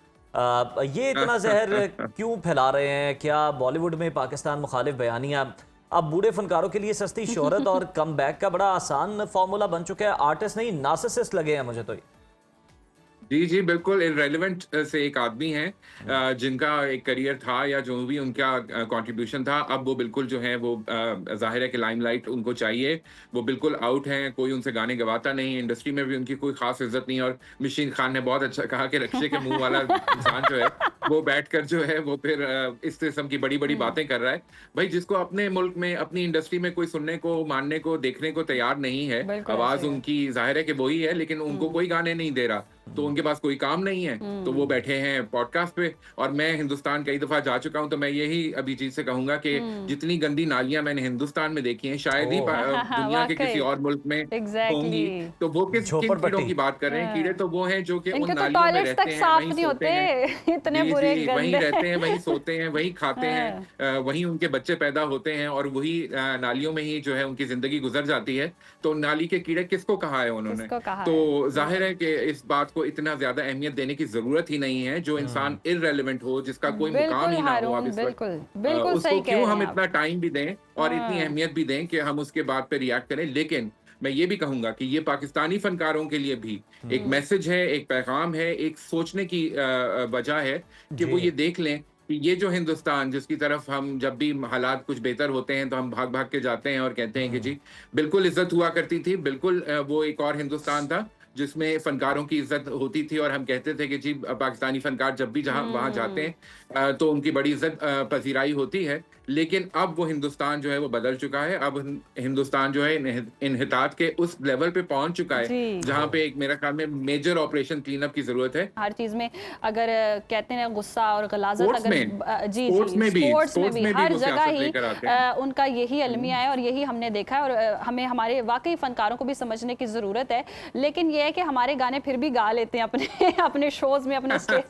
ये इतना जहर क्यों फैला रहे हैं? क्या बॉलीवुड में पाकिस्तान मुखालिफ बयानियाँ अब बूढ़े फनकारों के लिए सस्ती शोहरत और कम बैक का बड़ा आसान फार्मूला बन चुका है? आर्टिस्ट नहीं नार्सिसिस्ट लगे हैं मुझे तो। जी जी बिल्कुल इररेलेवेंट से एक आदमी हैं जिनका एक करियर था या जो भी उनका कंट्रीब्यूशन था, अब वो बिल्कुल जो है वो जाहिर है कि लाइमलाइट उनको चाहिए। वो बिल्कुल आउट हैं, कोई उनसे गाने गवाता नहीं, इंडस्ट्री में भी उनकी कोई खास इज्जत नहीं। और मिशीन खान ने बहुत अच्छा कहा कि रक्षे के मुंह वाला इंसान जो है वो बैठकर जो है वो फिर इस किस्म की बड़ी बड़ी बातें कर रहा है। भाई जिसको अपने मुल्क में अपनी इंडस्ट्री में कोई सुनने को, मानने को, देखने को तैयार नहीं है, बिल्कुल आवाज ऐसे ही है। उनकी जाहिर है कि वही है, लेकिन उनको कोई गाने नहीं दे रहा, तो उनके पास कोई काम नहीं है, तो वो बैठे हैं पॉडकास्ट पे। और मैं हिंदुस्तान कई दफा जा चुका हूं, तो मैं यही अभिजीत से कहूंगा कि जितनी गंदी नालियां मैंने हिंदुस्तान में देखी हैं शायद ही दुनिया के किसी और मुल्क में होंगी। तो वो किन कीड़ों की बात कर रहे हैं? कीड़े तो वो हैं जो कि उन इनके तो नालियों में टॉयलेट्स तक रहते हैं, साफ वहीं नहीं सोते होते, हैं। इतने जी बुरे जी, वहीं गंदे। रहते हैं, वहीं सोते हैं, वहीं खाते हैं, वहीं उनके बच्चे पैदा होते हैं और वही नालियों में ही जो है उनकी जिंदगी गुजर जाती है। तो नाली के कीड़े किसको कहा है उन्होंने? किसको कहा तो है? जाहिर है कि इस बात को इतना ज्यादा अहमियत देने की जरूरत ही नहीं है। जो इंसान इररेलेवेंट हो, जिसका कोई मुकाम बिल्कुल ही ना हो, हारून, अब इस वक्त बिल्कुल बिल्कुल उसको सही कह क्यों रहे हम हैं इतना आप। टाइम भी दें और इतनी अहमियत भी दें कि हम उसके बाद पे रिएक्ट करें। लेकिन मैं ये भी कहूंगा कि ये पाकिस्तानी फनकारों के लिए भी एक मैसेज है, एक पैगाम है, एक सोचने की वजह है कि वो ये देख लें कि ये जो हिंदुस्तान जिसकी तरफ हम जब भी हालात कुछ बेहतर होते हैं तो हम भाग भाग के जाते हैं और कहते हैं कि जी बिल्कुल इज्जत हुआ करती थी, बिल्कुल वो एक और हिंदुस्तान था जिसमें फनकारों की इज्जत होती थी और हम कहते थे कि जी पाकिस्तानी फनकार जब भी जहां वहां जाते हैं तो उनकी बड़ी इज्जत पजीराई होती है। लेकिन अब वो हिंदुस्तान जो है वो बदल चुका है। अब हिंदुस्तान जो है इन्हितात के उस लेवल पे पहुंच चुका है जी। जहां पे एक मेरा ख्याल में मेजर ऑपरेशन क्लीन अप की जरूरत है। हर चीज में अगर कहते हैं गुस्सा और गलाजत, स्पोर्ट्स अगर में, जी स्पोर्ट्स जी में भी, स्पोर्ट्स में स्पोर्ट्स भी में भी हर वो जगह सियासत ही लेकर आते हैं। उनका यही अलमिया है और यही हमने देखा है। और हमें हमारे वाकई फनकारों को भी समझने की जरूरत है। लेकिन ये है कि हमारे गाने फिर भी गा लेते हैं अपने अपने शोज में, अपने स्टेज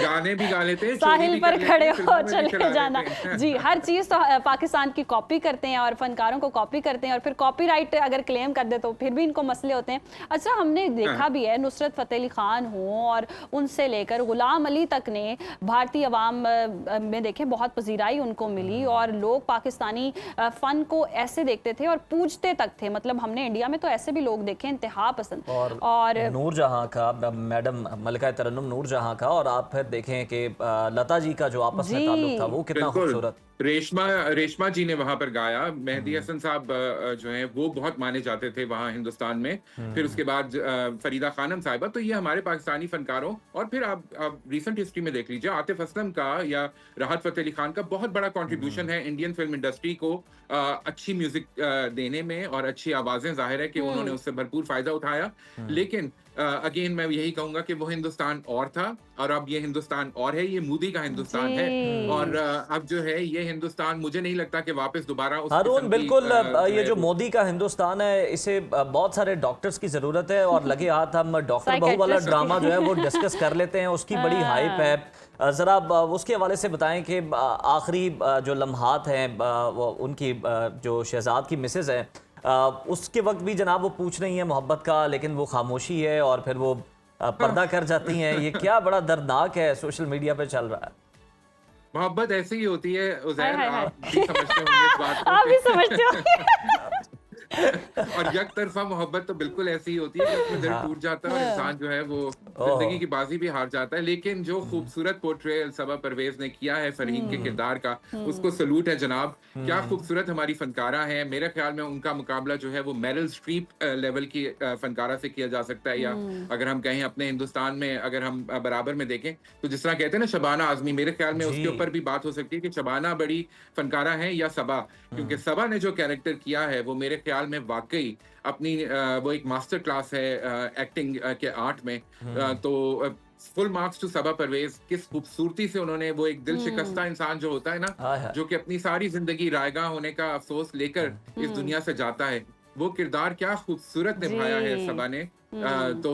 गाने भी गा लेते हैं, चोरी साहिल भी पर कर खड़े लेते हैं, हो फिल्मों में भी चले चढ़ा जाना। देते हैं। जी, हर चीज तो पाकिस्तान की कॉपी करते हैं और फनकारों को कॉपी करते हैं और फिर कॉपीराइट अगर क्लेम कर दे तो फिर भी इनको मसले होते हैं। अच्छा, हमने देखा भी है नुसरत फतेह अली खान हो और उनसे लेकर गुलाम अली तक ने भारतीय अवाम में देखें बहुत पजीराई उनको मिली और लोग पाकिस्तानी फन को ऐसे देखते थे और पूजते तक थे। मतलब हमने इंडिया में तो ऐसे भी लोग देखे इंतहा पसंद। और नूरजहां का, मैडम मलिका तरन्नुम नूरजहां का, और आप फिर देखें कि लता जी का जो आपस में ताल्लुक था वो कितना बिल्कुल। खूबसूरत। रेशमा जी ने वहां पर गाया। मेहदी हसन साहब जो है वो बहुत माने जाते थे वहां हिंदुस्तान में। फिर उसके बाद फरीदा खानम साहिबा। तो ये हमारे पाकिस्तानी फनकारों, और फिर आप रिसेंट हिस्ट्री में देख लीजिए आतिफ असलम का या राहत फतेह अली खान का बहुत बड़ा कंट्रीब्यूशन है इंडियन फिल्म इंडस्ट्री को अच्छी म्यूजिक देने में, और अच्छी आवाजें, जाहिर है कि उन्होंने उससे भरपूर फायदा उठाया। लेकिन अगेन मैं यही कहूंगा कि वो हिंदुस्तान और था और अब ये हिंदुस्तान और है। ये मोदी का हिंदुस्तान है और अब जो है ये हिंदुस्तान मुझे नहीं लगता कि वापस दोबारा उस हारून बिल्कुल ये जो मोदी का हिंदुस्तान है इसे बहुत सारे डॉक्टर्स की जरूरत है। और लगे हाथ हम डॉक्टर बहू वाला ड्रामा जो है वो डिस्कस कर लेते हैं, उसकी बड़ी हाइप है। जरा उसके हवाले से बताएं कि आखिरी जो लम्हात हैं उनकी जो शहजाद की मिसेज है उसके वक्त भी जनाब वो पूछ रही हैं मोहब्बत का, लेकिन वो खामोशी है और फिर वो पर्दा कर जाती हैं। ये क्या बड़ा दर्दनाक है, सोशल मीडिया पे चल रहा है। मोहब्बत ऐसे ही होती है उज़ैर, आप भी समझते होंगे इस बात को। आप भी समझते होंगे। और यक तरफा मोहब्बत तो बिल्कुल ऐसी ही होती है कि उसमें दिल टूट जाता है और इंसान जो है वो जिंदगी की बाजी भी हार जाता है। लेकिन जो खूबसूरत पोर्ट्रेयल सबा परवेज ने किया है फरहीन के किरदार का, उसको सलूट है जनाब। क्या खूबसूरत हमारी फनकारा है। मेरे ख्याल में उनका मुकाबला जो है वो मेरिल स्ट्रीप लेवल की फनकारा से किया जा सकता है। या अगर हम कहें अपने हिंदुस्तान में अगर हम बराबर में देखें तो जिस तरह कहते हैं ना शबाना आजमी, मेरे ख्याल में उसके ऊपर भी बात हो सकती है कि शबाना बड़ी फनकारा है या सबा। क्योंकि सबा ने जो कैरेक्टर किया है वो मेरे ख्याल में वाकई अपनी वो एक मास्टर क्लास है एक्टिंग के आर्ट में। तो फुल मार्क्स टू सबा परवेज। किस खूबसूरती से उन्होंने वो एक दिल शिकस्ता इंसान जो होता है ना, जो कि अपनी सारी जिंदगी रायगा होने का अफसोस लेकर इस दुनिया से जाता है, वो किरदार क्या खूबसूरत निभाया है सबा ने। तो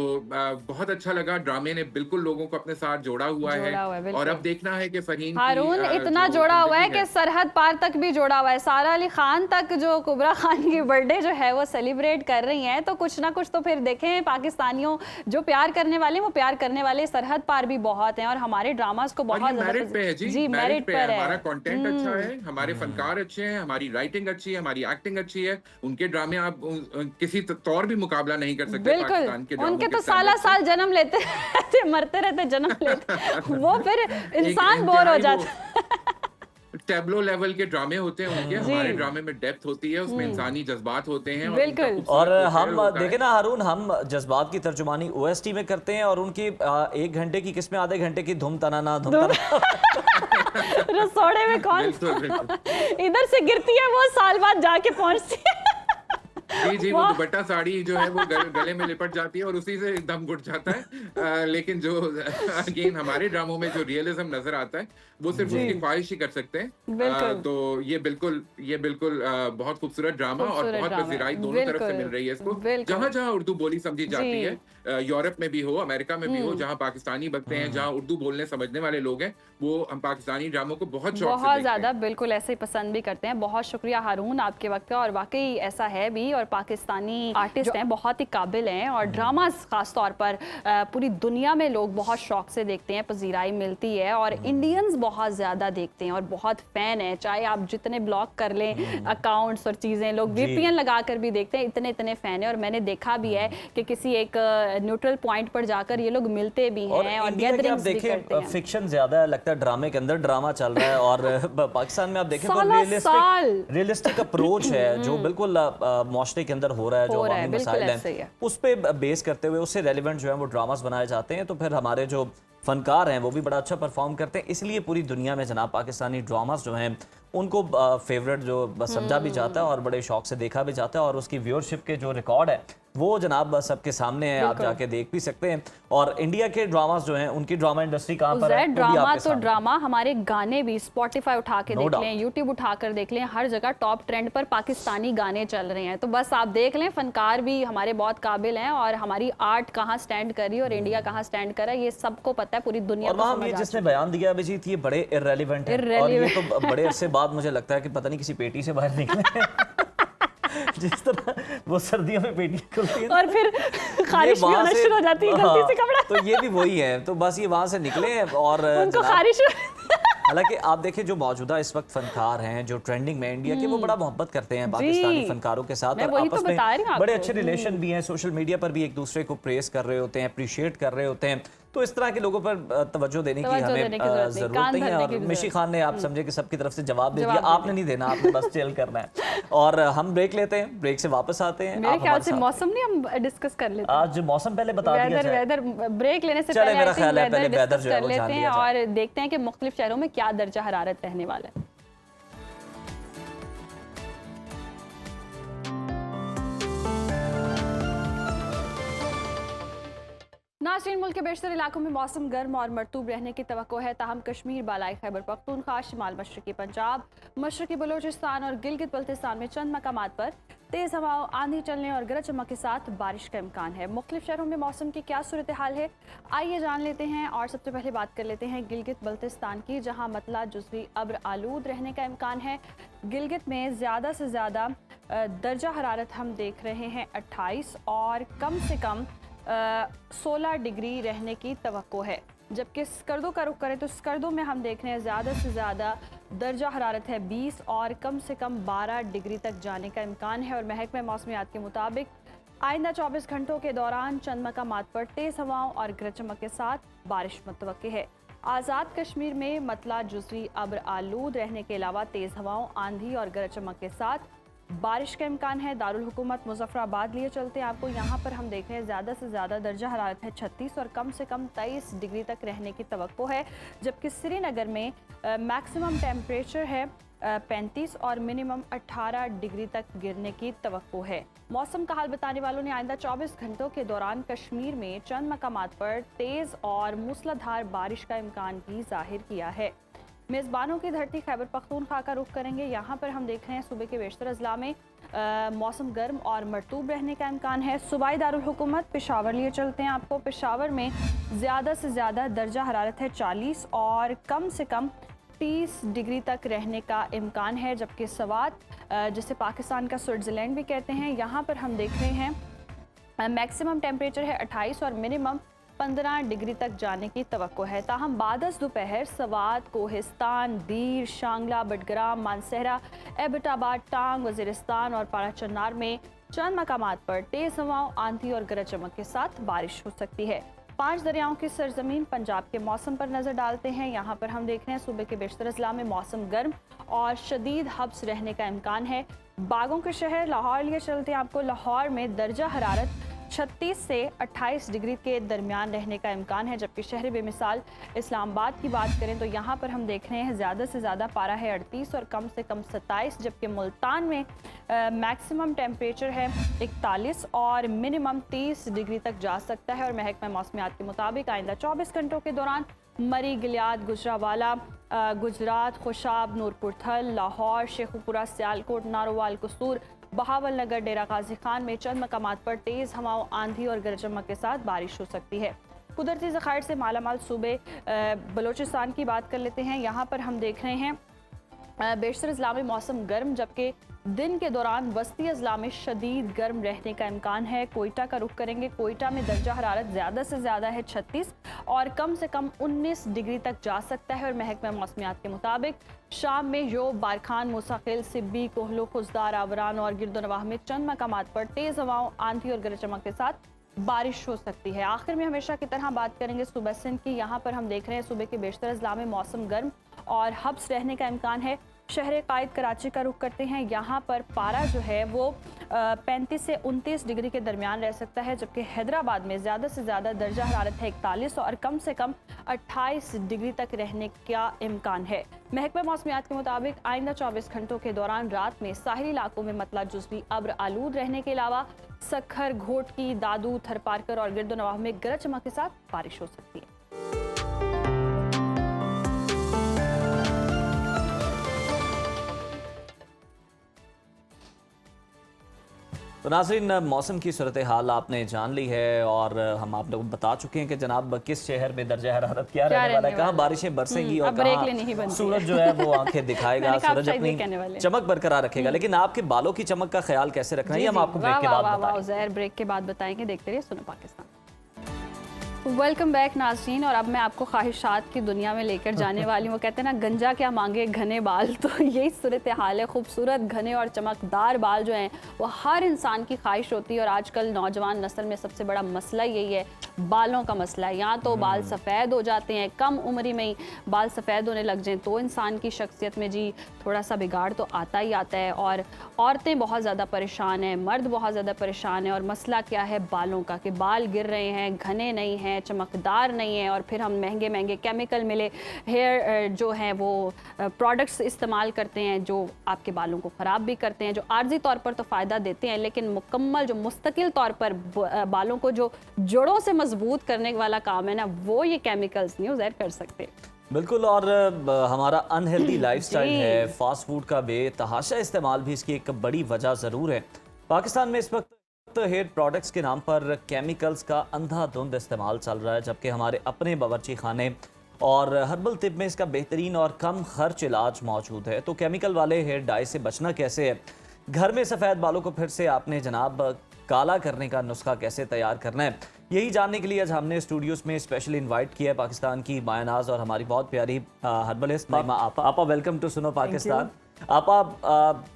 बहुत अच्छा लगा। ड्रामे ने बिल्कुल लोगों को अपने साथ जोड़ा हुआ है और अब देखना है कि फरहीन हारून इतना जोड़ा हुआ है कि सरहद पार तक भी जोड़ा हुआ है। सारा अली खान तक जो कुबरा खान की बर्थडे जो है वो सेलिब्रेट कर रही हैं। तो कुछ ना कुछ तो फिर देखें, पाकिस्तानियों जो प्यार करने वाले वो प्यार करने वाले सरहद पार भी बहुत हैं और हमारे ड्रामास को बहुत मेरिट पे है जी मेरिट पर है। हमारा कंटेंट अच्छा है, हमारे फनकार अच्छे हैं, हमारी राइटिंग अच्छी है, हमारी एक्टिंग अच्छी है। उनके ड्रामे आप किसी तौर भी मुकाबला नहीं कर सकते। बिल्कुल पाकिस्तान के ड्रामों उनके के तो साला standards हैं। साल जन्म लेते रहते, मरते रहते, जन्म लेते, वो फिर इंसान बोर हो इंतहाई जाता। टैब्लो लेवल के ड्रामे होते हैं उनके, जी। हमारे ड्रामे में डेप्थ होती है, उसमें इंसानी जज्बात होते हैं और बिल्कुल। उनका खूबसूरत और portrayal हम होता है। देखे ना हारून, हम जज्बात की तर्जुमानी ओएसटी में करते हैं और उनकी 1 घंटे की किस्में आधे घंटे की धुम तनाना रसोड़े में कौन बिल्कुल बिल्कुल। इधर से गिरती है, वो साल बाद जाके पहुंचती है। जी जी, वो दुपट्टा साड़ी जो है वो गले में लिपट जाती है और उसी से दम घुट जाता है। लेकिन जो अगेन हमारे ड्रामों में जो रियलिज्म नजर आता है वो सिर्फ उसकी ख्वाहिश ही कर सकते हैं। बिल्कुल। तो ये बिल्कुल बहुत खूबसूरत ड्रामा और खूबसूरत बहुत ड्रामा है। पजीराई दोनों तरफ से बिल्कुल, मिल रही है इसको। बिल्कुल। जहां जहां उर्दू बोली समझी जाती जी। है, यूरोप में भी हो, अमेरिका में भी हो, जहां पाकिस्तानी बकते हैं, जहां उर्दू बोलने समझने वाले लोग हैं, वो हम पाकिस्तानी ड्रामों को बहुत शौक से बहुत देखते हैं। ज़्यादा, बिल्कुल ऐसे ही पसंद भी करते हैं। बहुत शुक्रिया हारून आपके वक्त का, और वाकई ऐसा है भी, और पाकिस्तानी आर्टिस्ट हैं, बहुत ही काबिल हैं, और ड्रामास खास तौर पर पूरी दुनिया में लोग बहुत शौक से देखते हैं, पजीराई मिलती है, और इंडियंस बहुत ज़्यादा देखते हैं और बहुत फ़ैन है। चाहे आप जितने ब्लॉक कर लें अकाउंट्स और चीज़ें, लोग VPN लगा कर भी देखते हैं, इतने इतने फ़ैन है। और मैंने देखा भी है कि किसी एक न्यूट्रल पॉइंट पर जाकर ये लोग मिलते भी हैं और इंडिया के आप गैदरिंग्स भी करते देखें हैं। फिक्शन ज्यादा है, लगता है ड्रामे के अंदर ड्रामा चल रहा है, और पाकिस्तान में आप देखें तो साल। रियलिस्टिक अप्रोच है जो बिल्कुल माशरे के अंदर हो रहा है, जो हो रहा है, अवामी बिल्कुल मसाइल ऐसे ही हैं है। उस पे बेस करते हुए उससे रेलिवेंट जो है वो ड्रामास बनाए जाते हैं। तो फिर हमारे जो फनकार हैं वो भी बड़ा अच्छा परफॉर्म करते हैं, इसलिए पूरी दुनिया में जनाब पाकिस्तानी ड्रामास जो हैं उनको फेवरेट जो समझा भी जाता है और बड़े शौक से देखा भी जाता है, और उसकी व्यूअरशिप के जो रिकॉर्ड है वो जनाब सबके सामने है, आप जाके देख भी सकते हैं। और इंडिया के ड्रामास जो हैं उनकी ड्रामा इंडस्ट्री कहाँ पर है, वो भी ड्रामा आपके तो सामने। ड्रामा, हमारे गाने भी स्पॉटिफाई उठा के No देख doubt। लें, यूट्यूब उठा कर देख लें, हर जगह टॉप ट्रेंड पर पाकिस्तानी गाने चल रहे हैं। तो बस आप देख लें, फनकार भी हमारे बहुत काबिल हैं, और हमारी आर्ट कहाँ स्टैंड कर रही है और इंडिया कहाँ स्टैंड कर रहा है, ये सबको पता है, पूरी दुनिया और को वहाँ समझ ये आ जिसने चुकी है। बयान दिया अभिजीत, ये बड़े इररेलेवेंट है, और ये तो बड़े अरसे बाद मुझे लगता है कि पता नहीं किसी पेटी से बाहर निकले जिस तरह वो सर्दियों में पेटी खुलती है और फिर खारिश भी होना शुरू हो जाती है गलती से कपड़ा, तो ये भी वही है। तो बस ये वहां से निकले हैं और उनको जनाब, खारिश हालांकि आप देखें जो मौजूदा इस वक्त फनकार हैं जो ट्रेंडिंग में इंडिया के, वो बड़ा मोहब्बत करते हैं पाकिस्तानी फनकारों के साथ, मैं और वही तो आपस में बता रही हूँ बड़े आपको। अच्छे रिलेशन भी हैं, सोशल मीडिया पर भी एक दूसरे को प्रेस कर रहे होते हैं, अप्रिशिएट कर रहे होते हैं। तो इस तरह के लोगों पर तवज्जो देने की तवज्जो हमें देने की जरूरत नहीं, जरूरत कान नहीं है। भरने और की भी मिशी जरूरत खान ने आप समझे कि सबकी तरफ से जवाब दे जवाब दिया, दे आपने नहीं देना, आपने बस चिल करना है। और हम ब्रेक लेते हैं, ब्रेक से वापस आते हैं। मेरे आप ख्याल हमारे से साथ मौसम नहीं हम डिस्कस कर लेते हैं। आज मौसम पहले बता दिया वेदर जाए। वेदर ब्रेक लेने से चले, पहले मेरा I think ख्याल है weather पहले weather discuss जो है कर वो जान लेते हैं लिया और देखते हैं कि मुख्तलिफ शहरों में क्या दर्जा हरारत रहने वाला है। नाज़रीन, मुल्क के बेशतर इलाकों में मौसम गर्म और मरतूब रहने की तवक्को है, ताहम कश्मीर, बालाई खैबर पख्तूनख्वा, शिमाल मशरकी पंजाब, मशरकी बलोचिस्तान और गिलगित बल्तिस्तान में चंद मकामात पर तेज़ हवाओं, आंधी चलने और गरज चमक के साथ बारिश का इम्कान है। मुख्तलिफ शहरों में मौसम की क्या सूरत हाल है, आइए जान लेते हैं। और सबसे पहले बात कर लेते हैं गिलगित बल्तिस्तान की, जहाँ मतला जुज़वी अब्र आलूद रहने का इम्कान है। गिलगित में ज़्यादा से ज़्यादा दर्जा हरारत हम देख रहे हैं 28 और कम से कम 16 डिग्री रहने की तवक्को है। जबकि स्कर्दो का रुख करें तो स्कर्दो में हम देख रहे हैं ज़्यादा से ज़्यादा दर्जा हरारत है 20 और कम से कम 12 डिग्री तक जाने का इम्कान है। और महकमा मौसमियात के मुताबिक आइंदा 24 घंटों के दौरान चंद मकामात पर तेज़ हवाओं और गरज चमक के साथ बारिश मुतवक्की है। आज़ाद कश्मीर में मतला जुज़वी अब्र आलूद रहने के अलावा तेज़ हवाओं, आंधी और गरज चमक के साथ बारिश का इम्कान है। दारुल हुकूमत मुजफ्फराबाद लिए चलते हैं आपको, यहाँ पर हम देख रहे हैं ज़्यादा से ज़्यादा दर्जा हरारत है 36 और कम से कम 23 डिग्री तक रहने की तवक्को है। जबकि श्रीनगर में मैक्सिमम टेम्परेचर है 35 और मिनिमम 18 डिग्री तक गिरने की तवक्को है। मौसम का हाल बताने वालों ने आइंदा 24 घंटों के दौरान कश्मीर में चंद मकामात पर तेज़ और मूसलाधार बारिश का इम्कान भी जाहिर किया है। मेज़बानों की धरती खैबर पख्तूनख्वा का रुख करेंगे। यहाँ पर हम देख रहे हैं सूबे के बेशतर अजला में मौसम गर्म और मरतूब रहने का इम्कान है। सूबाई दारुल हुकूमत पेशावर लिए चलते हैं आपको। पेशावर में ज़्यादा से ज़्यादा दर्जा हरारत है 40 और कम से कम 30 डिग्री तक रहने का इम्कान है। जबकि सवात, जिसे पाकिस्तान का स्विट्ज़रलैंड भी कहते हैं, यहाँ पर हम देख रहे हैं मैक्सिमम टेम्परेचर है 28 और मिनिमम 15 डिग्री तक जाने की तवक्को है। ताहम बादस दोपहर सवात, कोहिस्तान, दीर, शांगला, बडग्राम, मानसहरा, एबटाबाद, टांग, वज़ीरिस्तान और पारा चन्नार में चंद मकामात पर तेज हवाओं, आंधी और गरज चमक के साथ बारिश हो सकती है। 5 दरियाओं की सरजमीन पंजाब के मौसम पर नजर डालते हैं। यहाँ पर हम देख रहे हैं सूबे के बेशतर अजला में मौसम गर्म और शदीद हब्स रहने का इम्कान है। बागों के शहर लाहौर लिए चलते हैं आपको। लाहौर में दर्जा हरारत 36 से 28 डिग्री के दरमियान रहने का इम्कान है, जबकि शहर बेमिसाल इस्लामाबाद की बात करें तो यहाँ पर हम देख रहे हैं ज़्यादा से ज़्यादा पारा है 38 और कम से कम 27, जबकि मुल्तान में मैक्सिमम टेम्परेचर है 41 और मिनिमम 30 डिग्री तक जा सकता है। और महकमा मौसमियात के मुताबिक आइंदा 24 घंटों के दौरान मरी, गिलियाद, गुजरावाला, गुजरात, खुशाब, नूरपुर थल, लाहौर, शेखुपुरा, सियालकोट, नारोवाल, कसूर, बहावल नगर, डेरा गाजी खान में चंद मकामात पर तेज़ हवाओं, आंधी और गरज चमक के साथ बारिश हो सकती है। कुदरती ज़खायर से मालामाल सूबे बलूचिस्तान की बात कर लेते हैं। यहाँ पर हम देख रहे हैं बेशतर अजला में मौसम गर्म, जबकि दिन के दौरान वस्ती अजला में शदीद गर्म रहने का इम्कान है। कोयटा का रुख करेंगे। कोयटा में दर्जा हरारत ज़्यादा से ज़्यादा है 36 और कम से कम 19 डिग्री तक जा सकता है। और महकमा मौसमियात के मुताबिक शाम में योब, बारखान, मुसाकिल, सिब्बी, कोहलो, खुजदार, आवरान और गिरदोनवाह में चंद मकामात पर तेज़ हवाओं, आंधी और गरज चमक के साथ बारिश हो सकती है। आखिर में हमेशा की तरह बात करेंगे सूबा सिंध की। यहाँ पर हम देख रहे हैं सूबे के बेशतर अजला में मौसम गर्म और हब्स रहने का इम्कान है। शहर कायद कराची का रुख करते हैं। यहाँ पर पारा जो है वो 35 से 29 डिग्री के दरमियान रह सकता है, जबकि हैदराबाद में ज़्यादा से ज़्यादा दर्जा हरारत है 41 और कम से कम 28 डिग्री तक रहने का इम्कान है। महकमा मौसमियात के मुताबिक आइंदा 24 घंटों के दौरान रात में साहिली इलाकों में मतला जुज़वी अब्र आलूद रहने के अलावा सखर, घोटकी, दादू, थरपारकर और गिरदोनवाह में गरज चमक के साथ बारिश हो सकती है। तो नाज़रीन, मौसम की सूरत हाल आपने जान ली है और हम आप लोगों को बता चुके हैं कि जनाब किस शहर में दर्जा हरारत क्या रहने वाला है, कहाँ बारिशें बरसेंगी और कहाँ सूरज जो है वो आंखें दिखाएगा, सूरज अपनी चमक बरकरार रखेगा। लेकिन आपके बालों की चमक का ख्याल कैसे रखना है, हम आपको ब्रेक के बाद बताएंगे। ब्रेक के बाद बताएंगे। देखते रहिए सुनो पाकिस्तान। वेलकम बैक नाज़रीन। और अब मैं आपको ख्वाहिशात की दुनिया में लेकर जाने वाली हूँ। वो कहते हैं ना, गंजा क्या मांगे घने बाल, तो यही सूरत हाल है। खूबसूरत, घने और चमकदार बाल जो हैं वो हर इंसान की ख्वाहिश होती है। और आजकल नौजवान नस्ल में सबसे बड़ा मसला यही है, बालों का मसला है। यहाँ तो बाल सफ़ेद हो जाते हैं, कम उम्र में ही बाल सफ़ेद होने लग जाएँ तो इंसान की शख्सियत में जी थोड़ा सा बिगाड़ तो आता ही आता है। और औरतें बहुत ज़्यादा परेशान हैं, मर्द बहुत ज़्यादा परेशान है। और मसला क्या है? बालों का, कि बाल गिर रहे हैं, घने नहीं हैं, चमकदार नहीं है। और फिर हम महंगे महंगे केमिकल मिले हेयर जो हैं वो प्रोडक्ट्स इस्तेमाल करते हैं जो आपके बालों को ख़राब भी करते हैं, जो आर्जी तौर पर तो फ़ायदा देते हैं लेकिन मुकम्मल जो मुस्तकिल तौर पर बालों को जो जड़ों से मजबूत करने वाला काम है ना, वो ये केमिकल्स नहीं ज़ाहिर कर सकते। बिल्कुल। और हमारा अनहेल्दी लाइफस्टाइल है, फास्ट फूड का बेतहाशा इस्तेमाल भी इसकी एक बड़ी वजह ज़रूर है। पाकिस्तान में इस वक्त हेयर प्रोडक्ट्स के नाम पर केमिकल्स का अंधाधुंध इस्तेमाल चल रहा है, जबकि हमारे अपने बावर्ची खाने और हर्बल तिब में इसका बेहतरीन और कम खर्च इलाज मौजूद है। तो केमिकल वाले हेयर डाई से बचना कैसे है, घर में सफ़ेद बालों को फिर से आपने जनाब काला करने का नुस्खा कैसे तैयार करना है, यही जानने के लिए आज हमने स्टूडियोज में स्पेशली इनवाइट किया है पाकिस्तान की मायनाज और हमारी बहुत प्यारी हर्बलिस्ट नाइमा आपा। आपा वेलकम टू सुनो पाकिस्तान। आपा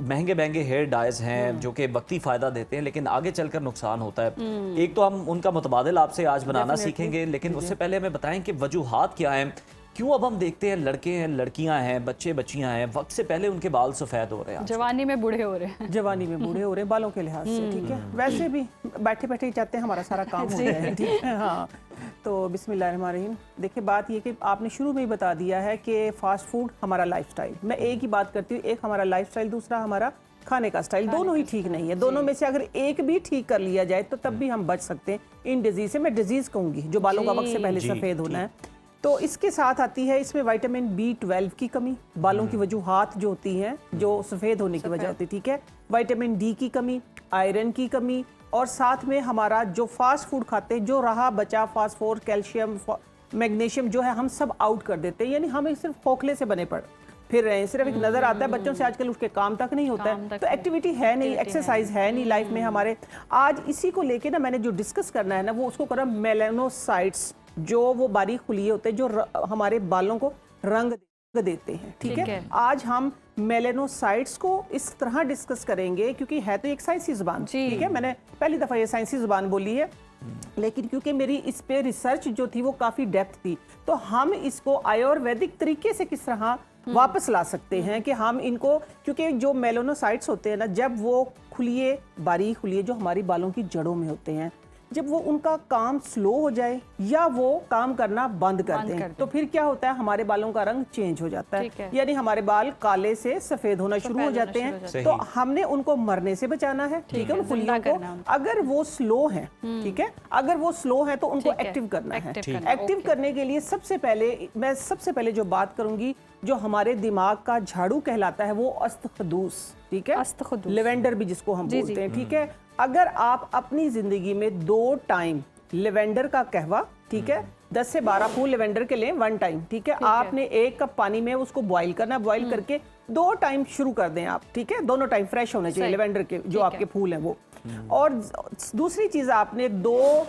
महंगे महंगे हेयर डाइज हैं जो कि वक्ती फ़ायदा देते हैं लेकिन आगे चलकर नुकसान होता है। एक तो हम उनका मुतबादिल आपसे आज बनाना सीखेंगे, लेकिन उससे पहले हमें बताएं कि वजूहात क्या हैं, क्यों अब हम देखते हैं लड़के हैं, लड़कियां हैं, बच्चे बच्चियां हैं, वक्त से पहले उनके बाल सफ़ेद हो रहे हैं, जवानी में बूढ़े हो रहे हैं, जवानी में बूढ़े हो रहे हैं बालों के लिहाज से। ठीक है, वैसे भी बैठे बैठे ही चाहते हैं हमारा सारा काम हो जाए। ठीक है, हाँ। तो बिस्मिल्लाहिर्रहमानिर्रहीम। देखिए, बात ये कि आपने शुरू में ही बता दिया है कि फ़ास्ट फूड हमारा लाइफस्टाइल, मैं एक ही बात करती हूँ, एक हमारा लाइफस्टाइल, दूसरा हमारा खाने का स्टाइल, दोनों ही ठीक नहीं है। दोनों में से अगर एक भी ठीक कर लिया जाए तो तब भी हम बच सकते हैं इन डिजीज़ से। मैं डिजीज़ कहूँगी जो बालों का वक्त से पहले सफ़ेद होना है। तो इसके साथ आती है इसमें विटामिन B12 की कमी, बालों की वजूहात जो होती हैं जो सफ़ेद होने की वजह होती है। ठीक है, विटामिन D की कमी, आयरन की कमी, और साथ में हमारा जो फास्ट फूड खाते हैं, जो रहा बचा फास्फोर, कैल्शियम, मैग्नीशियम जो है हम सब आउट कर देते हैं। यानी हमें सिर्फ खोखले से बने पड़ फिर रहे हैं, सिर्फ एक नज़र आता है। बच्चों से आजकल उसके काम तक नहीं होता है, तो एक्टिविटी है नहीं, एक्सरसाइज है नहीं लाइफ में हमारे। आज इसी को लेके ना मैंने जो डिस्कस करना है ना, वो उसको करा मेलानोसाइट्स, जो वो बारीक खुलिये होते हैं जो हमारे बालों को रंग देते हैं, ठीक है। आज हम मेलेनोसाइट्स को इस तरह डिस्कस करेंगे क्योंकि है तो एक साइंसी जुबान, ठीक है, मैंने पहली दफा ये साइंसी जुबान बोली है, लेकिन क्योंकि मेरी इस पे रिसर्च जो थी वो काफी डेप्थ थी, तो हम इसको आयुर्वेदिक तरीके से किस तरह वापस ला सकते हैं कि हम इनको, क्योंकि जो मेलेनोसाइट्स होते हैं ना, जब वो खुलिए, बारीक खुलिए, जो हमारी बालों की जड़ों में होते हैं, जब वो उनका काम स्लो हो जाए या वो काम करना बंद कर दें, तो फिर क्या होता है, हमारे बालों का रंग चेंज हो जाता है, यानी हमारे बाल काले से सफेद होना शुरू हो जाते हैं। तो हमने उनको मरने से बचाना है, ठीक है, उन फुलियों को। अगर वो स्लो है, ठीक है, अगर वो स्लो है तो उनको एक्टिव करना है। एक्टिव करने के लिए सबसे पहले जो बात करूंगी, जो हमारे दिमाग का झाड़ू कहलाता है, वो अस्तखदूस, ठीक है, लेवेंडर भी जिसको हम बोलते हैं, ठीक है। अगर आप अपनी जिंदगी में 2 टाइम लेवेंडर का कहवा, ठीक है, 10 से 12 फूल लेवेंडर के लें 1 टाइम, ठीक है, आपने 1 कप पानी में उसको बॉईल करना, बॉईल करके 2 टाइम शुरू कर दें आप, ठीक है, दोनों टाइम फ्रेश होने चाहिए लेवेंडर के जो आपके फूल हैं वो। और दूसरी चीज, आपने 2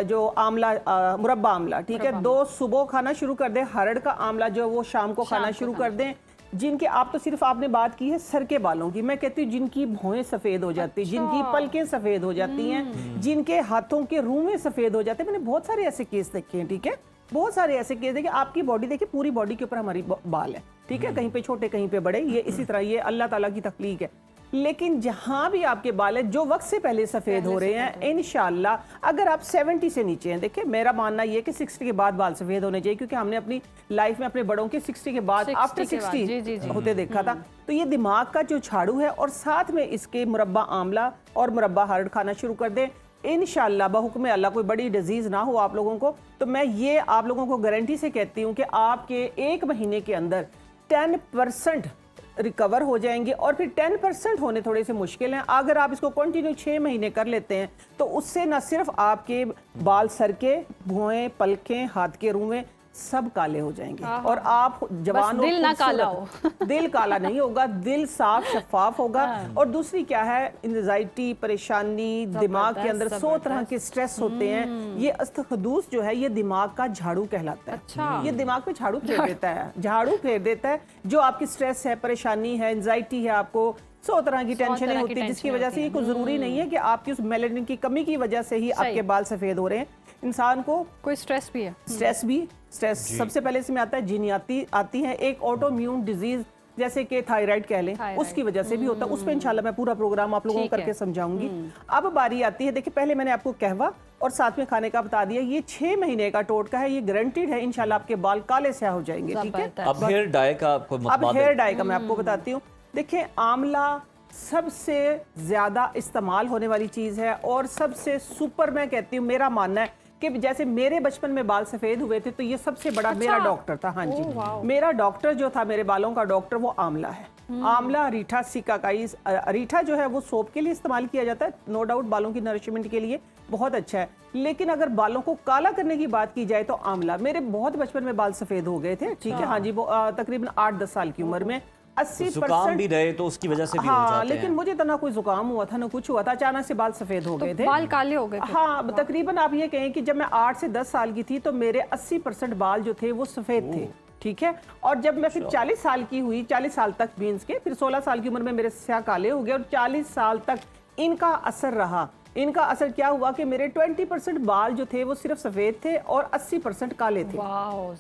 जो आंवला, मुरब्बा आंवला, ठीक है, 2 सुबह खाना शुरू कर दें, हरड़ का आंवला जो वो शाम को खाना शुरू कर दें। जिनके, आप तो सिर्फ आपने बात की है सर के बालों की, मैं कहती हूँ जिनकी भौहें सफेद हो जाती हैं, जिनकी पलकें सफेद हो जाती हैं, जिनके हाथों के रूमें सफेद हो जाते हैं, मैंने बहुत सारे ऐसे केस देखे हैं, ठीक है, बहुत सारे ऐसे केस देखे। आपकी बॉडी देखिए, पूरी बॉडी के ऊपर हमारी बाल है, ठीक है, कहीं पे छोटे कहीं पे बड़े, ये इसी तरह, ये अल्लाह ताला की तख्लीक है। लेकिन जहां भी आपके बाल है जो वक्त से पहले सफेद हो रहे हैं, इंशाल्लाह, अगर आप 70 से नीचे हैं, देखिए मेरा मानना ये है कि 60 के बाद बाल सफेद होने चाहिए, क्योंकि हमने अपनी लाइफ में अपने बड़ों के 60 के बाद, आफ्टर 60 होते देखा था। तो ये दिमाग का जो झाड़ू है, और साथ में इसके मुरब्बा आंवला और मुरब्बा हरड़ खाना शुरू कर दें, इंशाल्लाह बहुक्म अल्लाह कोई बड़ी डिजीज ना हो आप लोगों को। तो मैं ये आप लोगों को गारंटी से कहती हूँ कि आपके 1 महीने के अंदर 10% रिकवर हो जाएंगे, और फिर 10% होने थोड़े से मुश्किल हैं। अगर आप इसको कंटिन्यू 6 महीने कर लेते हैं, तो उससे न सिर्फ आपके बाल, सर के, भुएं, पलकें, हाथ के रूमें सब काले हो जाएंगे, और आप जवान, दिल ना काला हो दिल काला नहीं होगा, दिल साफ शफाफ होगा। और दूसरी क्या है, एंजाइटी, परेशानी, दिमाग के अंदर 100 तरह के स्ट्रेस होते हैं, ये अस्तखदूस जो है, ये दिमाग का झाड़ू कहलाता है। ये दिमाग पे झाड़ू फेर देता है, झाड़ू फेर देता है। जो आपकी स्ट्रेस है, परेशानी है, एंजाइटी है, आपको 100 तरह की टेंशनें होती है, जिसकी वजह से ये कोई जरूरी नहीं है कि आपकी उस मेलेनिन की कमी की वजह से ही आपके बाल सफेद हो रहे हैं। इंसान को कोई स्ट्रेस भी है, स्ट्रेस सबसे पहले इसमें आता है, जीनी आती है, एक ऑटोइम्यून डिजीज जैसे कि थायराइड कह लें, उसकी वजह से भी होता है। उस पर इंशाल्लाह मैं पूरा प्रोग्राम आप लोगों को करके समझाऊंगी। अब बारी आती है, देखिए पहले मैंने आपको कहवा और साथ में खाने का बता दिया, ये 6 महीने का टोटका है, ये गारंटीड है, इंशाल्लाह आपके बाल काले स्याह हो जाएंगे, ठीक है। अब हेयर डाई का मैं आपको बताती हूँ। देखिए आंवला सबसे ज्यादा इस्तेमाल होने वाली चीज है, और सबसे सुपर, मैं कहती हूँ, मेरा मानना है कि जैसे मेरे बचपन में बाल सफेद हुए थे, तो ये सबसे बड़ा मेरा डॉक्टर था। हाँ जी, मेरा डॉक्टर जो था, मेरे बालों का डॉक्टर, वो आंवला है। आंवला, अरीठा, सिकाकाई। अरीठा जो है वो सोप के लिए इस्तेमाल किया जाता है, नो डाउट बालों की नरिशमेंट के लिए बहुत अच्छा है। लेकिन अगर बालों को काला करने की बात की जाए तो आंवला। मेरे बहुत बचपन में बाल सफेद हो गए थे, ठीक है, हाँ जी, वो तकरीबन 8-10 साल की उम्र में 80% भी रहे तो उसकी वजह से भी हो जाते हैं। लेकिन मुझे तो ना कोई जुकाम हुआ था, ना कुछ हुआ था, अचानक से बाल सफेद हो गए थे, बाल काले हो गए थे। हाँ, तकरीबन आप ये कहें कि जब मैं 8 से 10 साल की थी तो मेरे 80% बाल जो थे वो सफेद थे, ठीक है। और जब मैं फिर 40 साल की हुई, 40 साल तक मीन्स के, फिर 16 साल की उम्र में मेरे स्याह काले हो गए, और 40 साल तक इनका असर रहा। इनका असर क्या हुआ कि मेरे 20% बाल जो थे वो सिर्फ सफेद थे और 80% काले थे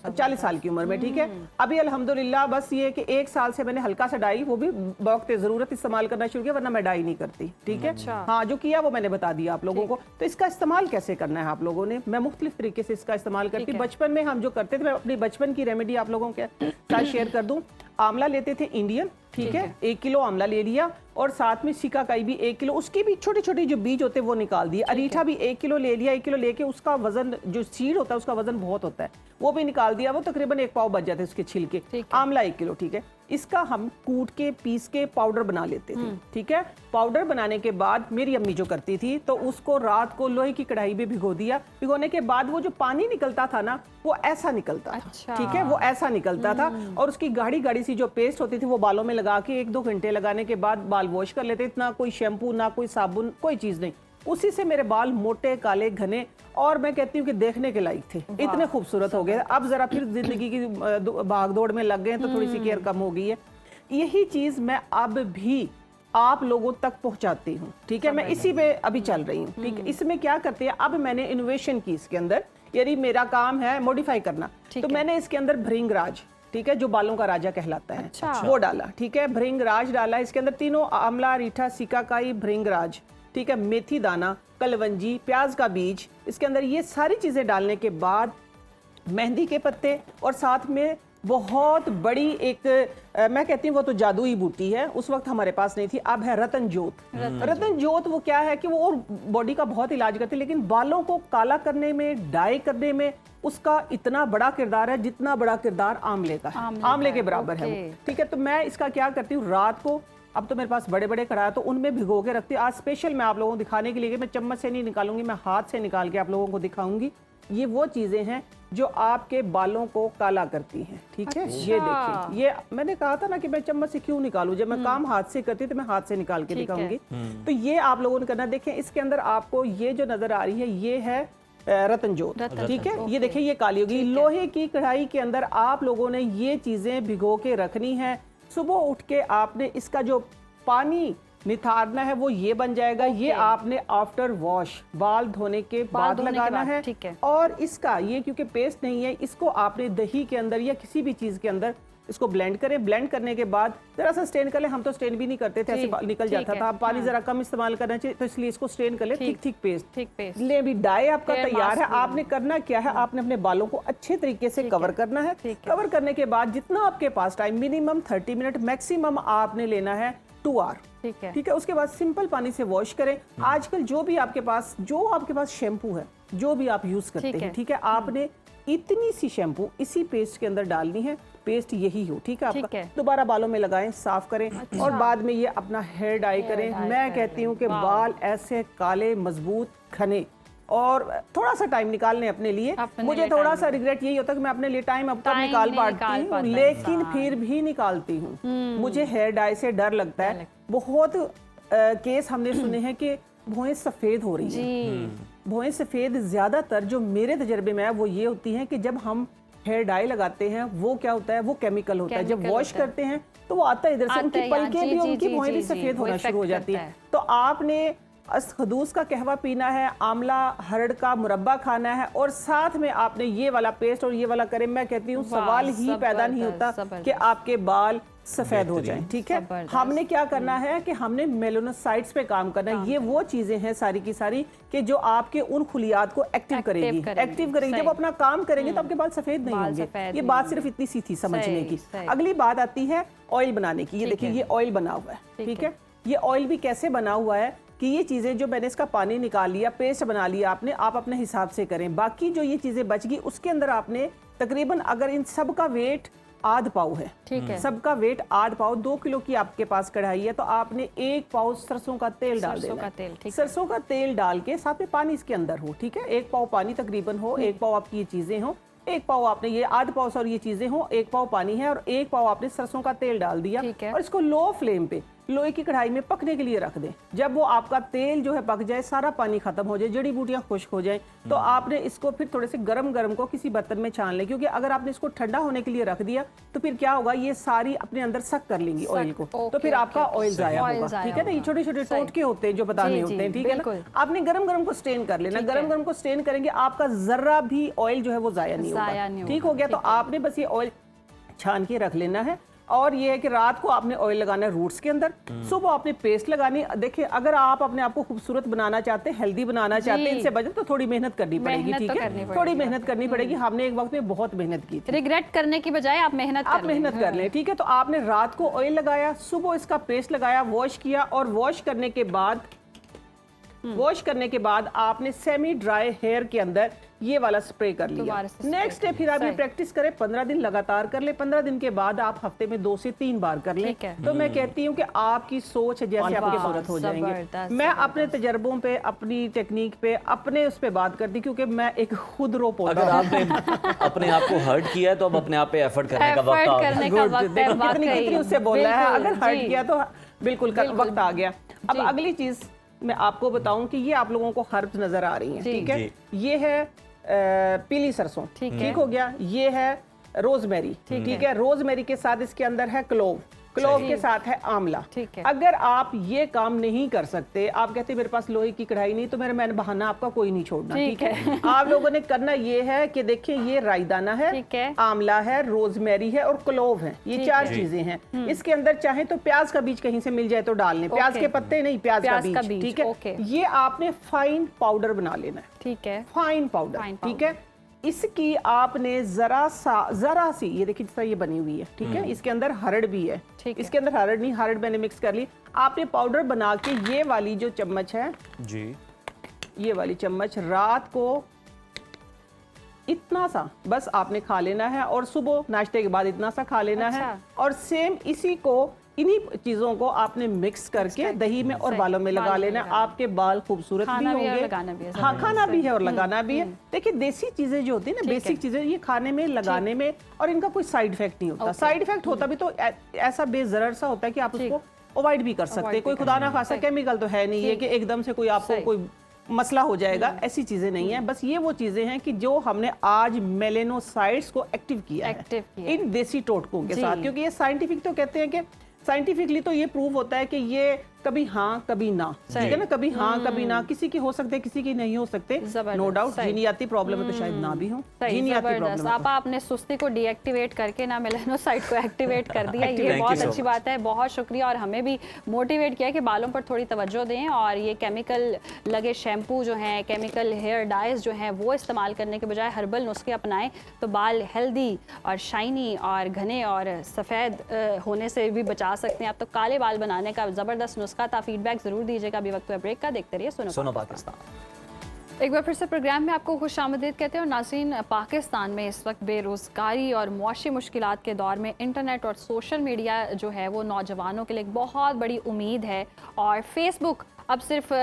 40 साल की उम्र में, ठीक है। अभी अल्हम्दुलिल्लाह बस ये कि 1 साल से मैंने हल्का सा डाई, वो भी वक्त जरूरत इस्तेमाल करना शुरू किया, वरना मैं डाई नहीं करती, ठीक है। हाँ, जो किया वो मैंने बता दिया आप लोगों को। तो इसका इस्तेमाल कैसे करना है आप लोगों ने, मैं मुख्तलिफ तरीके से इसका इस्तेमाल करती हूँ। बचपन में हम जो करते थे, मैं अपनी बचपन की रेमेडी आप लोगों के साथ शेयर कर दूं। आंवला लेते थे इंडियन, ठीक है, 1 किलो आंवला ले लिया, और साथ में सिकाकाई भी 1 किलो, उसकी भी छोटे छोटे जो बीज होते हैं वो निकाल दिए। अरीठा भी 1 किलो ले लिया, 1 किलो लेके उसका वजन, जो सीड होता है उसका वजन बहुत होता है, वो भी निकाल दिया, वो तकरीबन 1 पाव बच जाते हैं उसके छिलके। आंवला 1 किलो, ठीक है। इसका हम कूट के, पीस के पाउडर बना लेते थे, ठीक है। पाउडर बनाने के बाद मेरी अम्मी जो करती थी, तो उसको रात को लोहे की कढ़ाई में भिगो दिया। भिगोने के बाद वो जो पानी निकलता था ना, वो ऐसा निकलता था, ठीक है, वो ऐसा निकलता था, और उसकी गाढ़ी गाढ़ी सी जो पेस्ट होती थी वो बालों में लगा के 1-2 घंटे लगाने के बाद बाल वॉश कर लेते। इतना कोई शैम्पू, ना कोई साबुन, कोई चीज नहीं, उसी से मेरे बाल मोटे, काले, घने और मैं कहती हूँ कि देखने के लायक थे, इतने खूबसूरत हो गए। अब जरा फिर जिंदगी की भागदौड़ में लग गए तो थोड़ी सी केयर कम हो गई है। यही चीज मैं अब भी आप लोगों तक पहुंचाती हूँ, ठीक है। मैं इसी पे अभी चल रही हूँ, ठीक है। इसमें क्या करते हैं, अब मैंने इनोवेशन की इसके अंदर, यानी मेरा काम है मॉडिफाई करना, तो मैंने इसके अंदर भृंगराज, ठीक है, जो बालों का राजा कहलाता है, वो डाला, ठीक है। भृंगराज डाला, इसके अंदर तीनों आंवला, रीठा, सिकाकाई, भृंगराज, ठीक है, मेथी दाना, कलवंजी, प्याज का बीज, इसके अंदर ये सारी चीजें डालने के बाद मेहंदी के पत्ते और साथ में बहुत बड़ी एक मैं कहती हूँ वो तो जादुई बूटी है, उस वक्त हमारे पास नहीं थी, अब है रतन जोत। रतन जोत वो क्या है कि वो बॉडी का बहुत इलाज करती है, लेकिन बालों को काला करने में, डाई करने में उसका इतना बड़ा किरदार है जितना बड़ा किरदार आंवले का है, आंवले के बराबर है वो, ठीक है। तो मैं इसका क्या करती हूँ, रात को, अब तो मेरे पास बड़े बड़े कढ़ाई तो उनमें भिगो के रखती हूँ। आज स्पेशल मैं आप लोगों को दिखाने के लिए कि मैं चम्मच से नहीं निकालूंगी, मैं हाथ से निकाल के आप लोगों को दिखाऊंगी। ये वो चीजें हैं जो आपके बालों को काला करती हैं, ठीक है। ये देखिए, ये मैंने कहा था ना कि मैं चम्मच से क्यों निकालूं, जब मैं काम हाथ से करती हूँ तो मैं हाथ से निकाल के दिखाऊंगी। तो ये आप लोगों ने करना। देखें इसके अंदर आपको ये जो नजर आ रही है ये है रतन जोत, ठीक है। ये देखिए ये काली होगी। लोहे की कढ़ाई के अंदर आप लोगों ने ये चीजें भिगो के रखनी है। सुबह उठ के आपने इसका जो पानी निथारना है वो ये बन जाएगा। ये आपने आफ्टर वॉश, बाल धोने के बाद लगाना है, ठीक है। और इसका ये क्योंकि पेस्ट नहीं है, इसको आपने दही के अंदर या किसी भी चीज के अंदर इसको ब्लेंड करें। ब्लेंड करने के बाद जरा सा स्ट्रेन कर ले, हम तो स्ट्रेन भी नहीं करते थे, ऐसे निकल जाता था। पानी जरा कम इस्तेमाल करना चाहिए, तो इसलिए इसको स्ट्रेन कर ले, ठीक ठीक पेस्ट ले। भी डाई आपका तैयार है। आपने करना क्या है, आपने अपने बालों को अच्छे तरीके से कवर करना है। कवर करने के बाद जितना आपके पास टाइम, मिनिमम 30 मिनट, मैक्सिमम आपने लेना है 2 आवर, ठीक है। उसके बाद सिंपल पानी से वॉश करें। आजकल जो आपके पास शैम्पू है, जो भी आप यूज करते हैं, ठीक है, आपने इतनी सी शैम्पू इसी पेस्ट के अंदर डालनी है। पेस्ट यही हो, ठीक है आपका। दोबारा बालों में लगाएं, साफ करें, और बाद में ये अपना हेयर डाई करें। मैं कहती हूँ कि बाल ऐसे काले, मजबूत, घने, और थोड़ा सा टाइम निकाल लें अपने लिए। मुझे थोड़ा सा रिग्रेट यही होता है कि मैं अपने लिए टाइम अब तक निकाल पाती हूँ, लेकिन फिर भी निकालती हूँ। मुझे हेयर डाई से डर लगता है। बहुत केस हमने सुने हैं कि भौहें सफेद हो रही हैं। भौहें सफेद ज्यादातर जो मेरे तजर्बे में है वो ये होती हैं कि जब हम हेयर डाई लगाते हैं, वो क्या होता है, वो केमिकल होता है। जब वॉश करते हैं तो वो आता है इधर से, उनकी पलकें भी, उनकी भौहें भी सफेद होना शुरू हो जाती है। तो आपने खदूस का कहवा पीना है, आंवला हरड़ का मुरब्बा खाना है, और साथ में आपने ये वाला पेस्ट और ये वाला करें। मैं कहती हूँ सवाल ही पैदा नहीं होता कि आपके बाल सफेद हो जाएं, ठीक है। हमने क्या करना है कि हमने मेलानोसाइट्स पे काम करना है। ये वो चीजें हैं सारी की सारी कि जो आपके उन खुलियात को एक्टिव करेगी। जब अपना काम करेंगे तो आपके बाल सफेद नहीं होंगे। ये बात सिर्फ इतनी सी थी समझने की। अगली बात आती है ऑयल बनाने की। ये देखिए ये ऑयल बना हुआ है, ठीक है। ये ऑयल भी कैसे बना हुआ है कि ये चीजें जो मैंने इसका पानी निकाल लिया, पेस्ट बना लिया आपने, आप अपने हिसाब से करें। बाकी जो ये चीजें बच गई उसके अंदर आपने तकरीबन, अगर इन सब का वेट आध पाव है, ठीक है, सबका वेट आध पाव, 2 किलो की आपके पास कढ़ाई है, तो आपने 1 पाव सरसों का तेल डाल देना। सरसों का तेल डाल के साथ में पानी इसके अंदर हो, ठीक है। 1 पाव पानी तकरीबन हो, 1 पाव आपकी ये चीजें हो, 1 पाव आपने ये आध पाव सॉरी ये चीजें हो, 1 पाव पानी है और 1 पाव आपने सरसों का तेल डाल दिया, और इसको लो फ्लेम पे लोहे की कढ़ाई में पकने के लिए रख दें। जब वो आपका तेल जो है पक जाए, सारा पानी खत्म हो जाए, जड़ी बूटियां खुश्क हो जाए, तो आपने इसको फिर थोड़े से गरम को किसी बर्तन में छान लें, क्योंकि अगर आपने इसको ठंडा होने के लिए रख दिया तो फिर क्या होगा, ये सारी अपने अंदर सक कर लेंगी ऑयल को, तो फिर आपका ऑयल जाया होगा, ठीक है ना। ये छोटे छोटे टोटके होते हैं जो बताने होते हैं, ठीक है ना। आपने गरम को स्ट्रेन कर लेना। गरम को स्ट्रेन करेंगे, आपका जरा भी ऑयल जो है वो जाया नहीं होगा, ठीक हो गया। तो आपने बस ये ऑयल छान के रख लेना है। और ये है कि रात को आपने ऑयल लगाना है रूट्स के अंदर, सुबह आपने पेस्ट लगानी। देखिए अगर आप अपने आप को खूबसूरत बनाना चाहते हैं, हेल्दी बनाना चाहते हैं, इनसे बचत, तो थोड़ी मेहनत करनी पड़ेगी, ठीक है। थोड़ी मेहनत करनी पड़ेगी। हमने एक वक्त में बहुत मेहनत की थी। रिग्रेट करने की बजाय आप मेहनत कर लें, ठीक है। तो आपने रात को ऑयल लगाया, सुबह इसका पेस्ट लगाया, वॉश किया, और वॉश करने के बाद आपने सेमी ड्राई हेयर के अंदर ये वाला स्प्रे कर लिया। नेक्स्ट डे फिर आप ये प्रैक्टिस करें, 15 दिन लगातार कर ले। 15 दिन के बाद आप हफ्ते में 2 से 3 बार कर ले। तो मैं कहती हूँ कि आपकी सोच जैसे आपकी खूबसूरत हो जाएंगे। मैं अपने तजर्बों पे, अपनी टेक्निक पे, अपने उस पे बात करती, क्योंकि मैं एक खुद रो पौधा। अगर आपने अपने आप को हर्ट किया है तो अब अपने आप पे एफर्ट करने का वक्त आ गया। कितनी उससे बोला है, अगर हर्ट किया तो बिल्कुल वक्त आ गया। अब अगली चीज मैं आपको बताऊं कि ये आप लोगों को हर्ब्स नजर आ रही हैं, जी, ठीक है। ये है पीली सरसों, ठीक हो गया। ये है रोजमेरी, ठीक है। रोजमेरी के साथ इसके अंदर है क्लोव, क्लोव के साथ है आंवला। ठीक है। अगर आप ये काम नहीं कर सकते, आप कहते हैं मेरे पास लोहे की कढ़ाई नहीं, तो मैंने बहाना आपका कोई नहीं छोड़ना, ठीक है। आप लोगों ने करना ये है कि देखिए ये राईदाना है, आंवला है, रोजमेरी है और क्लोव है, ये 4 चीजें हैं। इसके अंदर चाहे तो प्याज का बीज कहीं से मिल जाए तो डाल लें, प्याज के पत्ते नहीं, प्याज का बीज, ठीक है। ये आपने फाइन पाउडर बना लेना है, ठीक है, फाइन पाउडर, ठीक है। इसकी आपने जरा सी, ये देखिए जिस तरह ये बनी हुई है, ठीक है। इसके अंदर हरड़ भी है, इसके अंदर हरड़ नहीं, हरड़ मैंने मिक्स कर ली। आपने पाउडर बना के ये वाली जो चम्मच है जी, ये वाली चम्मच रात को इतना सा बस आपने खा लेना है और सुबह नाश्ते के बाद इतना सा खा लेना है। और सेम इसी को, इन्हीं चीजों को आपने मिक्स करके दही में और बालों में लगा लेना। आपके बाल खूबसूरत भी होंगे। हाँ, खाना भी है और लगाना भी है। देखिए देसी चीजें जो होती है ना, बेसिक चीजें, ये खाने में, लगाने में, और इनका कोई साइड इफेक्ट नहीं होता। साइड इफेक्ट होता भी तो ऐसा बेजरर सा होता है कि आप उसको अवॉइड भी कर सकते हैं। कोई खुदा ना खासा केमिकल तो है नहीं है कि एकदम से कोई आपको कोई मसला हो जाएगा, ऐसी चीजें नहीं है। बस ये वो चीजें हैं कि जो हमने आज मेलेनोसाइट्स को एक्टिव किया है इन देसी टोटकों के साथ, क्योंकि ये साइंटिफिक तो कहते हैं कि साइंटिफिकली तो ये प्रूव होता है कि ये कभी हाँ कभी ना, ठीक है ना, कभी हाँ कभी ना, किसी की हो सकते, किसी की नहीं हो सकते, नो डाउट। जीनियाती प्रॉब्लम है तो शायद ना भी हो, जीनियाती प्रॉब्लम। आप आपने सुस्ती को डीएक्टिवेट करके ना मेलेनोसाइट को एक्टिवेट कर दिया, ये बहुत अच्छी बात है, बहुत शुक्रिया। और हमें भी मोटिवेट किया कि बालों पर थोड़ी तवज्जो दें और ये केमिकल लगे शैम्पू जो हैं, केमिकल हेयर डाइज जो हैं, वो इस्तेमाल करने के बजाय हर्बल नुस्खे अपनाएं तो बाल हेल्दी और शाइनी और घने और सफ़ेद होने से भी बचा सकते हैं। आप तो काले बाल बनाने का ज़बरदस्त नुस्खा था। फीडबैक जरूर दीजिएगा। अभी वक्त है ब्रेक का, देखते रहिए सुनो पाकिस्तान। एक बार फिर से प्रोग्राम में आपको खुशामदीद कहते हैं। और नाज़रीन, पाकिस्तान में इस वक्त बेरोज़गारी और मुआशी मुश्किलात के दौर में इंटरनेट और सोशल मीडिया जो है वो नौजवानों के लिए एक बहुत बड़ी उम्मीद है। और फेसबुक अब सिर्फ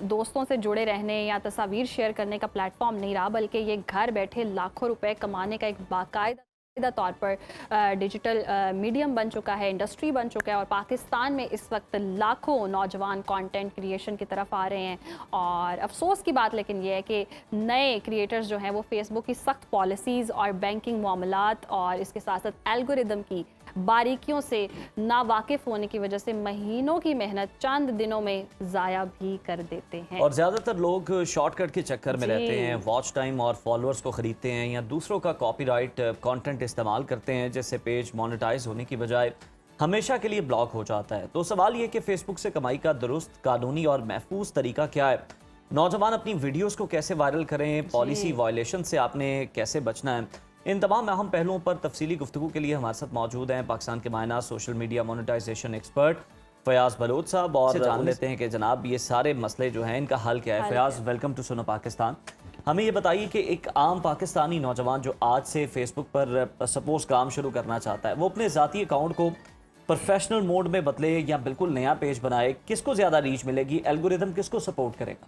दोस्तों से जुड़े रहने या तस्वीर शेयर करने का प्लेटफॉर्म नहीं रहा, बल्कि ये घर बैठे लाखों रुपए कमाने का एक बाकायदा तौर पर डिजिटल मीडियम बन चुका है, इंडस्ट्री बन चुका है। और पाकिस्तान में इस वक्त लाखों नौजवान कंटेंट क्रिएशन की तरफ आ रहे हैं। और अफसोस की बात लेकिन ये है कि नए क्रिएटर्स जो हैं वो फेसबुक की सख्त पॉलिसीज़ और बैंकिंग मामलात और इसके साथ साथ एल्गोरिदम की बारीकियों से नावाकिफ होने की वजह से महीनों की मेहनत चंद दिनों में ज़ाया भी कर देते हैं। और ज़्यादातर लोग शॉर्टकट के चक्कर में रहते हैं, वॉच टाइम और फॉलोअर्स को ख़रीदते हैं या दूसरों का कॉपीराइट कंटेंट इस्तेमाल करते हैं, जिससे पेज मोनेटाइज होने की बजाय हमेशा के लिए ब्लॉक हो जाता है। तो सवाल ये कि फेसबुक से कमाई का दुरुस्त, कानूनी और महफूज तरीका क्या है? नौजवान अपनी वीडियोस को कैसे वायरल करें? पॉलिसी वायलेशन से आपने कैसे बचना है? इन तमाम अहम पहलुओं पर तफसीली गुफ्तगू के लिए हमारे साथ मौजूद हैं पाकिस्तान के मायना social media monetization expert Fayaz Baloch साहब। और जान लेते हैं कि जनाब ये सारे मसले जो हैं इनका हल क्या है। फयाज, वेलकम टू सुनो पाकिस्तान। हमें ये बताइए कि एक आम पाकिस्तानी नौजवान जो आज से फेसबुक पर सपोज काम शुरू करना चाहता है, वो अपने ज़ाती अकाउंट को प्रोफेशनल मोड में बदले या बिल्कुल नया पेज बनाए, किसको ज़्यादा रीच मिलेगी? एल्गोरिदम किसको सपोर्ट करेगा?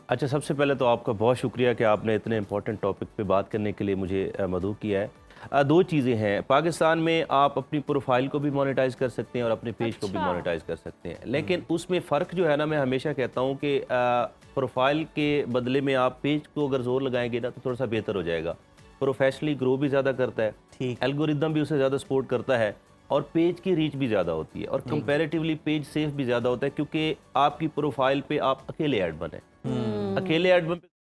अच्छा, सबसे पहले तो आपका बहुत शुक्रिया कि आपने इतने इंपॉर्टेंट टॉपिक पे बात करने के लिए मुझे मदऊ किया है। 2 चीज़ें हैं। पाकिस्तान में आप अपनी प्रोफाइल को भी मोनेटाइज कर सकते हैं और अपने पेज को भी मोनेटाइज कर सकते हैं, लेकिन उसमें फ़र्क जो है ना, मैं हमेशा कहता हूँ कि प्रोफाइल के बदले में आप पेज को अगर जोर लगाएंगे ना तो थोड़ा सा बेहतर हो जाएगा। प्रोफेशनली ग्रो भी ज़्यादा करता है, एल्गोरिदम भी उसे ज़्यादा सपोर्ट करता है और पेज की रीच भी ज़्यादा होती है और कंपैरेटिवली पेज सेफ भी ज़्यादा होता है, क्योंकि आपकी प्रोफाइल पे आप अकेले ऐड बने। अकेले ऐड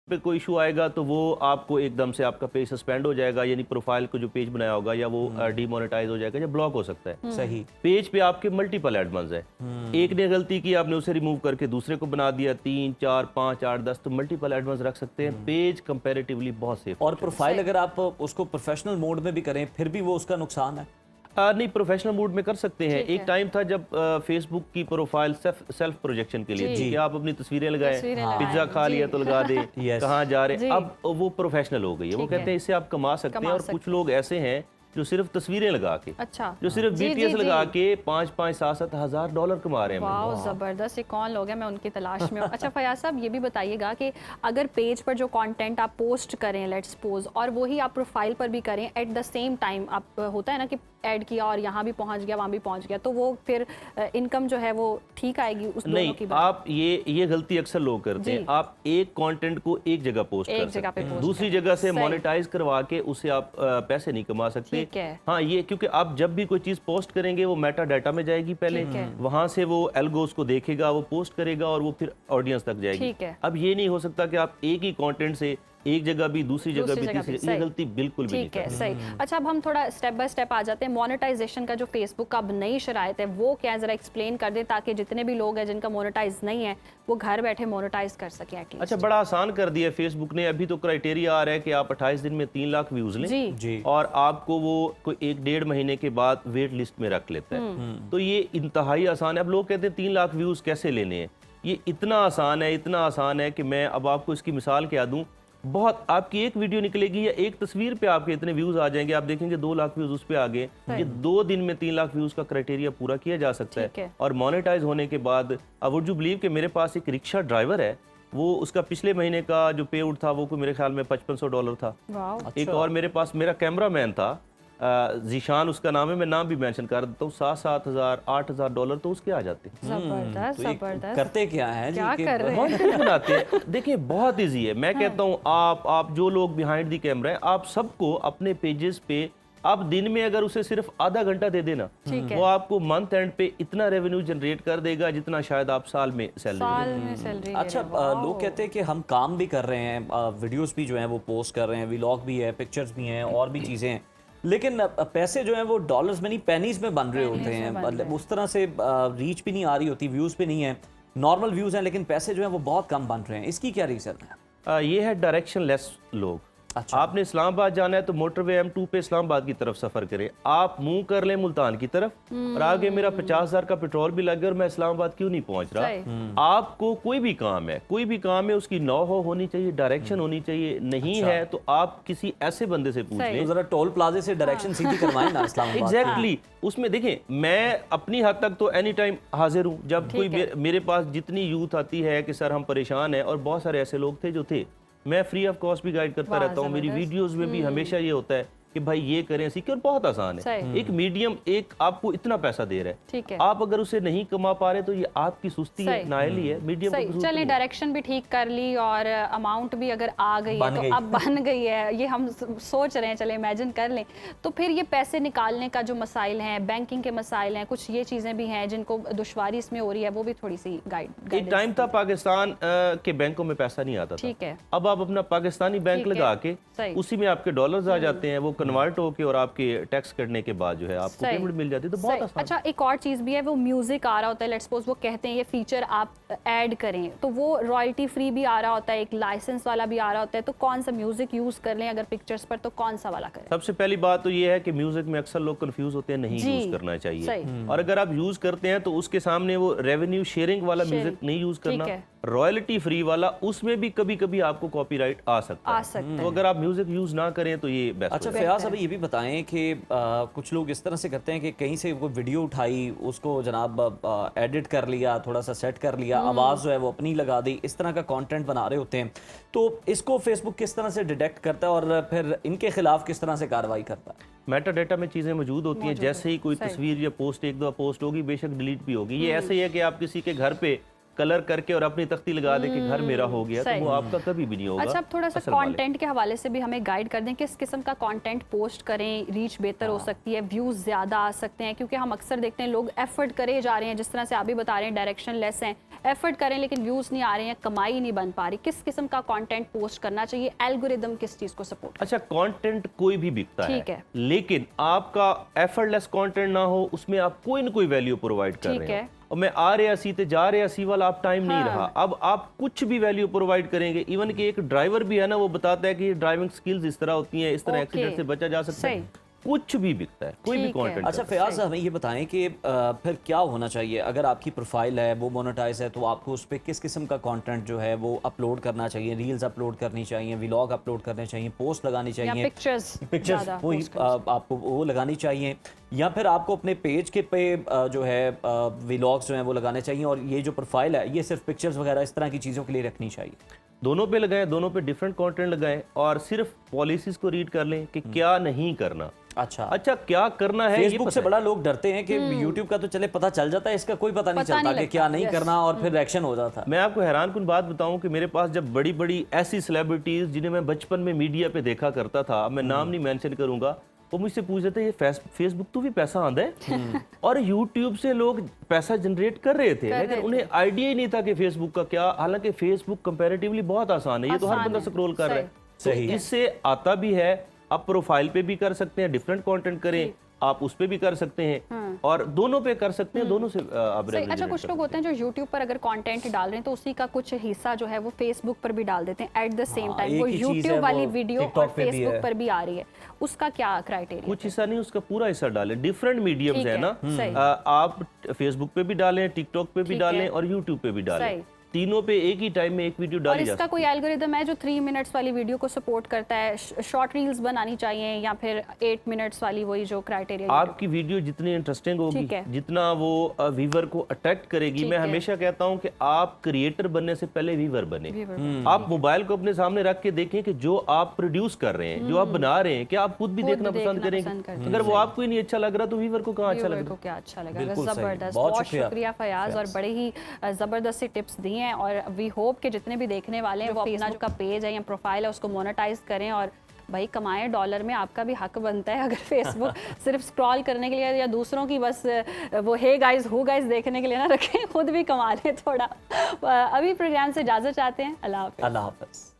पे कोई इशू आएगा तो वो आपको एकदम से आपका पेज सस्पेंड हो जाएगा, यानी प्रोफाइल को जो पेज बनाया होगा या वो डीमोनेटाइज हो जाएगा या ब्लॉक हो सकता है। सही। पेज पे आपके मल्टीपल एडमन्स है, एक ने गलती की, आपने उसे रिमूव करके दूसरे को बना दिया, 3, 4, 5, 8, 10 तो मल्टीपल एडमन्स रख सकते हैं। पेज कंपैरेटिवली बहुत सेफ। और प्रोफाइल अगर आप उसको प्रोफेशनल मोड में भी करें फिर भी वो उसका नुकसान है? नहीं, प्रोफेशनल मूड में कर सकते हैं। एक टाइम था जब फेसबुक की प्रोफाइल सेल्फ प्रोजेक्शन के लिए थी कि आप अपनी तस्वीरें लगाएं, पिज्जा खा लिया तो लगा दे, कहाँ जा रहे। अब वो प्रोफेशनल हो गई है। वो कहते हैं इससे आप कमा सकते हैं। और कुछ लोग ऐसे हैं जो सिर्फ तस्वीरें लगा के, जो सिर्फ BTS लगा के 5-5, 7-7 हज़ार डॉलर कमा रहे हैं। वाह, जबरदस्त। ये कौन लोग हैं, मैं उनकी तलाश में हूँ। अच्छा फयाज साहब, ये भी बताइएगा कि अगर पेज पर जो कंटेंट आप पोस्ट करें, लेट्स सपोज, और वही आप प्रोफाइल पर भी करें एट द सेम टाइम, आप होता है ना कि ऐड किया और यहाँ भी पहुँच गया, वहाँ भी पहुँच गया, तो वो फिर इनकम जो है वो ठीक आएगी उस दोनों नहीं, की बात? आप ये गलती अक्सर लोग करते हैं। आप एक कंटेंट को एक जगह पोस्ट कर सकते हैं, दूसरी जगह से मोनेटाइज करवा के उससे आप पैसे नहीं कमा सकते। हाँ, ये क्योंकि आप जब भी कोई चीज पोस्ट करेंगे वो मेटा डाटा में जाएगी पहले, वहां से वो एल्गो उसको देखेगा, वो पोस्ट करेगा और वो फिर ऑडियंस तक जाएगी। अब ये नहीं हो सकता कि आप एक ही कंटेंट से एक जगह भी, दूसरी जगह भी, तीसरी, ये गलती बिल्कुल भी नहीं ठीक है, सही। अच्छा, अब हम थोड़ा स्टेप बाय स्टेप आ जाते हैं। मोनेटाइजेशन का जो फेसबुक का अब नई शरायत है वो क्या, जरा एक्सप्लेन कर दें ताकि जितने भी लोग हैं जिनका मोनेटाइज नहीं है वो घर बैठे मोनेटाइज कर सकें एटलीस्ट। अच्छा, बड़ा आसान कर दिया फेसबुक ने। अभी तो क्राइटेरिया आ रहा है कि आप 28 दिन में 3 लाख व्यूज लें जी। और आपको वो कोई 1-1.5 महीने के बाद वेट लिस्ट में रख लेता है। तो ये इंतहाई आसान है। अब लोग कहते हैं 3 लाख व्यूज कैसे लेने हैं, ये इतना आसान है कि मैं अब आपको इसकी मिसाल क्या दूं। बहुत, आपकी एक वीडियो निकलेगी या एक तस्वीर पे आपके इतने व्यूज आ जाएंगे, आप देखेंगे 2 लाख व्यूज उस पे आ गए। ये 2 दिन में 3 लाख व्यूज का क्राइटेरिया पूरा किया जा सकता है। और मोनेटाइज होने के बाद, अब वुड यू बिलीव कि मेरे पास एक रिक्शा ड्राइवर है, वो उसका पिछले महीने का जो पे आउट था वो कोई मेरे ख्याल में $5500 था। एक और मेरे पास मेरा कैमरामैन था, जीशान उसका नाम है, मैं नाम भी मेंशन कर देता हूँ, $7,000-8,000 तो उसके आ जाते हैं। जबरदस्त। करते क्या है, क्या कर रहे हैं? बहुत बनाते हैं। देखिए, बहुत इजी है। मैं कहता हूँ आप जो लोग बिहाइंड दी कैमरा है, आप सबको अपने पेजेस पे आप दिन में अगर उसे सिर्फ आधा घंटा दे देना, वो आपको मंथ एंड पे इतना रेवेन्यू जनरेट कर देगा जितना शायद आप साल में सैलरी। अच्छा, लोग कहते हैं कि हम काम भी कर रहे हैं, वीडियोस भी जो हैं वो पोस्ट कर रहे हैं, व्लॉग भी है, पिक्चर्स भी हैं और भी चीज़ें हैं, लेकिन पैसे जो हैं वो डॉलर्स में नहीं पेनीज में बन रहे होते हैं। मतलब उस तरह से रीच भी नहीं आ रही होती, व्यूज़ पे नहीं है, नॉर्मल व्यूज़ हैं लेकिन पैसे जो हैं वो बहुत कम बन रहे हैं। इसकी क्या रीज़न है? ये है डायरेक्शन लेस लोग। अच्छा। आपने इस्लामाबाद जाना है तो मोटरवे M2 पे इस्लामाबाद की तरफ सफर करें, आप मुंह कर लें मुल्तान की तरफ और आगे मेरा 50,000 का पेट्रोल भी लग गया और मैं इस्लामाबाद क्यों नहीं पहुंच रहा। आपको कोई भी काम है उसकी नो होनी चाहिए, डायरेक्शन होनी चाहिए। नहीं है तो आप किसी ऐसे बंदे से पूछ लें, जरा टोल प्लाजे से डायरेक्शन सीधी करवाएं ना इस्लामाबाद। एग्जैक्टली। उसमें देखें, मैं अपनी हद तक तो एनी टाइम हाजिर हूँ। जब कोई मेरे पास जितनी यूथ आती है कि सर हम परेशान हैं, और बहुत सारे ऐसे लोग थे जो थे, मैं फ्री ऑफ कॉस्ट भी गाइड करता रहता हूँ। मेरी वीडियोस में भी हमेशा ये होता है कि भाई ये करें, सीखें। और बहुत आसान है। एक मीडियम एक आपको इतना पैसा दे रहा है, ठीक है, आप अगर उसे नहीं कमा पा रहे तो ये आपकी सुस्ती है, नाइली है। मीडियम चलें, डायरेक्शन भी ठीक कर ली और अमाउंट भी अगर आ गई है तो अब बन गई है, ये हम सोच रहे हैं, चले इमेजिन कर लें। तो फिर ये पैसे निकालने का जो मसाइल हैं, बैंकिंग के मसाइल हैं, कुछ ये चीज़ें भी हैं जिनको दुश्वारी इसमें हो रही है, वो भी थोड़ी सी गाइड। एक टाइम था पाकिस्तान के बैंकों में पैसा नहीं आता था, ठीक है। अब आप अपना पाकिस्तानी बैंक लगा के उसी में आपके डॉलर्स आ जाते हैं, वो कन्वर्ट होके और आपके टैक्स करने के बाद जो है आपको पेमेंट मिल जाती है। तो बहुत आसान। अच्छा, एक और चीज भी है, वो म्यूजिक आ रहा होता है, लेट्स सपोज वो कहते हैं ये फीचर आप ऐड करें, तो वो रॉयल्टी फ्री भी आ रहा होता है, एक लाइसेंस वाला भी आ रहा होता है, तो कौन सा म्यूजिक यूज कर लें अगर पिक्चर्स पर, तो कौन सा वाला करें? सबसे पहली बात तो ये है कि म्यूजिक में अक्सर लोग कंफ्यूज होते हैं, नहीं यूज करना चाहिए। और अगर आप यूज करते हैं तो उसके सामने वो रेवेन्यू शेयरिंग वाला म्यूजिक नहीं यूज करना, रॉयल्टी फ्री वाला, उसमें भी कभी कभी आपको कॉपीराइट आ सकता है। तो अगर आप म्यूजिक यूज ना करें तो ये बेस्ट। अच्छा फयाज, अभी ये भी बताएं कि कुछ लोग इस तरह से करते हैं कि कहीं से कोई वीडियो उठाई, उसको जनाब एडिट कर लिया, थोड़ा सा सेट कर लिया, आवाज़ जो है वो अपनी लगा दी, इस तरह का कंटेंट बना रहे होते हैं। तो इसको फेसबुक किस तरह से डिटेक्ट करता है और फिर इनके खिलाफ किस तरह से कार्रवाई करता है? मेटा डेटा में चीज़ें मौजूद होती हैं। जैसे ही कोई तस्वीर या पोस्ट एक दो पोस्ट होगी, बेशक डिलीट भी होगी। ये ऐसे ही है कि आप किसी के घर पे कलर करके और अपनी तख्ती लगा दे कि घर मेरा हो गया, तो वो आपका कभी भी नहीं होगा। अच्छा, थोड़ा सा कंटेंट के हवाले से भी हमें गाइड कर दें, किस किस्म का कंटेंट पोस्ट करें, रीच बेहतर हो सकती है, व्यूज ज्यादा आ सकते हैं, क्योंकि हम अक्सर देखते हैं लोग एफर्ट करे जा रहे हैं, जिस तरह से आप भी बता रहे हैं डायरेक्शन लेस हैं, एफर्ट करें लेकिन व्यूज नहीं आ रहे हैं, कमाई नहीं बन पा रही। किस किस्म का कंटेंट पोस्ट करना चाहिए? एल्गोरिदम किस चीज को सपोर्ट? अच्छा, कंटेंट कोई भी बिकता है, ठीक है, लेकिन आपका एफर्टलेस कंटेंट ना हो, उसमें आप कोई ना कोई वैल्यू प्रोवाइड कर रहे हैं। और मैं आ रहा सी ते जा रहा सी वाला आप टाइम नहीं रहा। अब आप कुछ भी वैल्यू प्रोवाइड करेंगे, इवन कि एक ड्राइवर भी है ना, वो बताता है कि ड्राइविंग स्किल्स इस तरह होती हैं, इस तरह एक्सीडेंट से बचा जा सकता है, कुछ भी बिकता है, कोई भी कंटेंट। अच्छा फयाज, हमें ये बताएं कि फिर क्या होना चाहिए अगर आपकी प्रोफाइल है वो मोनेटाइज है, तो आपको उस पर किस किस्म का कंटेंट जो है वो अपलोड करना चाहिए? रील्स अपलोड करनी चाहिए, व्लॉग अपलोड करने चाहिए, पोस्ट लगानी चाहिए, पिक्चर्स वही आपको वो लगानी चाहिए, या फिर आपको अपने पेज के पे जो है व्लॉग्स जो हैं वो लगाने चाहिए, और ये जो प्रोफाइल है ये सिर्फ पिक्चर्स वगैरह इस तरह की चीज़ों के लिए रखनी चाहिए? दोनों पे लगाएं, दोनों पे डिफरेंट कंटेंट लगाएं और सिर्फ पॉलिसीज को रीड कर लें कि क्या नहीं करना। अच्छा क्या करना है, फेसबुक से बड़ा लोग डरते हैं कि यूट्यूब का तो चले पता चल जाता है, इसका कोई पता नहीं चलता कि क्या नहीं करना, और फिर एक्शन हो जाता। मैं आपको हैरान कुन बात बताऊं कि मेरे पास जब बड़ी बड़ी ऐसी सेलिब्रिटीज जिन्हें मैं बचपन में मीडिया पे देखा करता था, मैं नाम नहीं मेंशन करूंगा, वो मुझसे पूछ रहे थे ये फेसबुक तो भी पैसा आंदा है और यूट्यूब से लोग पैसा जनरेट कर रहे थे, लेकिन उन्हें आइडिया ही नहीं था कि फेसबुक का क्या। हालांकि फेसबुक कंपैरेटिवली बहुत आसान है, ये तो हर बंदा स्क्रॉल कर रहा है, तो इससे आता भी है। आप प्रोफाइल पे भी कर सकते हैं, डिफरेंट कंटेंट करें, आप उस पे भी कर सकते हैं और दोनों पे कर सकते हैं, दोनों से आप सही। अच्छा, कुछ लोग होते हैं जो यूट्यूब पर अगर कंटेंट डाल रहे हैं तो उसी का कुछ हिस्सा जो है वो फेसबुक पर भी डाल देते हैं एट द सेम टाइम। वो यूट्यूब वाली वीडियो और फेसबुक पर भी आ रही है, उसका क्या क्राइटेरिया? कुछ हिस्सा नहीं, उसका पूरा हिस्सा डालें। डिफरेंट मीडियम्स है ना, आप फेसबुक पे भी डालें, टिकटॉक पे भी डालें और यूट्यूब पे भी डालें, तीनों पे एक ही टाइम में एक वीडियो डाली जा सकती है। और इसका कोई एल्गोरिदम है जो 3 मिनट्स वाली वीडियो को सपोर्ट करता है? शॉर्ट रील्स बनानी चाहिए या फिर 8 मिनट्स वाली, वही जो क्राइटेरिया? आपकी वीडियो जितनी इंटरेस्टिंग होगी, जितना वो व्यूअर को अट्रैक्ट करेगी। मैं हमेशा कहता हूं कि आप क्रिएटर बनने से पहले व्यूअर बने। आप मोबाइल को अपने सामने रख के देखें कि जो आप प्रोड्यूस कर रहे हैं, जो आप बना रहे हैं, क्या आप खुद भी देखना पसंद करेंगे? अगर वो आपको ही नहीं अच्छा लग रहा तो व्यूअर को कहाँ अच्छा लगेगा? क्या अच्छा लगेगा। जबरदस्त, बहुत शुक्रिया फयाज, और बड़े ही जबरदस्त सी टिप्स दी हैं। और वी होप कि जितने भी देखने वाले हैं वो अपना जो का पेज है या प्रोफाइल है उसको मोनेटाइज करें और भाई कमाएं डॉलर में। आपका भी हक बनता है। अगर फेसबुक सिर्फ स्क्रॉल करने के लिए या दूसरों की बस वो हे गाइस हु गाइस देखने के लिए ना रखें, खुद भी कमा लें थोड़ा। अभी प्रोग्राम से इजाजत चाहते हैं। अल्लाह हाफिज़।